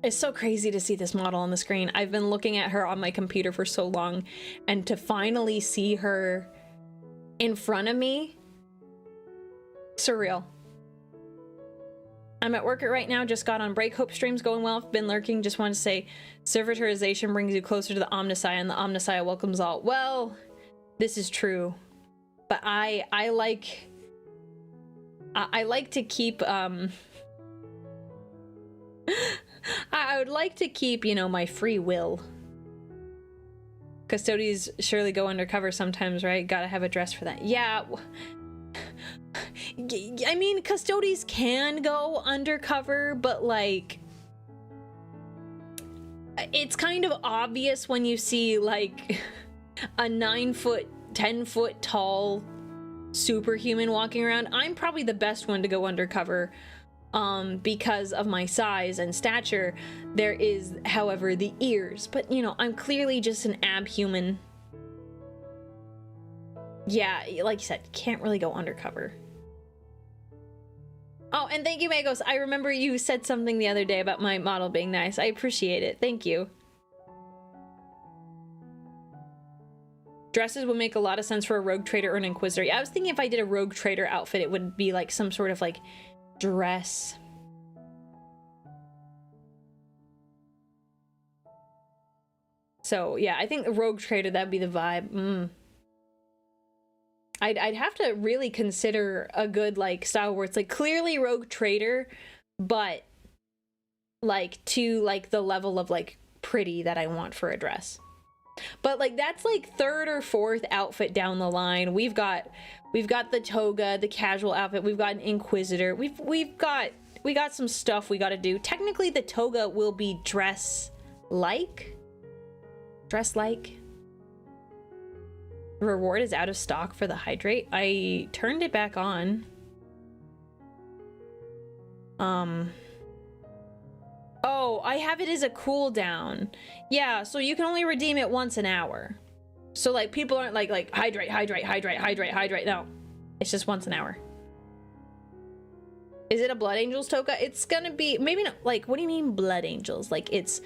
It's so crazy to see this model on the screen. I've been looking at her on my computer for so long, and to finally see her in front of me, surreal. I'm at work right now, just got on break. Hope stream's going well. I've been lurking. Just wanted to say, servitorization brings you closer to the Omnissiah, and the Omnissiah welcomes all. Well, this is true, but I like to keep I would like to keep, you know, my free will. Custodians surely go undercover sometimes, right? Gotta have a dress for that. Yeah. I mean, custodians can go undercover, but like, it's kind of obvious when you see like a 9-foot, 10-foot tall superhuman walking around. I'm probably the best one to go undercover. Because of my size and stature. There is, however, the ears, but you know, I'm clearly just an abhuman. Yeah, like you said, can't really go undercover. Oh, and thank you, Magos. I remember you said something the other day about my model being nice. I appreciate it. Thank you. Dresses would make a lot of sense for a rogue trader or an inquisitor. Yeah, I was thinking if I did a rogue trader outfit, it would be like some sort of like dress. So yeah, I think the rogue trader, that'd be the vibe. I'd have to really consider a good like style where it's like clearly rogue trader, but like to like the level of like pretty that I want for a dress. But like that's like third or fourth outfit down the line. We've got the toga, the casual outfit. We've got an inquisitor. We got some stuff we got to do. Technically, the toga will be dress like. Reward is out of stock for the hydrate. I turned it back on. Oh, I have it as a cooldown. Yeah, so you can only redeem it once an hour. So like people aren't like hydrate. No, it's just once an hour. Is it a Blood Angels toga? It's gonna be, maybe not, like, what do you mean Blood Angels? Like it's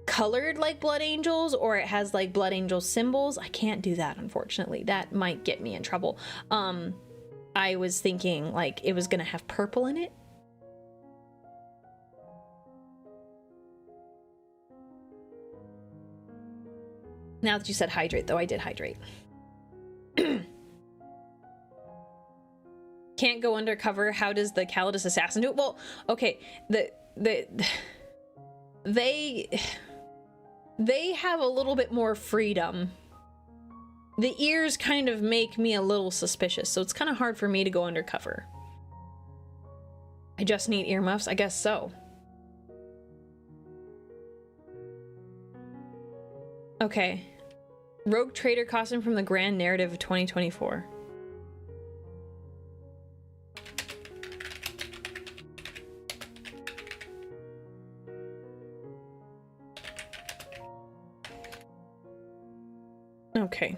colored like Blood Angels, or it has like Blood Angel symbols? I can't do that, unfortunately. That might get me in trouble. I was thinking like it was gonna have purple in it. Now that you said hydrate, though, I did hydrate. Can't go undercover. How does the Calidus assassin do it? Well, okay, they have a little bit more freedom. The ears kind of make me a little suspicious, so it's kind of hard for me to go undercover. I just need earmuffs? I guess so. Okay. Rogue Trader costume from the Grand Narrative of 2024. Okay.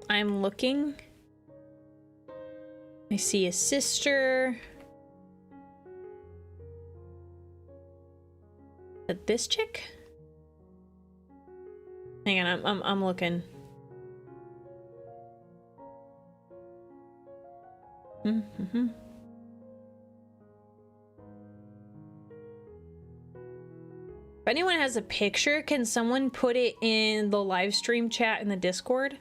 I'm looking. I see a sister. This chick? Hang on, I'm looking. Mm-hmm. If anyone has a picture, can someone put it in the live stream chat in the Discord?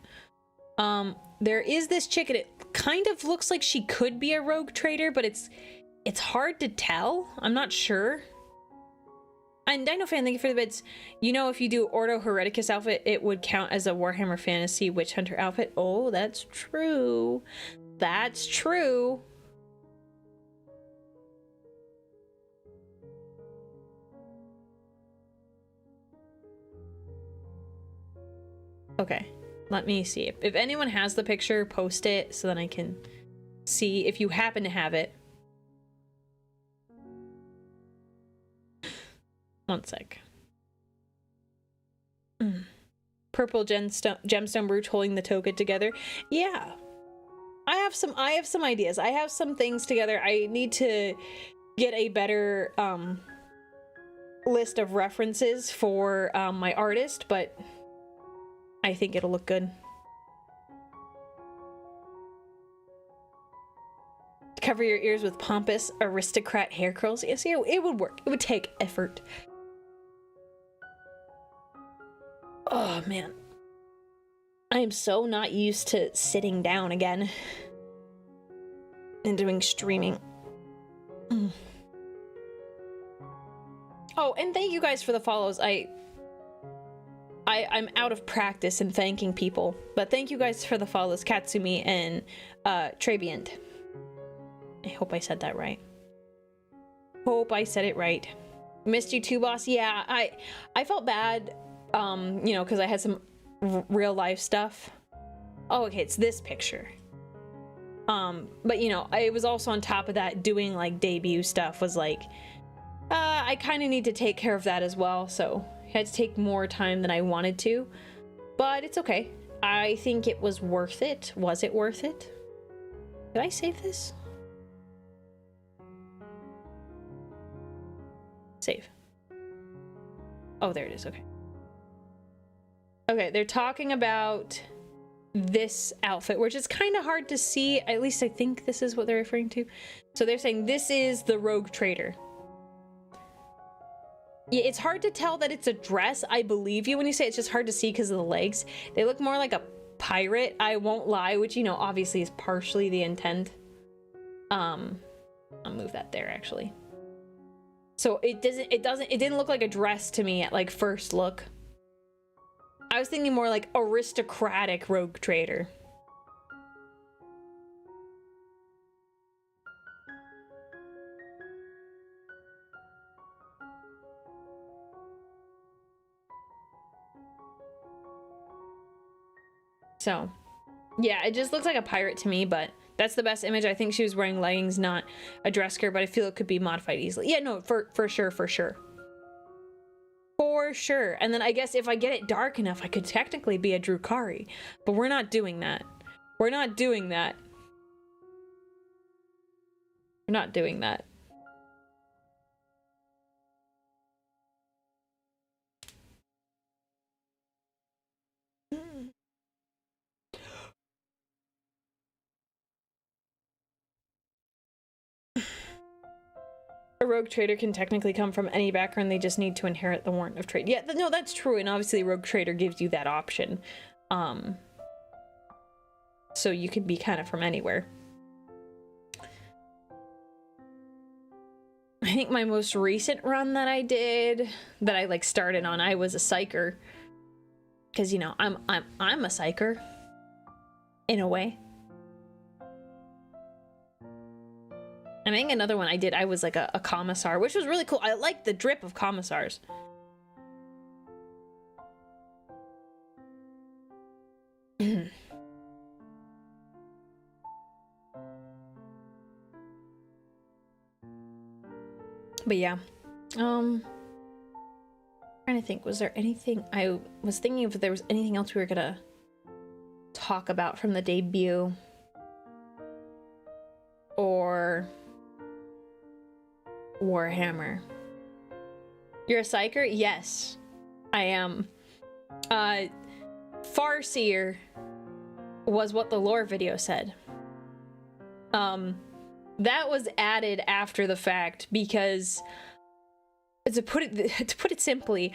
There is this chick, and it kind of looks like she could be a rogue trader, but it's hard to tell. I'm not sure. And Dino Fan, thank you for the bits. You know, if you do Ordo Hereticus outfit, it would count as a Warhammer Fantasy Witch Hunter outfit. Oh, that's true. That's true. Okay, let me see. If anyone has the picture, post it so that I can see if you happen to have it. One sec. Purple gemstone brooch holding the toga together. Yeah. I have some ideas. I have some things together. I need to get a better list of references for my artist, but I think it'll look good. Cover your ears with pompous aristocrat hair curls. Yes, it would work. It would take effort. Oh man, I am so not used to sitting down again and doing streaming. Oh, and thank you guys for the follows. I'm out of practice in thanking people, but thank you guys for the follows, Katsumi and Trebient. I hope I said that right. Hope I said it right. Missed you too, boss. Yeah, I felt bad, you know, because I had some real life stuff. Oh, okay, it's this picture. But you know, I was also on top of that doing like debut stuff was like, I kind of need to take care of that as well, so I had to take more time than I wanted to, but it's okay. I think it was worth it. Was it worth it? Did I save this? Save. Oh, there it is. Okay. Okay, they're talking about this outfit, which is kind of hard to see. At least I think this is what they're referring to. So they're saying this is the rogue trader. Yeah, it's hard to tell that it's a dress. I believe you when you say it's just hard to see because of the legs. They look more like a pirate, I won't lie, which, you know, obviously is partially the intent. I'll move that there actually. So it didn't look like a dress to me at like first look. I was thinking more like aristocratic rogue trader. So, yeah, it just looks like a pirate to me, but that's the best image. I think she was wearing leggings, not a dress skirt, but I feel it could be modified easily. Yeah, no, for sure, for sure. For sure. And then I guess if I get it dark enough, I could technically be a Drukari, but we're not doing that. We're not doing that. We're not doing that. A rogue trader can technically come from any background, they just need to inherit the warrant of trade. Yeah, no, that's true, and obviously rogue trader gives you that option. So you could be kind of from anywhere. I think my most recent run that I did, that I like started on, I was a psyker. Because, you know, I'm a psyker. In a way. I think another one I did, I was like a commissar, which was really cool. I like the drip of commissars. But yeah, trying to think, was there anything, I was thinking if there was anything else we were gonna talk about from the debut, or Warhammer. You're a psyker? Yes, I am. Farseer was what the lore video said. That was added after the fact because, to put it simply,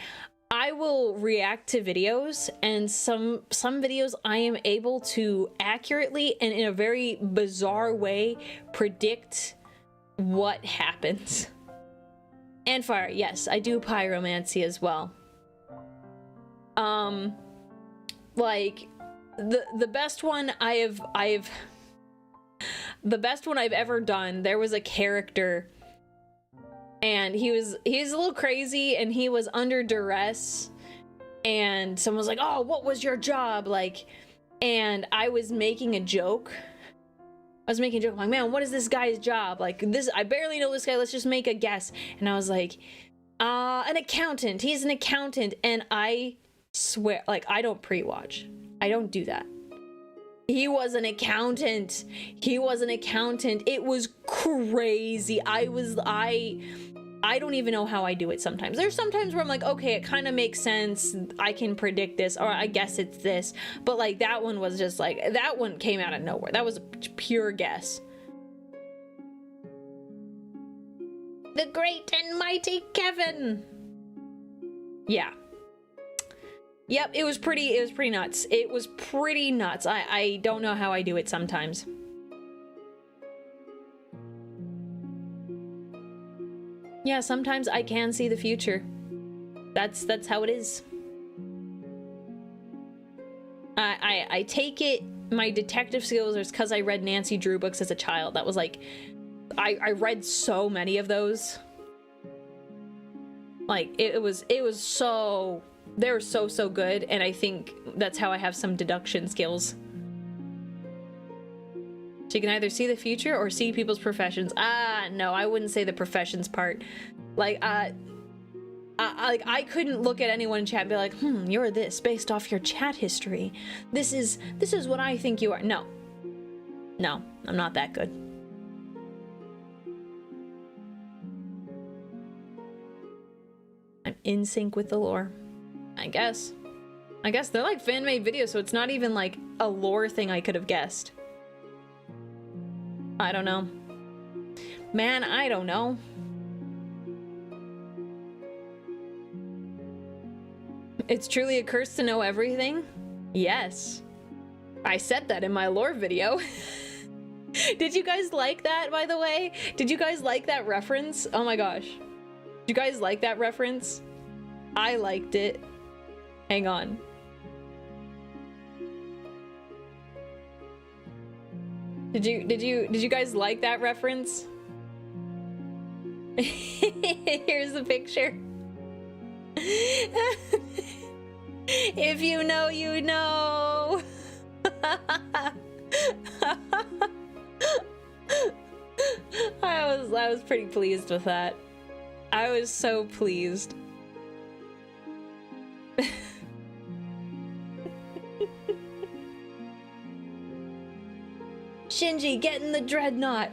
I will react to videos, and some videos I am able to accurately and in a very bizarre way predict what happens. And fire, yes, I do pyromancy as well. Like the best one the best one I've ever done, there was a character and he's a little crazy and he was under duress and someone was like, "Oh, what was your job?" Like, and I was making a joke. I'm like, "Man, what is this guy's job? Like, this, I barely know this guy, let's just make a guess." And I was like, an accountant. He's an accountant. And I swear, like, I don't pre-watch. I don't do that. He was an accountant. He was an accountant. It was crazy. I don't even know how I do it sometimes. There's sometimes where I'm like, okay, it kind of makes sense. I can predict this, or I guess it's this. But like that one was just like, that one came out of nowhere. That was a pure guess. The great and mighty Kevin. Yeah. Yep, it was pretty nuts. It was pretty nuts. I don't know how I do it sometimes. Yeah, sometimes I can see the future. That's how it is. I take it my detective skills are because I read Nancy Drew books as a child. That was like, I read so many of those. Like it was so, they were so good, and I think that's how I have some deduction skills. She can either see the future or see people's professions. No, I wouldn't say the professions part. Like, I couldn't look at anyone in chat and be like, you're this based off your chat history. This is what I think you are. No, I'm not that good. I'm in sync with the lore. I guess they're like fan-made videos, so it's not even like a lore thing I could have guessed. I don't know. Man, I don't know. It's truly a curse to know everything? Yes. I said that in my lore video. Did you guys like that, by the way? Did you guys like that reference? Oh my gosh. Did you guys like that reference? I liked it. Hang on. Did you guys like that reference? Here's the picture. If you know, you know. I was pretty pleased with that. I was so pleased. Shinji, get in the dreadnought.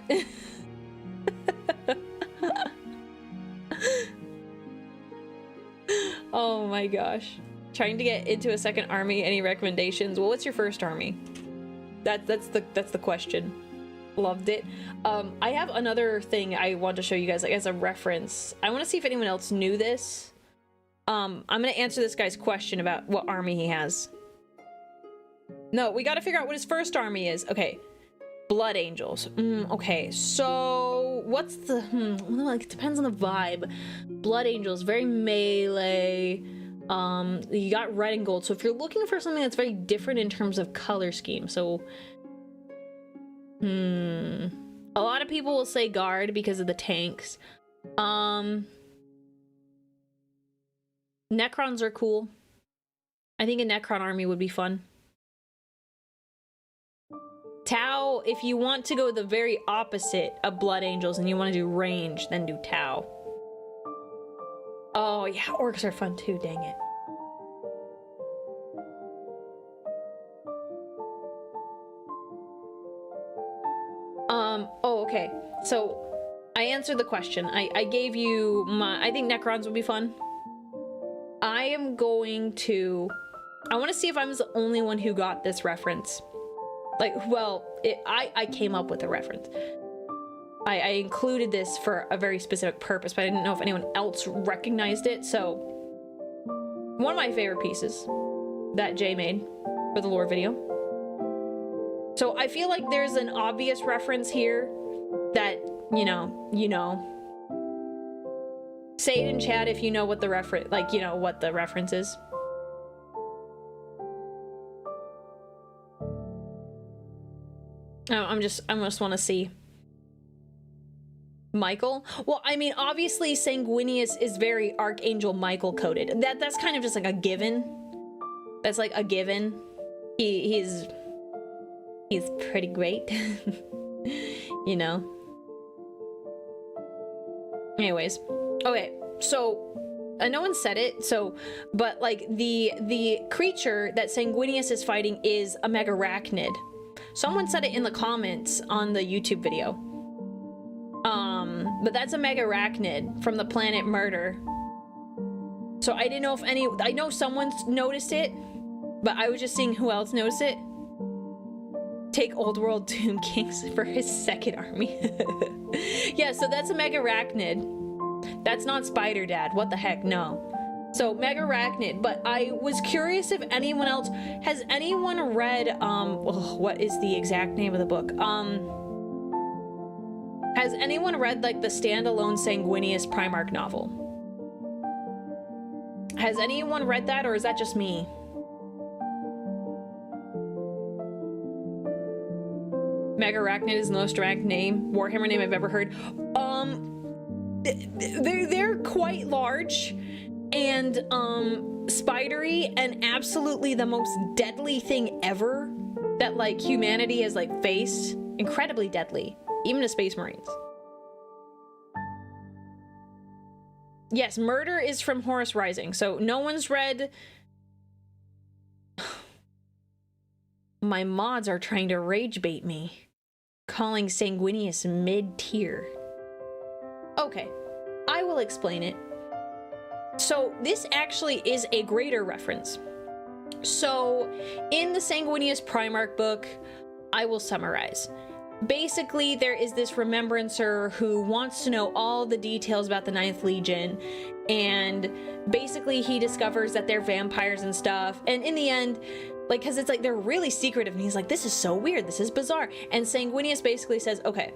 Oh my gosh. Trying to get into a second army, any recommendations? Well, what's your first army? That's the question. Loved it. I have another thing I want to show you guys, like, as a reference. I want to see if anyone else knew this. I'm gonna answer this guy's question about what army he has. No, we gotta figure out what his first army is. Okay. Blood Angels. Okay, so what's the well, like, it depends on the vibe. Blood Angels, very melee. You got red and gold. So if you're looking for something that's very different in terms of color scheme, so a lot of people will say guard because of the tanks. Necrons are cool. I think a Necron army would be fun. Tau, if you want to go the very opposite of Blood Angels and you want to do range, then do Tau. Oh yeah, orcs are fun too, dang it. Oh, okay. So, I answered the question. I gave you my... I think Necrons would be fun. I am going to... I want to see if I'm the only one who got this reference. Like, well, I came up with a reference. I included this for a very specific purpose, but I didn't know if anyone else recognized it, so... One of my favorite pieces that Jay made for the lore video. So I feel like there's an obvious reference here that, you know. Say it in chat if you know what the reference, like, you know, what the reference is. I just want to see. Michael? Well, I mean, obviously Sanguinius is very Archangel Michael coded. That's kind of just like a given. That's like a given. He's pretty great. You know. Anyways. Okay, so no one said it, so but like the creature that Sanguinius is fighting is a megarachnid. Someone said it in the comments on the YouTube video. But that's a mega arachnid from the planet Murder. So I didn't know if I know someone's noticed it, but I was just seeing who else noticed it. Take Old World Doom Kings for his second army. Yeah, so that's a mega arachnid. That's not Spider Dad. What the heck? No. So mega arachnid, but I was curious if anyone else has anyone read what is the exact name of the book? Has anyone read like the standalone Sanguinius Primarch novel? Has anyone read that, or is that just me? Mega arachnid is the most ranked Warhammer name I've ever heard. They're quite large and spidery and absolutely the most deadly thing ever that like humanity has like faced. Incredibly deadly, even to Space Marines. Yes, Murder is from Horus Rising, so no one's read. My mods are trying to rage bait me, calling Sanguinius mid-tier. Okay, I will explain it. So this actually is a greater reference. So in the Sanguinius Primarch book, I will summarize. Basically, there is this remembrancer who wants to know all the details about the Ninth Legion, and basically he discovers that they're vampires and stuff, and in the end, like, because it's like they're really secretive, and he's like, this is so weird, this is bizarre, and Sanguinius basically says, okay,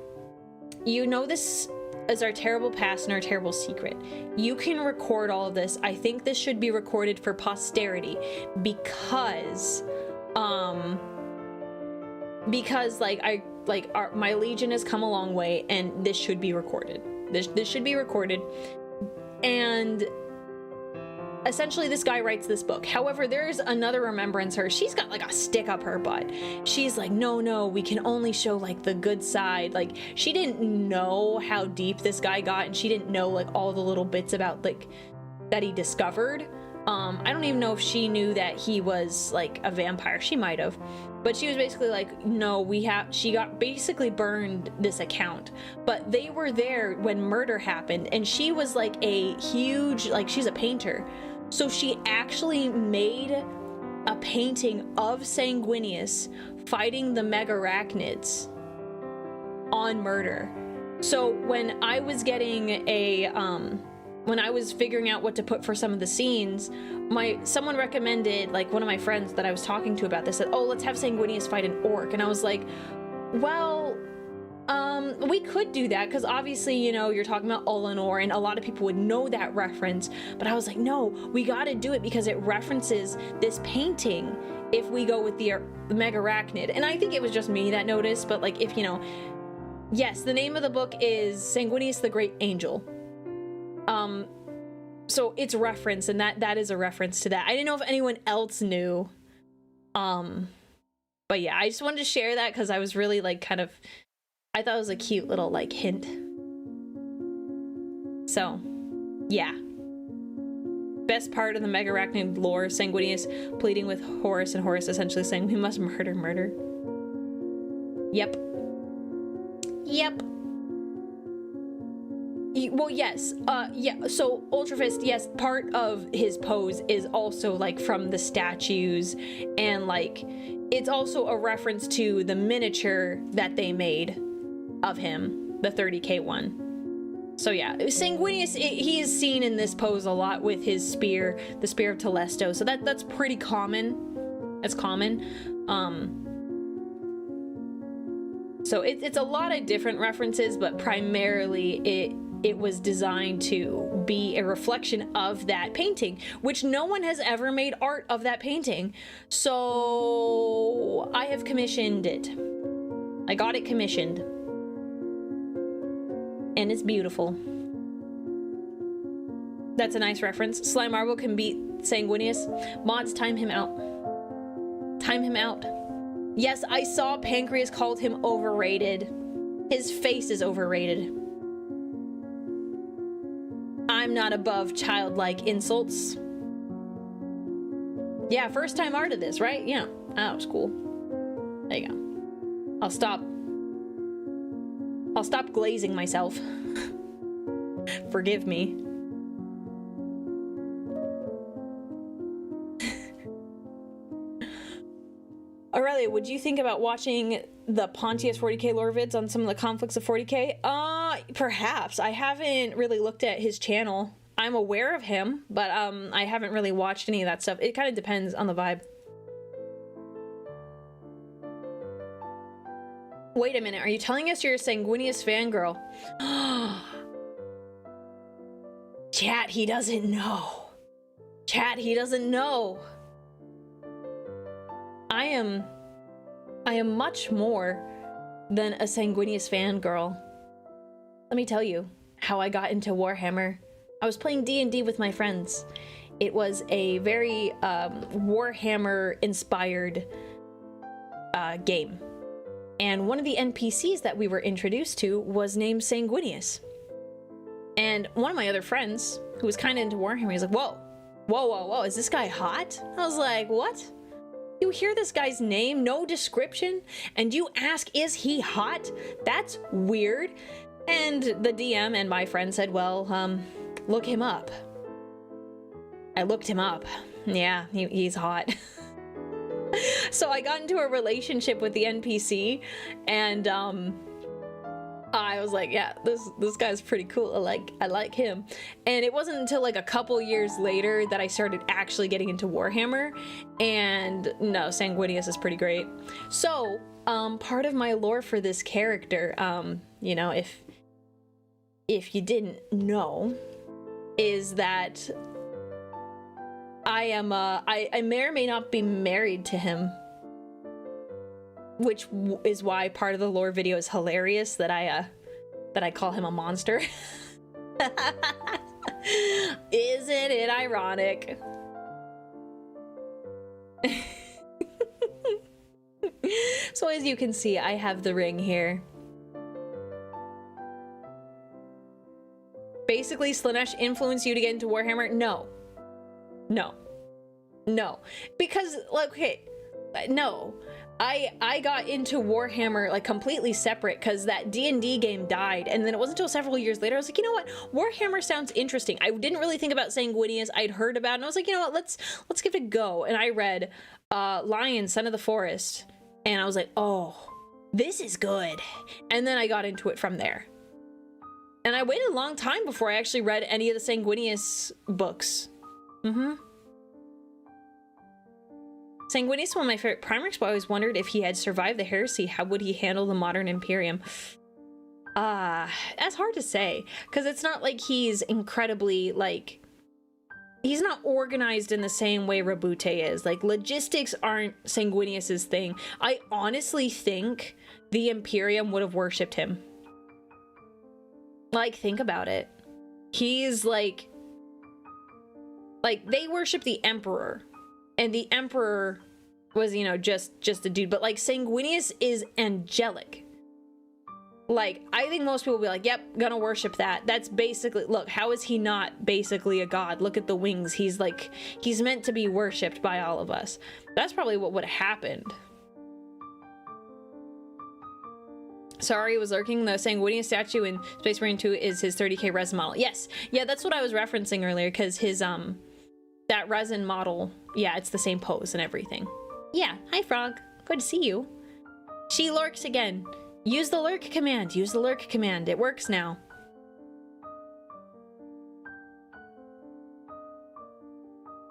you know this is our terrible past and our terrible secret. You can record all of this. I think this should be recorded for posterity because my legion has come a long way, and this should be recorded. This should be recorded. And essentially this guy writes this book. However, there's another remembrancer. She's got like a stick up her butt. She's like, no, we can only show like the good side. Like, she didn't know how deep this guy got, and she didn't know like all the little bits about like that he discovered. I don't even know if she knew that he was like a vampire. She might have, but she was basically like, no, she got basically burned this account, but they were there when Murder happened, and she was like a huge, like, she's a painter, so she actually made a painting of Sanguinius fighting the mega arachnids on Murder. So when I was getting when I was figuring out what to put for some of the scenes, someone recommended, like one of my friends that I was talking to about this, said, oh, let's have Sanguinius fight an orc. And I was like, well, we could do that, because obviously, you know, you're talking about Olenor, and a lot of people would know that reference. But I was like, no, we gotta do it because it references this painting if we go with the mega arachnid. And I think it was just me that noticed, but like, if you know, yes, the name of the book is Sanguinius the Great Angel. So it's reference, and that is a reference to that. I didn't know if anyone else knew. But yeah, I just wanted to share that because I was really like I thought it was a cute little like hint. So yeah. Best part of the mega arachnid lore, Sanguinius pleading with Horus, and Horus essentially saying we must murder. Yep. Well, yes, yeah, so Ultrafist, yes, part of his pose is also, like, from the statues, and, like, it's also a reference to the miniature that they made of him, the 30K one. So, yeah, Sanguinius, he is seen in this pose a lot with his spear, the Spear of Telesto, so that's pretty common. That's common. So it's a lot of different references, but primarily it was designed to be a reflection of that painting, which no one has ever made art of that painting. So I have commissioned it. I got it commissioned. And it's beautiful. That's a nice reference. Slime Marble can beat Sanguinius. Mods, time him out. Time him out. Yes, I saw Pancreas called him overrated. His face is overrated. I'm not above childlike insults. Yeah, first time art of this, right? Yeah, that was cool. There you go. I'll stop glazing myself. Forgive me. Aurelia, would you think about watching the Pontius 40k lore vids on some of the conflicts of 40k? Perhaps. I haven't really looked at his channel. I'm aware of him, but I haven't really watched any of that stuff. It kind of depends on the vibe. Wait a minute, are you telling us you're a Sanguinius fangirl? Chat, he doesn't know. Chat, he doesn't know. I am much more than a Sanguinius fangirl. Let me tell you how I got into Warhammer. I was playing D&D with my friends. It was a very Warhammer-inspired game. And one of the NPCs that we were introduced to was named Sanguinius. And one of my other friends, who was kind of into Warhammer, he was like, whoa, whoa, whoa, whoa, is this guy hot? I was like, what? You hear this guy's name, no description, and you ask, is he hot? That's weird. And the DM and my friend said, well, look him up. I looked him up. Yeah, he's hot. So I got into a relationship with the NPC, and I was like, yeah, this guy's pretty cool. I like him. And it wasn't until like a couple years later that I started actually getting into Warhammer, and no, Sanguinius is pretty great. So part of my lore for this character, you know, if you didn't know, is that I may or may not be married to him, which is why part of the lore video is hilarious that I call him a monster. Isn't it ironic? So as you can see, I have the ring here. Basically, Slaanesh influenced you to get into Warhammer? No. No. Because, like, okay, no. I got into Warhammer like completely separate because that D&D game died, and then it wasn't until several years later I was like, you know what, Warhammer sounds interesting. I didn't really think about Sanguinius. I'd heard about it, and I was like, you know what, let's give it a go. And I read Lion, Son of the Forest, and I was like, oh, this is good. And then I got into it from there. And I waited a long time before I actually read any of the Sanguinius books. Sanguinius is one of my favorite primarchs, but I always wondered if he had survived the heresy, how would he handle the modern Imperium? That's hard to say, because it's not like he's incredibly, like, he's not organized in the same way Rabute is. Like, logistics aren't Sanguinius's thing. I honestly think the Imperium would have worshipped him. Like, think about it. He's like they worship the Emperor. And the Emperor was, you know, just a dude. But, like, Sanguinius is angelic. Like, I think most people will be like, yep, gonna worship that. That's basically, look, how is he not basically a god? Look at the wings. He's, like, he's meant to be worshipped by all of us. That's probably what would have happened. Sorry, was lurking. The Sanguinius statue in Space Marine 2 is his 30k resin model. Yes. Yeah, that's what I was referencing earlier, because his, that resin model, yeah, it's the same pose and everything. Yeah, hi Frog, good to see you. She lurks again. Use the lurk command, use the lurk command. It works now.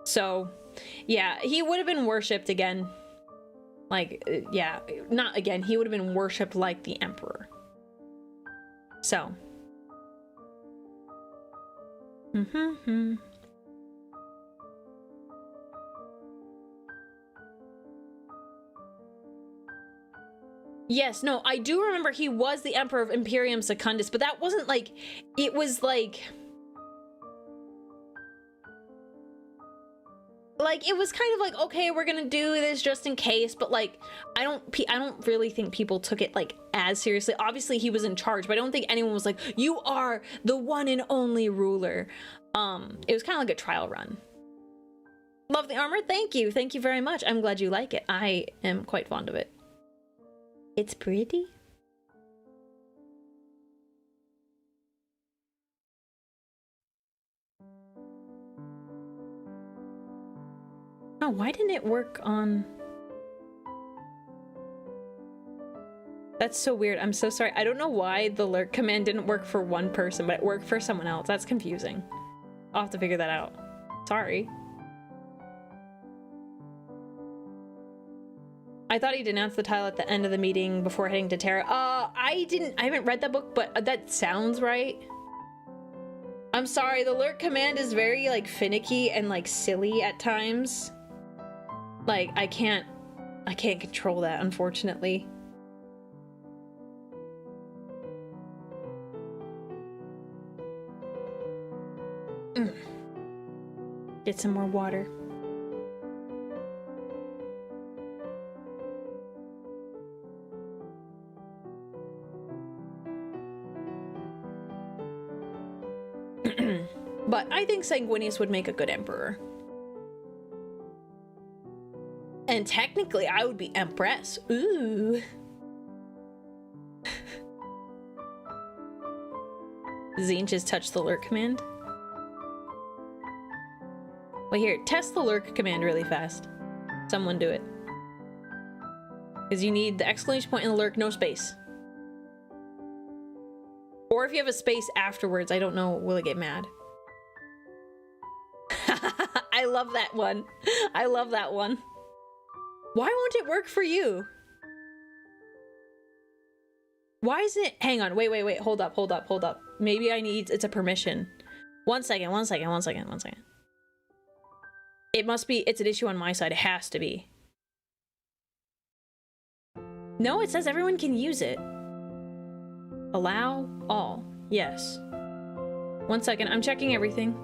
So, yeah, he would have been worshipped again. Like, yeah, not again, he would have been worshipped like the Emperor. So. Yes, no, I do remember he was the Emperor of Imperium Secundus, but that wasn't like, it was like it was kind of like, okay, we're gonna do this just in case, but like, I don't really think people took it like as seriously. Obviously he was in charge, but I don't think anyone was like, you are the one and only ruler. It was kind of like a trial run. Love the armor, thank you very much. I'm glad you like it. I am quite fond of it. It's pretty. Oh, why didn't it work on... That's so weird. I'm so sorry. I don't know why the lurk command didn't work for one person, but it worked for someone else. That's confusing. I'll have to figure that out. Sorry. I thought he denounced the title at the end of the meeting before heading to Terra. I haven't read that book, but that sounds right. I'm sorry, the lurk command is very, like, finicky and, like, silly at times. Like, I can't control that, unfortunately. Get some more water. But I think Sanguinius would make a good emperor. And technically, I would be empress. Ooh. Zine just touched the lurk command. Wait, here, test the lurk command really fast. Someone do it. Because you need the exclamation point in the lurk, no space. Or if you have a space afterwards, I don't know, will it get mad? I love that one. I love that one. Why won't it work for you? Why isn't it? Hang on, wait. Hold up. Maybe I need, it's a permission. One second. It must be, it's an issue on my side. It has to be. No, it says everyone can use it. Allow all. Yes. 1 second, I'm checking everything.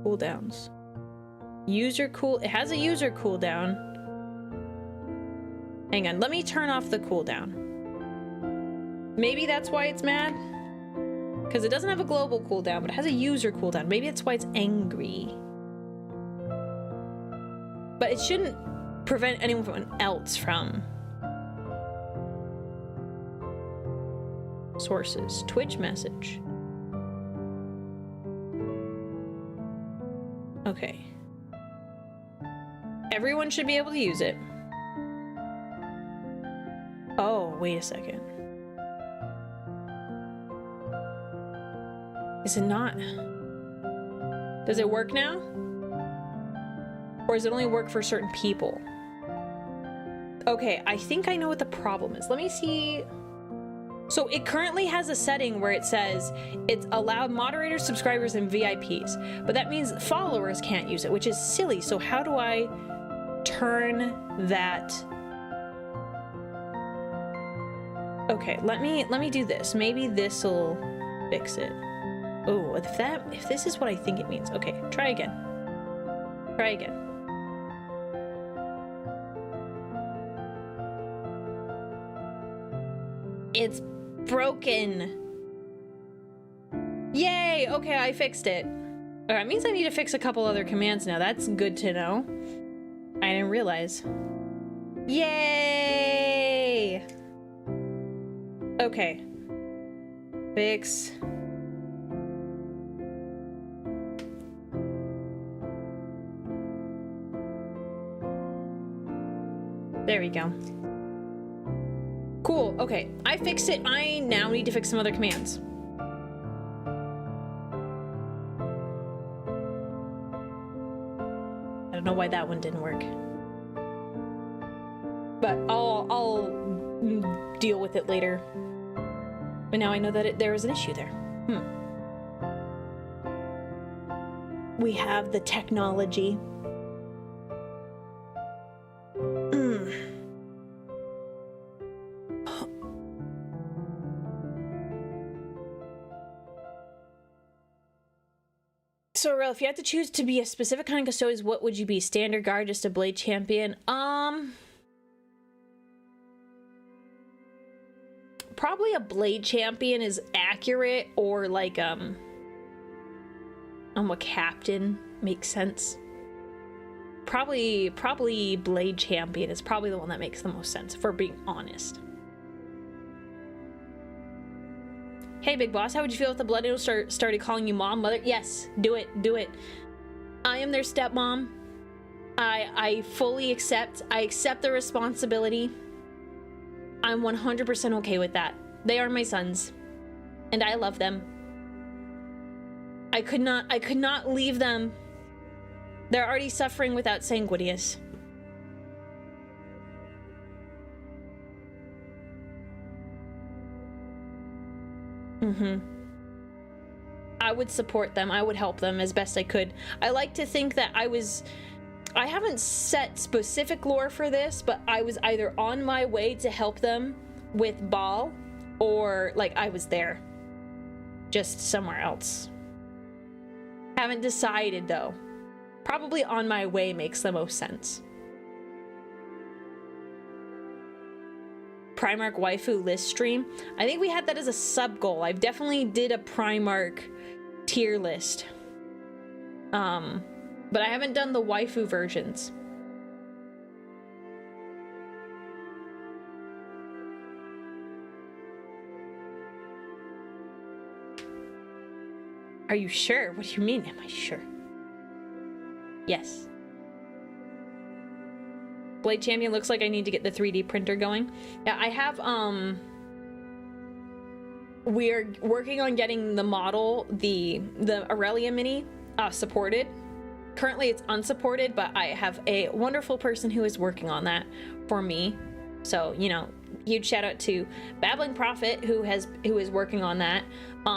Cooldowns. User cool, it has a user cooldown. Hang on, let me turn off the cooldown. Maybe that's why it's mad? Because it doesn't have a global cooldown, but it has a user cooldown. Maybe that's why it's angry. But it shouldn't prevent anyone else from. Sources, Twitch message. Okay. Everyone should be able to use it. Oh, wait a second. Is it not? Does it work now? Or does it only work for certain people? Okay, I think I know what the problem is. Let me see. So it currently has a setting where it says it's allowed moderators, subscribers, and VIPs. But that means followers can't use it, which is silly. So how do I turn that? Okay, let me do this. Maybe this'll fix it. Oh, if this is what I think it means. Okay, try again. Try again. It's broken. Yay! Okay, I fixed it. That means I need to fix a couple other commands now. That's good to know. I didn't realize. Yay! Okay. Fix. There we go. Cool, okay. I fixed it. I now need to fix some other commands. I don't know why that one didn't work. But I'll deal with it later. But now I know that there was an issue there. We have the technology. So, Aurelia, if you had to choose to be a specific kind of custodian, what would you be? Standard guard, just a blade champion? Probably a blade champion is accurate, or like, I'm a captain. Makes sense. Probably Blade Champion is probably the one that makes the most sense, if we're being honest. Hey, Big Boss, how would you feel if the Blood Angels started calling you mom, mother? Yes, do it, do it. I am their stepmom. I fully accept. I accept the responsibility. I'm 100% okay with that. They are my sons, and I love them. I could not leave them. They're already suffering without Sanguinius. I would support them. I would help them as best I could. I like to think that I haven't set specific lore for this, but I was either on my way to help them with Baal, or like I was there, just somewhere else. Haven't decided though. Probably on my way makes the most sense. Primarch waifu list stream. I think we had that as a sub goal. I've definitely did a Primarch tier list. But I haven't done the waifu versions. Are you sure? What do you mean, am I sure? Yes. Blade Champion looks like I need to get the 3D printer going. Yeah, I have, we're working on getting the model, the Aurelia mini, supported. Currently it's unsupported, but I have a wonderful person who is working on that for me. So, you know, huge shout out to Babbling Prophet who is working on that.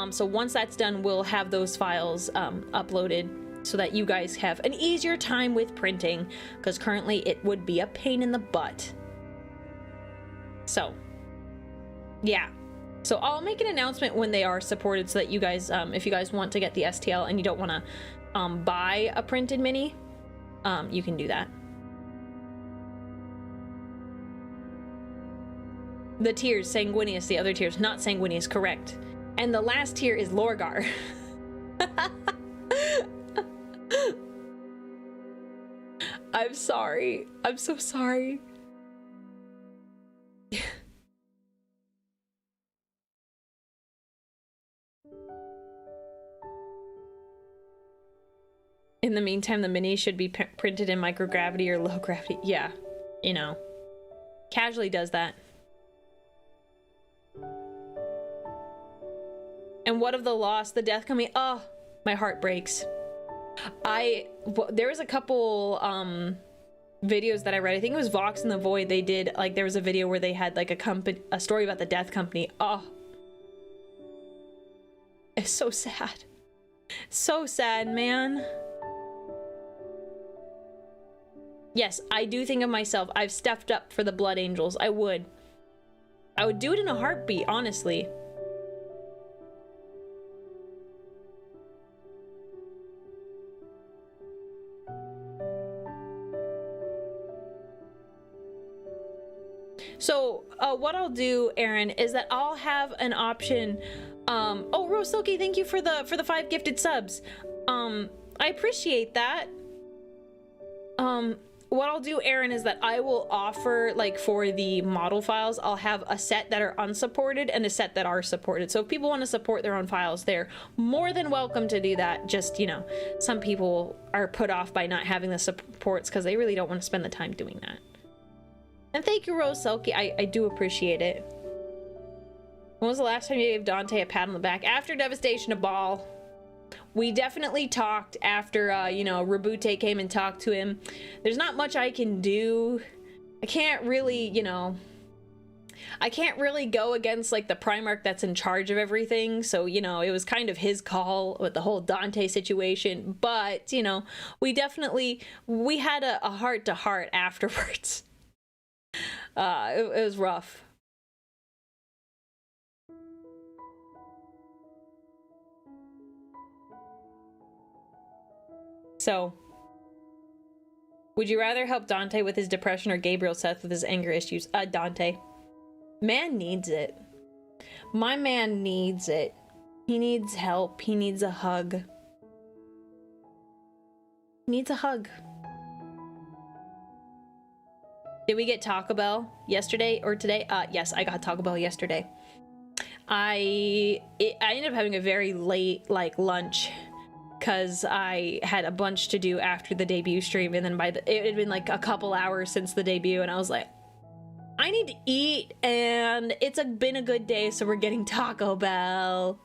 So once that's done, we'll have those files uploaded so that you guys have an easier time with printing, because currently it would be a pain in the butt. So yeah, so I'll make an announcement when they are supported so that you guys, if you guys want to get the STL and you don't want to buy a printed mini, you can do that. The tiers, Sanguinius, the other tiers, not Sanguinius, correct. And the last tier is Lorgar. I'm sorry. I'm so sorry. In the meantime, the mini should be printed in microgravity or low gravity. Yeah, you know, casually does that. And what of the loss, the death coming? Oh, my heart breaks. There was a couple videos that I read. I think it was Vox and the Void. They did, like, there was a video where they had like a story about the Death Company. Oh, it's so sad. So sad, man. Yes, I do think of myself. I've stepped up for the Blood Angels. I would do it in a heartbeat, honestly. So what I'll do, Aaron, is that I'll have an option. Oh, Rose Silky, thank you for the 5 gifted subs. I appreciate that. What I'll do, Aaron, is that I will offer, like, for the model files, I'll have a set that are unsupported and a set that are supported. So if people want to support their own files, they're more than welcome to do that. Just, you know, some people are put off by not having the supports because they really don't want to spend the time doing that. And thank you, Rose Selkie. I do appreciate it. When was the last time you gave Dante a pat on the back? After Devastation of Baal. We definitely talked after, you know, Rabute came and talked to him. There's not much I can do. I can't really, you know, I can't really go against, like, the Primarch that's in charge of everything. So, you know, it was kind of his call with the whole Dante situation. But, you know, we had a heart-to-heart afterwards. It was rough. So, would you rather help Dante with his depression or Gabriel Seth with his anger issues? Dante. Man needs it. My man needs it. He needs help. He needs a hug. He needs a hug. Did we get Taco Bell yesterday or today? Yes, I got Taco Bell yesterday. I ended up having a very late like lunch because I had a bunch to do after the debut stream, and then it had been like a couple hours since the debut, and I was like, I need to eat, and it's been a good day, so we're getting Taco Bell.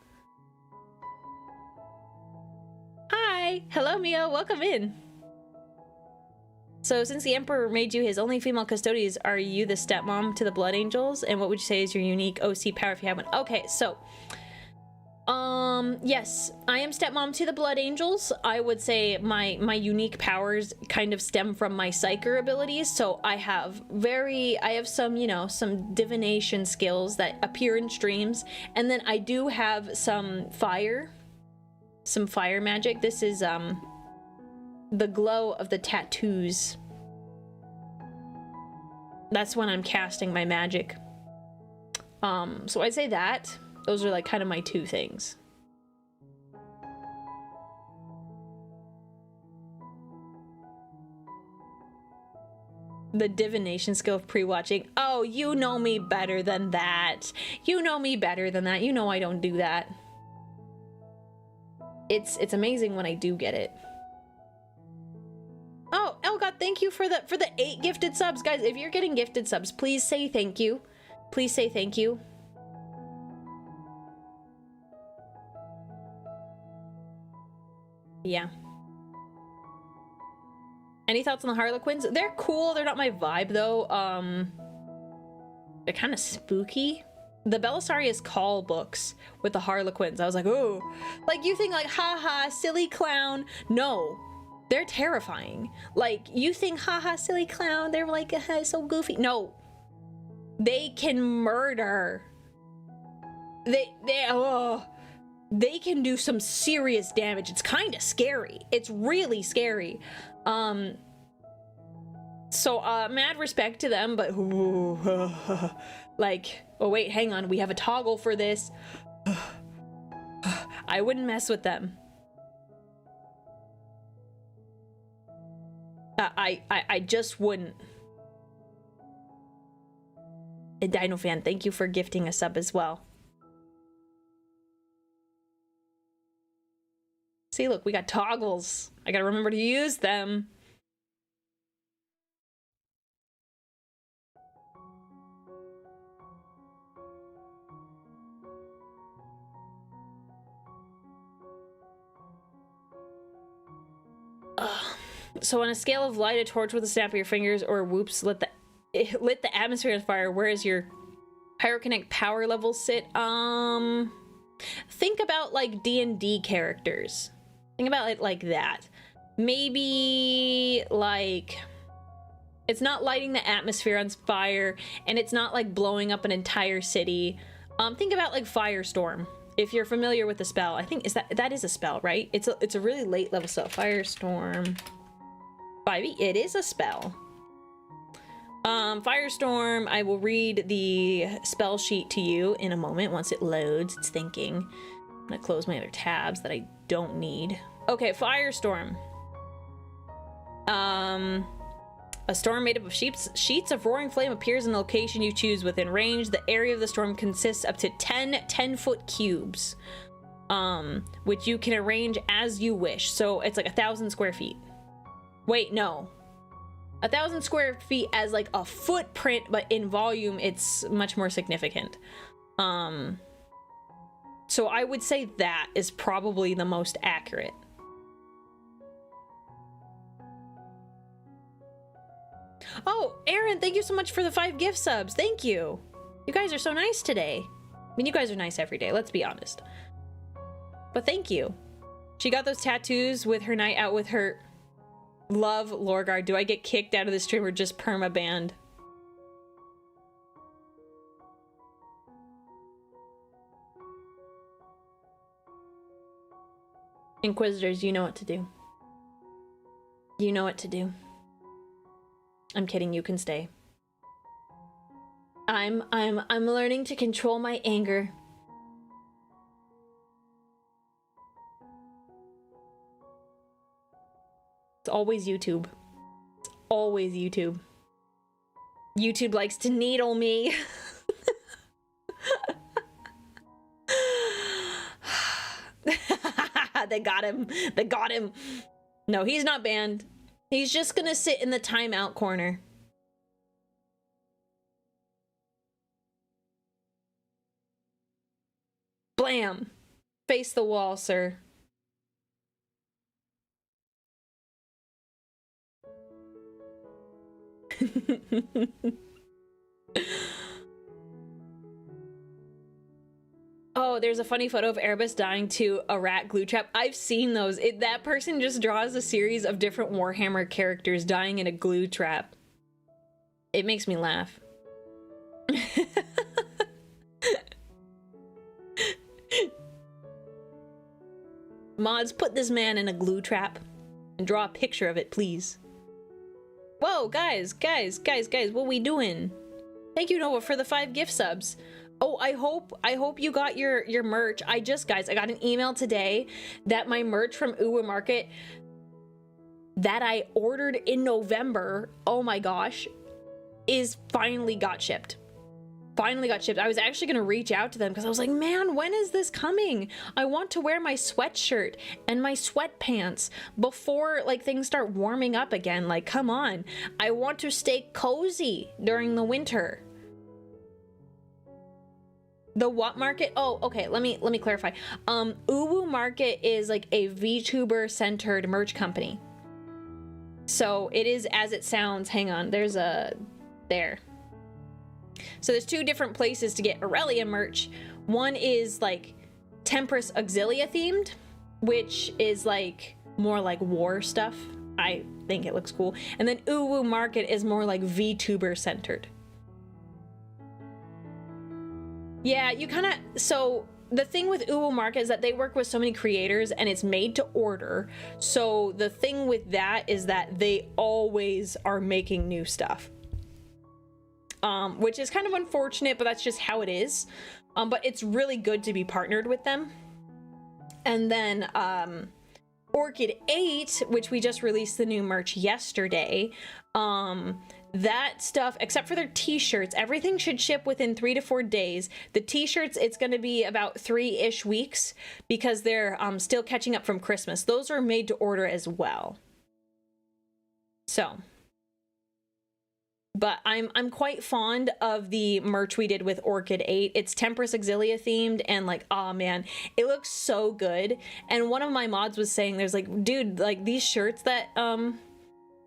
Hi, hello Mia, welcome in. So since the Emperor made you his only female custodians, are you the stepmom to the Blood Angels? And what would you say is your unique OC power if you have one? Okay, so yes, I am stepmom to the Blood Angels. I would say my unique powers kind of stem from my psyker abilities. So I have some, you know, some divination skills that appear in streams, and then I do have some fire magic. This is the glow of the tattoos. That's when I'm casting my magic. So I'd say that those are like kind of my two things. The divination skill of pre-watching. Oh, you know me better than that. You know me better than that. You know I don't do that. It's amazing when I do get it. Oh, Elgot, thank you for the 8 gifted subs. Guys, if you're getting gifted subs, please say thank you. Please say thank you. Yeah. Any thoughts on the Harlequins? They're cool. They're not my vibe, though. They're kind of spooky. The Belisarius call books with the Harlequins, I was like, oh. Like, you think, like, haha, silly clown. No. They're terrifying. Like, you think, haha, silly clown, they're like, so goofy. No. They can murder. They can do some serious damage. It's kind of scary. It's really scary. So, mad respect to them, but like, oh wait, hang on, we have a toggle for this. I wouldn't mess with them. I just wouldn't. A Dino fan, thank you for gifting a sub as well. See, look, we got toggles. I gotta remember to use them. So on a scale of light a torch with a snap of your fingers or whoops lit the atmosphere on fire, where is your pyrokinetic power level sit? Think about like D&D characters. Think about it like that. Maybe like it's not lighting the atmosphere on fire, and it's not like blowing up an entire city. Think about like Firestorm. If you're familiar with the spell, I think that is a spell, right? It's a really late level spell. Firestorm. 5e, it is a spell. Firestorm, I will read the spell sheet to you in a moment once it loads. It's thinking. I'm gonna close my other tabs that I don't need. Okay, Firestorm. A storm made up of sheets of roaring flame appears in the location you choose within range. The area of the storm consists up to 10 10-foot cubes, which you can arrange as you wish. So it's like 1,000 square feet. Wait, no. 1,000 square feet as like a footprint, but in volume, it's much more significant. So I would say that is probably the most accurate. Oh, Aaron, thank you so much for the 5 gift subs. Thank you. You guys are so nice today. I mean, you guys are nice every day, let's be honest. But thank you. She got those tattoos with her night out with her love, Lorgard. Do I get kicked out of the stream or just perma-banned? Inquisitors, you know what to do. You know what to do. I'm kidding, you can stay. I'm learning to control my anger. It's always YouTube. It's always YouTube. YouTube likes to needle me. They got him. They got him. No, he's not banned. He's just gonna sit in the timeout corner. Blam. Face the wall, sir. Oh, there's a funny photo of Erebus dying to a rat glue trap. I've seen those. That person just draws a series of different Warhammer characters dying in a glue trap. It makes me laugh. Mods, put this man in a glue trap and draw a picture of it, please. Whoa, guys, what we doing? Thank you, Nova, for the 5 gift subs. Oh, I hope you got your merch. Guys, I got an email today that my merch from Uwu Market that I ordered in November, oh my gosh, is finally got shipped. Finally got shipped. I was actually gonna reach out to them because I was like, man, when is this coming? I want to wear my sweatshirt and my sweatpants before like things start warming up again. Like, come on. I want to stay cozy during the winter. The what market? Oh, okay, let me clarify. Uwu Market is like a VTuber centered merch company. So it is as it sounds. Hang on, there's a there. So there's 2 different places to get Aurelia merch. One is like Tempris Auxilia themed, which is like more like war stuff. I think it looks cool. And then Uwu Market is more like VTuber centered. Yeah, you kind of, so the thing with Uwu Market is that they work with so many creators and it's made to order. So the thing with that is that they always are making new stuff. Which is kind of unfortunate, but that's just how it is. But it's really good to be partnered with them. And then Orchid 8, which we just released the new merch yesterday, that stuff, except for their t-shirts, everything should ship within 3 to 4 days. The t-shirts, it's going to be about 3-ish weeks because they're still catching up from Christmas. Those are made to order as well. So, but I'm quite fond of the merch we did with Orchid 8. It's Tempris Auxilia themed and like, oh man, it looks so good. And one of my mods was saying, there's like, dude, like these shirts that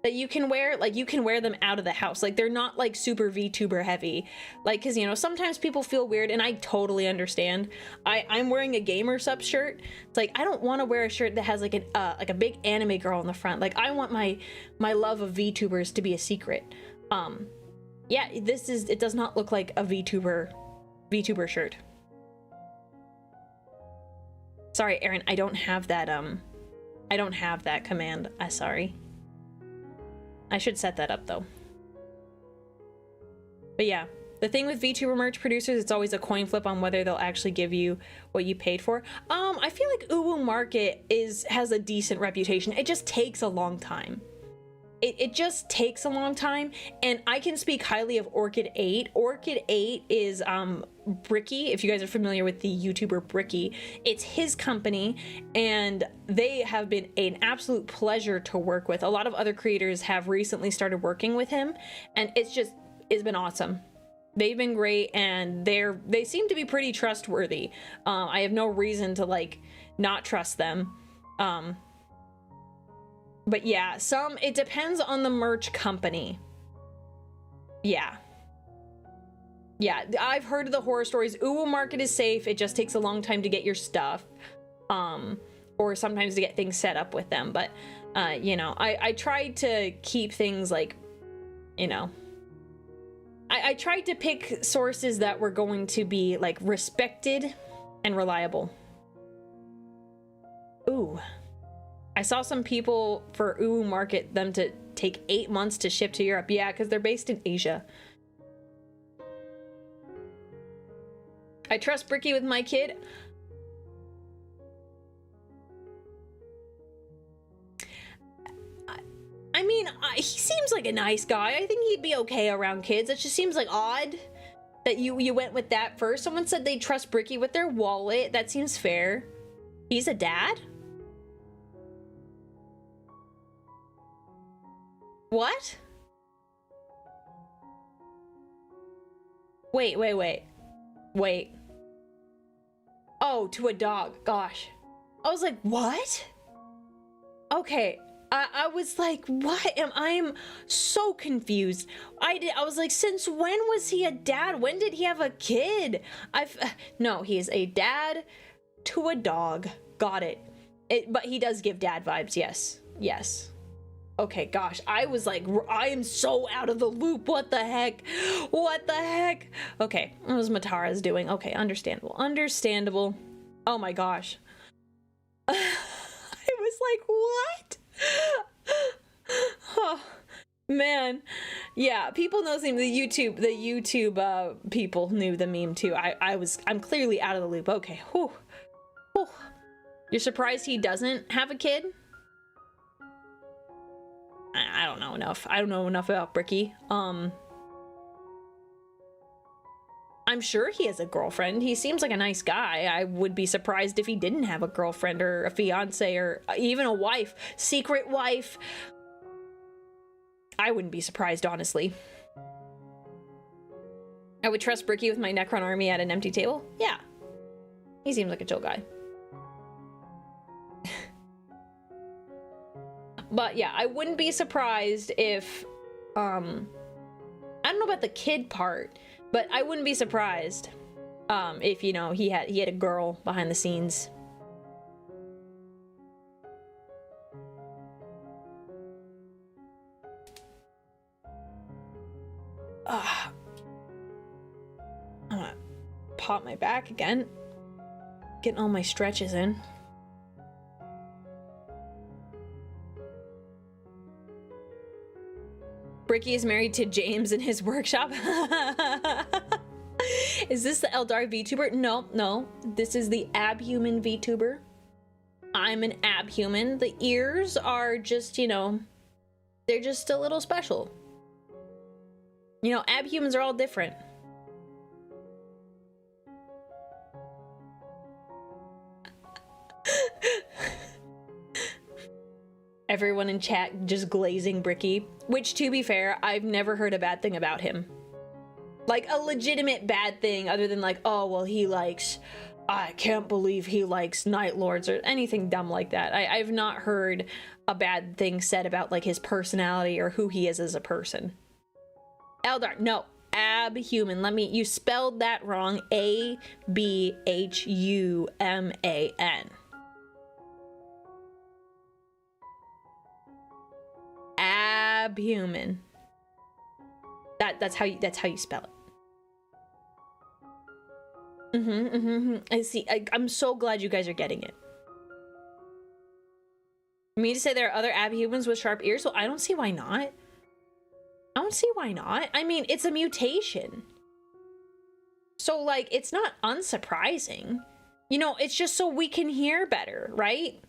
that you can wear, like you can wear them out of the house. Like they're not like super VTuber heavy. Like, cause you know, sometimes people feel weird and I totally understand. I'm wearing a gamer sub shirt. It's like, I don't want to wear a shirt that has like a big anime girl on the front. Like I want my love of VTubers to be a secret. Yeah, it does not look like a VTuber shirt. Sorry, Aaron, I don't have that command. Sorry. I should set that up though. But yeah, the thing with VTuber merch producers, it's always a coin flip on whether they'll actually give you what you paid for. I feel like Uwu Market has a decent reputation. It just takes a long time. It just takes a long time, and I can speak highly of Orchid 8. Orchid 8 is Bricky, if you guys are familiar with the YouTuber Bricky. It's his company, and they have been an absolute pleasure to work with. A lot of other creators have recently started working with him, and it's been awesome. They've been great, and they seem to be pretty trustworthy. I have no reason to like not trust them. But yeah, it depends on the merch company. Yeah. Yeah, I've heard of the horror stories. Uwu Market is safe. It just takes a long time to get your stuff. Or sometimes to get things set up with them. But, you know, I tried to keep things like, you know, I tried to pick sources that were going to be like respected and reliable. Ooh. I saw some people for Uwu Market, them to take 8 months to ship to Europe. Yeah, because they're based in Asia. I trust Bricky with my kid. I mean, he seems like a nice guy. I think he'd be okay around kids. It just seems like odd that you went with that first. Someone said they trust Bricky with their wallet. That seems fair. He's a dad? What? Wait. Oh, to a dog. Gosh. I was like, what? Okay. I was like, what? I'm so confused. I was like, since when was he a dad? When did he have a kid? No, he is a dad to a dog. Got it. But he does give dad vibes. Yes. Okay, gosh, I was like, I am so out of the loop. What the heck? Okay, what was Matara's doing? Okay, understandable. Oh my gosh. I was like, what? Oh, man. Yeah, people know the YouTube people knew the meme too. I'm clearly out of the loop. Okay, whew. You're surprised he doesn't have a kid? I don't know enough. I don't know enough about Bricky. I'm sure he has a girlfriend. He seems like a nice guy. I would be surprised if he didn't have a girlfriend or a fiance or even a wife. Secret wife. I wouldn't be surprised, honestly. I would trust Bricky with my Necron army at an empty table. Yeah. He seems like a chill guy. But yeah, I wouldn't be surprised if, I don't know about the kid part, but I wouldn't be surprised, if, you know, he had a girl behind the scenes. I'm gonna pop my back again. Getting all my stretches in. Bricky is married to James in his workshop. Is this the Eldar VTuber? No. This is the Abhuman VTuber. I'm an Abhuman. The ears are just, you know, they're just a little special. You know, Abhumans are all different. Everyone in chat just glazing Bricky, which, to be fair, I've never heard a bad thing about him. Like, a legitimate bad thing other than like, oh, well, I can't believe he likes Night Lords or anything dumb like that. I've not heard a bad thing said about like his personality or who he is as a person. Eldar, no, Abhuman. You spelled that wrong. A-B-H-U-M-A-N. Abhuman. That's how you spell it. I see. I'm so glad you guys are getting it. You mean to say there are other Abhumans with sharp ears? Well, I don't see why not. I mean, it's a mutation. So, like, it's not unsurprising. You know, it's just so we can hear better, right?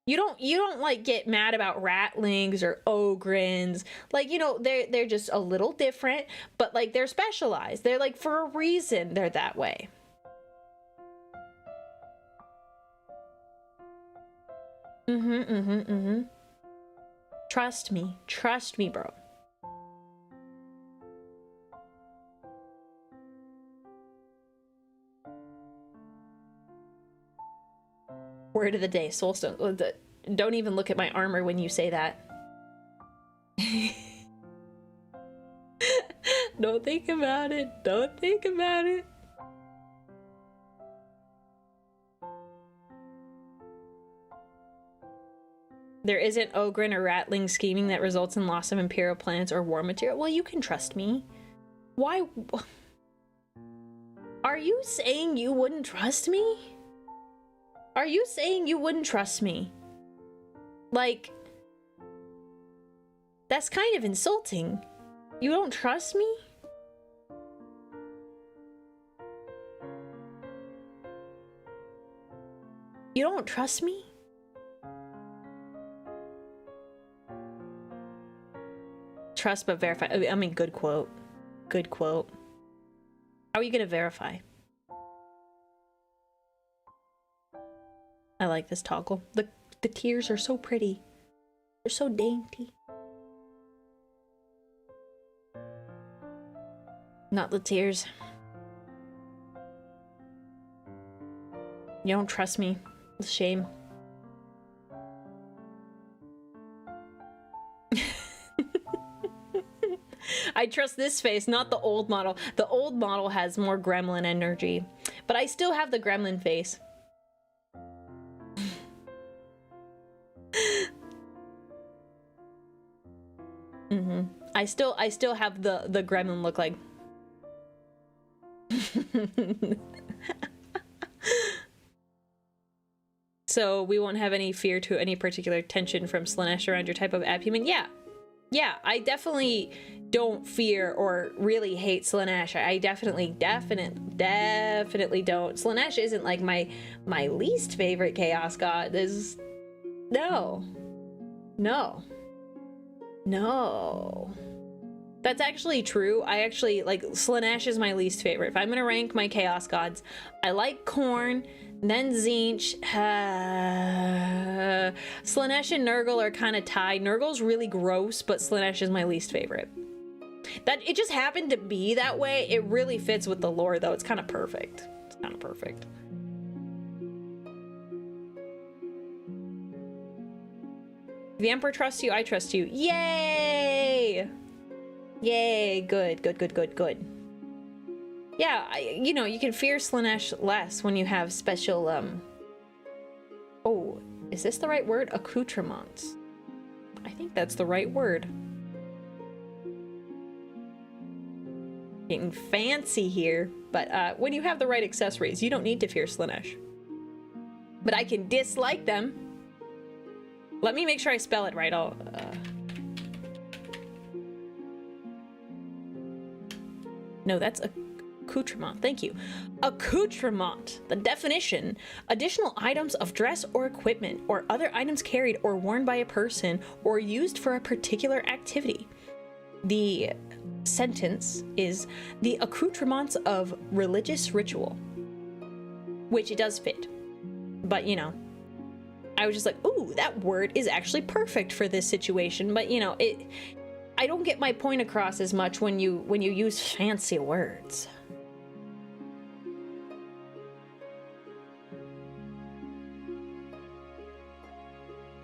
You don't like get mad about ratlings or ogrins. Like, you know, they're just a little different, but like they're specialized. They're like, for a reason they're that way. Trust me, bro. Word of the day, Soulstone. Don't even look at my armor when you say that. Don't think about it. There isn't Ogren or Ratling scheming that results in loss of Imperial planets or war material. Well, you can trust me. Why? Are you saying you wouldn't trust me? Are you saying you wouldn't trust me? Like, that's kind of insulting. You don't trust me? You don't trust me? Trust but verify. I mean, good quote. Good quote. How are you gonna verify? I like this toggle. The tears are so pretty. They're so dainty. Not the tears. You don't trust me. It's a shame. I trust this face, not the old model. The old model has more gremlin energy, but I still have the gremlin face. I still have the gremlin look like. So we won't have any fear to any particular tension from Slaanesh around your type of abhuman. Yeah, I definitely don't fear or really hate Slaanesh. I definitely don't. Slaanesh isn't like my least favorite chaos god. No. That's actually true. I actually like Slaanesh is my least favorite. If I'm gonna rank my chaos gods, I like Khorne, then Tzeentch. Slaanesh and Nurgle are kind of tied. Nurgle's really gross, but Slaanesh is my least favorite. That it just happened to be that way. It really fits with the lore though. It's kind of perfect. It's kind of perfect. If the Emperor trusts you, I trust you. Yay! Yay, good. Yeah, you know, you can fear Slaanesh less when you have special, oh, is this the right word? Accoutrements. I think that's the right word. Getting fancy here, but when you have the right accessories, you don't need to fear Slaanesh. But I can dislike them. Let me make sure I spell it right. No, that's accoutrement. Thank you. Accoutrement. The definition: additional items of dress or equipment, or other items carried or worn by a person, or used for a particular activity. The sentence is the accoutrements of religious ritual, which it does fit. But you know, I was just like, ooh, that word is actually perfect for this situation. But you know, I don't get my point across as much when you use fancy words.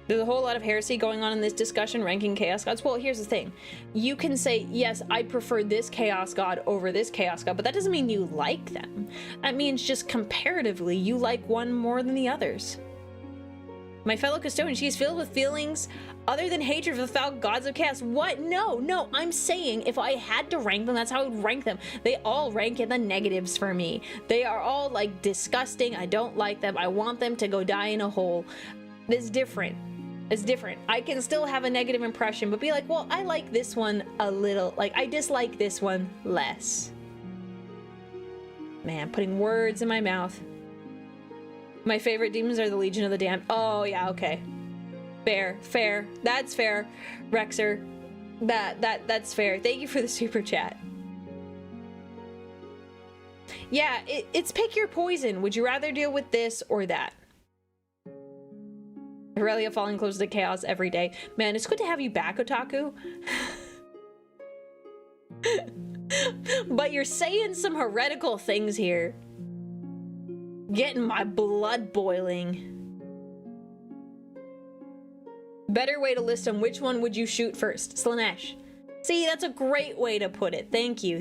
There's a whole lot of heresy going on in this discussion ranking chaos gods. Well, here's the thing. You can say, yes, I prefer this chaos god over this chaos god, but that doesn't mean you like them. That means just comparatively, you like one more than the others. My fellow custodian, she is filled with feelings other than hatred for the foul gods of chaos. What? No, I'm saying if I had to rank them, that's how I would rank them. They all rank in the negatives for me. They are all like disgusting. I don't like them. I want them to go die in a hole. It's different. It's different. I can still have a negative impression, but be like, well, I like this one a little. Like, I dislike this one less. Man, putting words in my mouth. My favorite demons are the Legion of the Damned. Oh, yeah, okay. Fair. That's fair, Rexer. That's fair. Thank you for the super chat. Yeah, it's pick your poison. Would you rather deal with this or that? Aurelia falling close to chaos every day. Man, it's good to have you back, Otaku. But you're saying some heretical things here. Getting my blood boiling. Better way to list them. Which one would you shoot first? Slaanesh. See, that's a great way to put it. Thank you.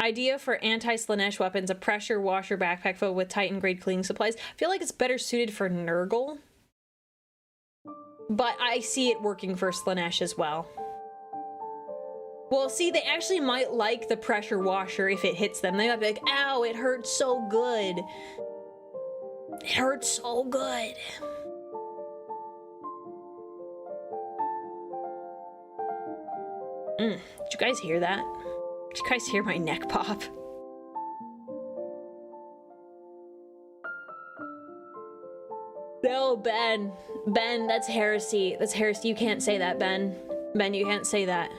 Idea for anti-Slaanesh weapons: a pressure washer backpack filled with Titan grade cleaning supplies. I feel like it's better suited for Nurgle, but I see it working for Slaanesh as well. Well, see, they actually might like the pressure washer if it hits them. They might be like, ow, it hurts so good. It hurts so good. Did you guys hear that? Did you guys hear my neck pop? No, Ben. Ben, that's heresy. That's heresy. You can't say that, Ben. Ben, you can't say that.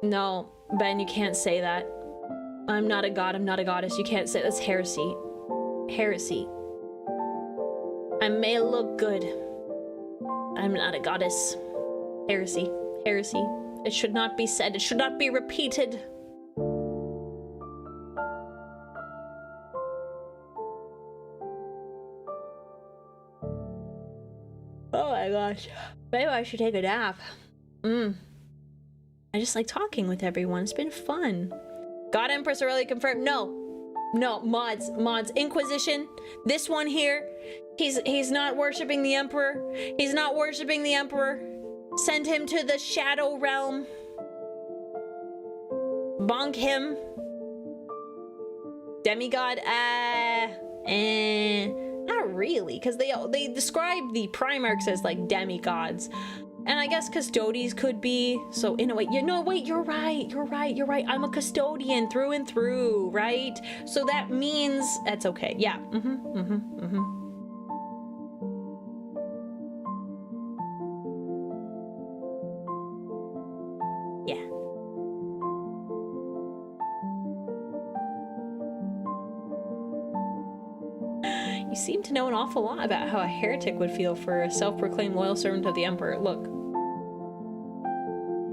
No, Ben, you can't say that. I'm not a god. I'm not a goddess. You can't say that's heresy. Heresy. I may look good. I'm not a goddess. Heresy. Heresy. It should not be said. It should not be repeated. Oh my gosh. Maybe I should take a nap. I just like talking with everyone. It's been fun. God Empress Aurelia confirmed. No, mods, Inquisition. This one here, he's not worshiping the Emperor. He's not worshiping the Emperor. Send him to the Shadow Realm. Bonk him. Demigod, not really, because they describe the Primarchs as like demigods. And I guess Custodes could be, so in a way, you're right. I'm a custodian through and through, right? So that means, that's okay, yeah, Yeah. You seem to know an awful lot about how a heretic would feel for a self-proclaimed loyal servant of the Emperor. Look.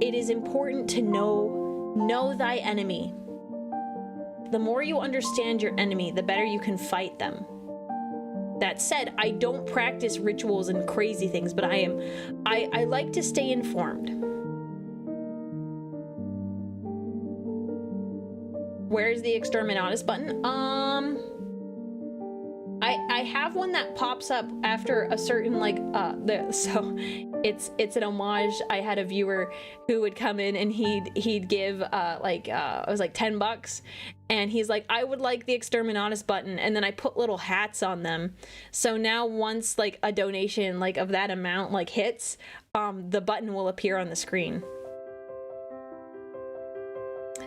It is important to know thy enemy. The more you understand your enemy, the better you can fight them. That said, I don't practice rituals and crazy things, but I like to stay informed. Where's the Exterminatus button? I have one that pops up after a certain so it's an homage. I had a viewer who would come in and he'd give it was like $10, and he's like, I would like the Exterminatus button, and then I put little hats on them. So now once like a donation like of that amount like hits, the button will appear on the screen.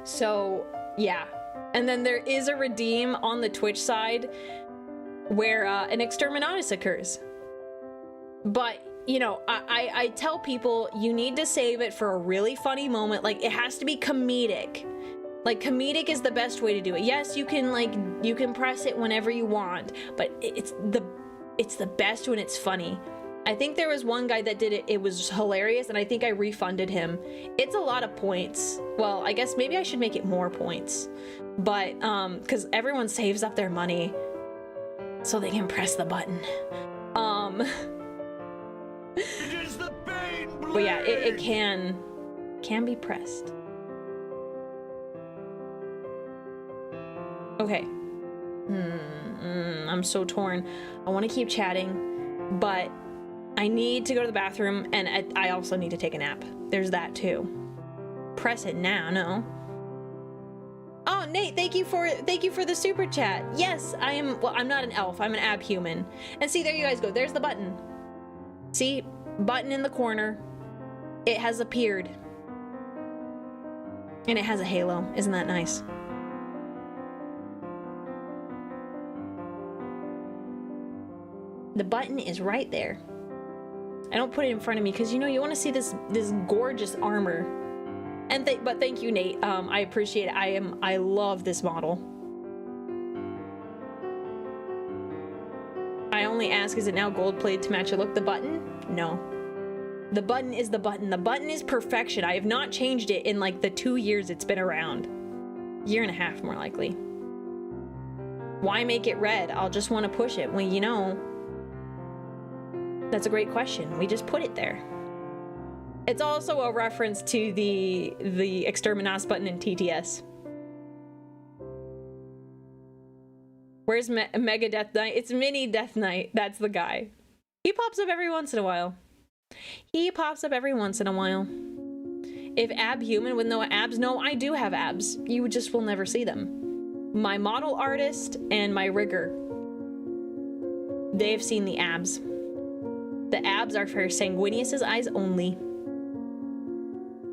So yeah, and then there is a redeem on the Twitch side where an Exterminatus occurs. But, you know, I tell people you need to save it for a really funny moment. Like, it has to be comedic. Like, comedic is the best way to do it. Yes, you can press it whenever you want, but it's the best when it's funny. I think there was one guy that did it, it was hilarious, and I think I refunded him. It's a lot of points. Well, I guess maybe I should make it more points. But, because everyone saves up their money so they can press the button. But yeah, it can be pressed. Okay. I'm so torn. I want to keep chatting, but I need to go to the bathroom, and I also need to take a nap. There's that too. Press it now, no? Oh, Nate, thank you for the super chat. Yes, I'm not an elf, I'm an abhuman. And see, there you guys go. There's the button. See? Button in the corner. It has appeared. And it has a halo. Isn't that nice? The button is right there. I don't put it in front of me because, you know, you want to see this gorgeous armor. And but thank you, Nate. I appreciate it. I love this model. I only ask, is it now gold plated to match your look? The button? No. The button is the button. The button is perfection. I have not changed it in like the 2 years it's been around. Year and a half, more likely. Why make it red? I'll just want to push it. Well, you know, that's a great question. We just put it there. It's also a reference to the Exterminatus button in TTS. Where's Mega Death Knight? It's Mini Death Knight. That's the guy. He pops up every once in a while. He pops up every once in a while. If abhuman with no abs? No, I do have abs. You just will never see them. My model artist and my rigger, they've seen the abs. The abs are for Sanguinius's eyes only.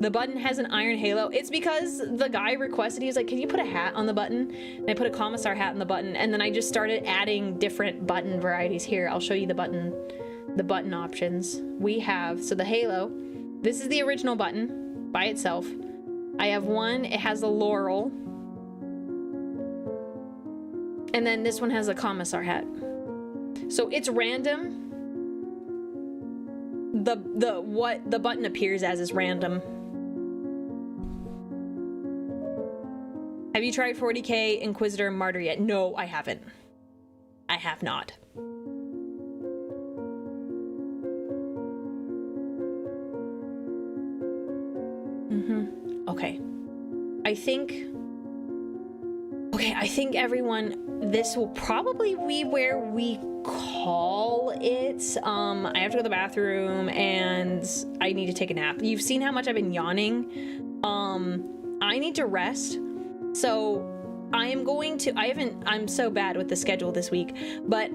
The button has an iron halo. It's because the guy requested, he was like, can you put a hat on the button? And I put a commissar hat on the button, and then I just started adding different button varieties. Here, I'll show you the button options. We have, so the halo, this is the original button by itself. I have one, it has a laurel. And then this one has a commissar hat. So it's random. What the button appears as is random. Have you tried 40k Inquisitor and Martyr yet? No, I haven't. I have not. Okay. I think everyone, this will probably be where we call it. I have to go to the bathroom and I need to take a nap. You've seen how much I've been yawning. I need to rest. So I'm so bad with the schedule this week, but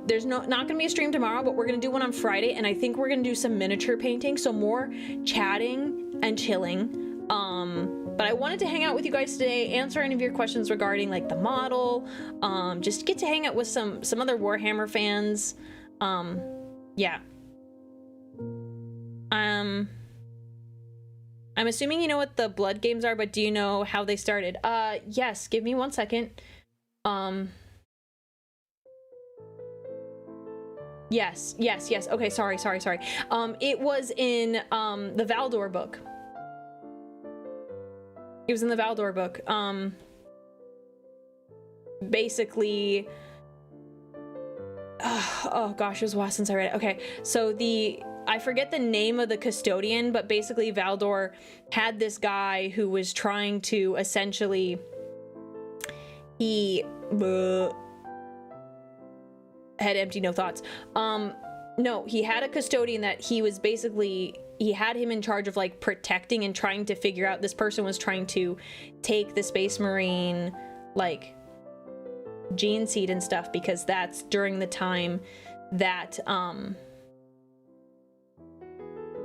there's not gonna be a stream tomorrow, but we're gonna do one on Friday, and I think we're gonna do some miniature painting, so more chatting and chilling. But I wanted to hang out with you guys today, answer any of your questions regarding like the model, just get to hang out with some other Warhammer fans. Yeah. I'm assuming you know what the blood games are, but do you know how they started? Yes, give me 1 second. Yes. Okay, sorry. It was in the Valdor book. It was in the Valdor book. Basically, oh gosh, it was a while since I read it. Okay, so I forget the name of the custodian, but basically Valdor had this guy who was trying to essentially, head empty, no thoughts. No, he had a custodian that he was basically, he had him in charge of like protecting and trying to figure out, this person was trying to take the Space Marine like gene seed and stuff, because that's during the time that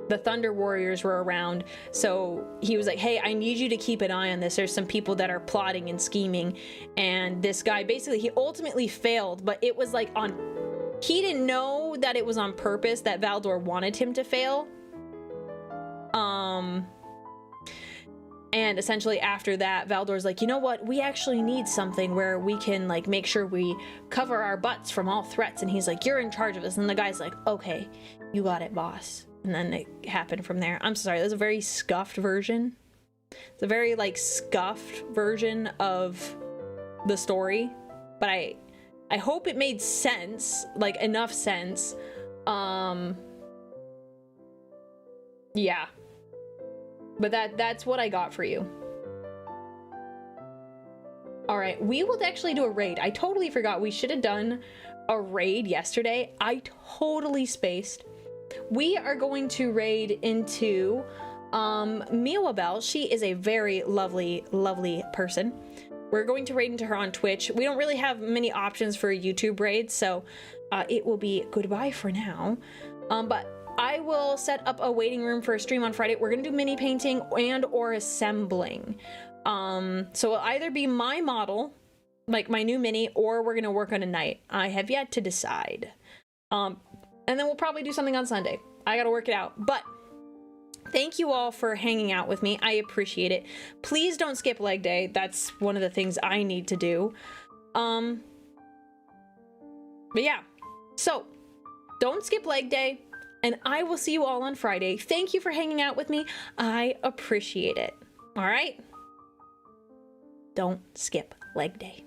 the Thunder Warriors were around. So he was like, hey, I need you to keep an eye on this. There's some people that are plotting and scheming. And this guy, basically, he ultimately failed, but it was like he didn't know that it was on purpose that Valdor wanted him to fail. And essentially after that, Valdor's like, you know what? We actually need something where we can like make sure we cover our butts from all threats. And he's like, you're in charge of this. And the guy's like, okay, you got it, boss. And then it happened from there. I'm sorry, that's a very scuffed version. It's a very like scuffed version of the story, but I hope it made sense, like enough sense. Yeah. But that's what I got for you. All right, we will actually do a raid. I totally forgot. We should have done a raid yesterday. I totally spaced. We are going to raid into Miwabel. She is a very lovely, lovely person. We're going to raid into her on Twitch. We don't really have many options for a YouTube raid, so it will be goodbye for now. But I will set up a waiting room for a stream on Friday. We're gonna do mini painting and or assembling. So it'll either be my model, like my new mini, or we're gonna work on a night. I have yet to decide. And then we'll probably do something on Sunday. I gotta work it out. But thank you all for hanging out with me. I appreciate it. Please don't skip leg day. That's one of the things I need to do. But yeah, so don't skip leg day. And I will see you all on Friday. Thank you for hanging out with me. I appreciate it. All right? Don't skip leg day.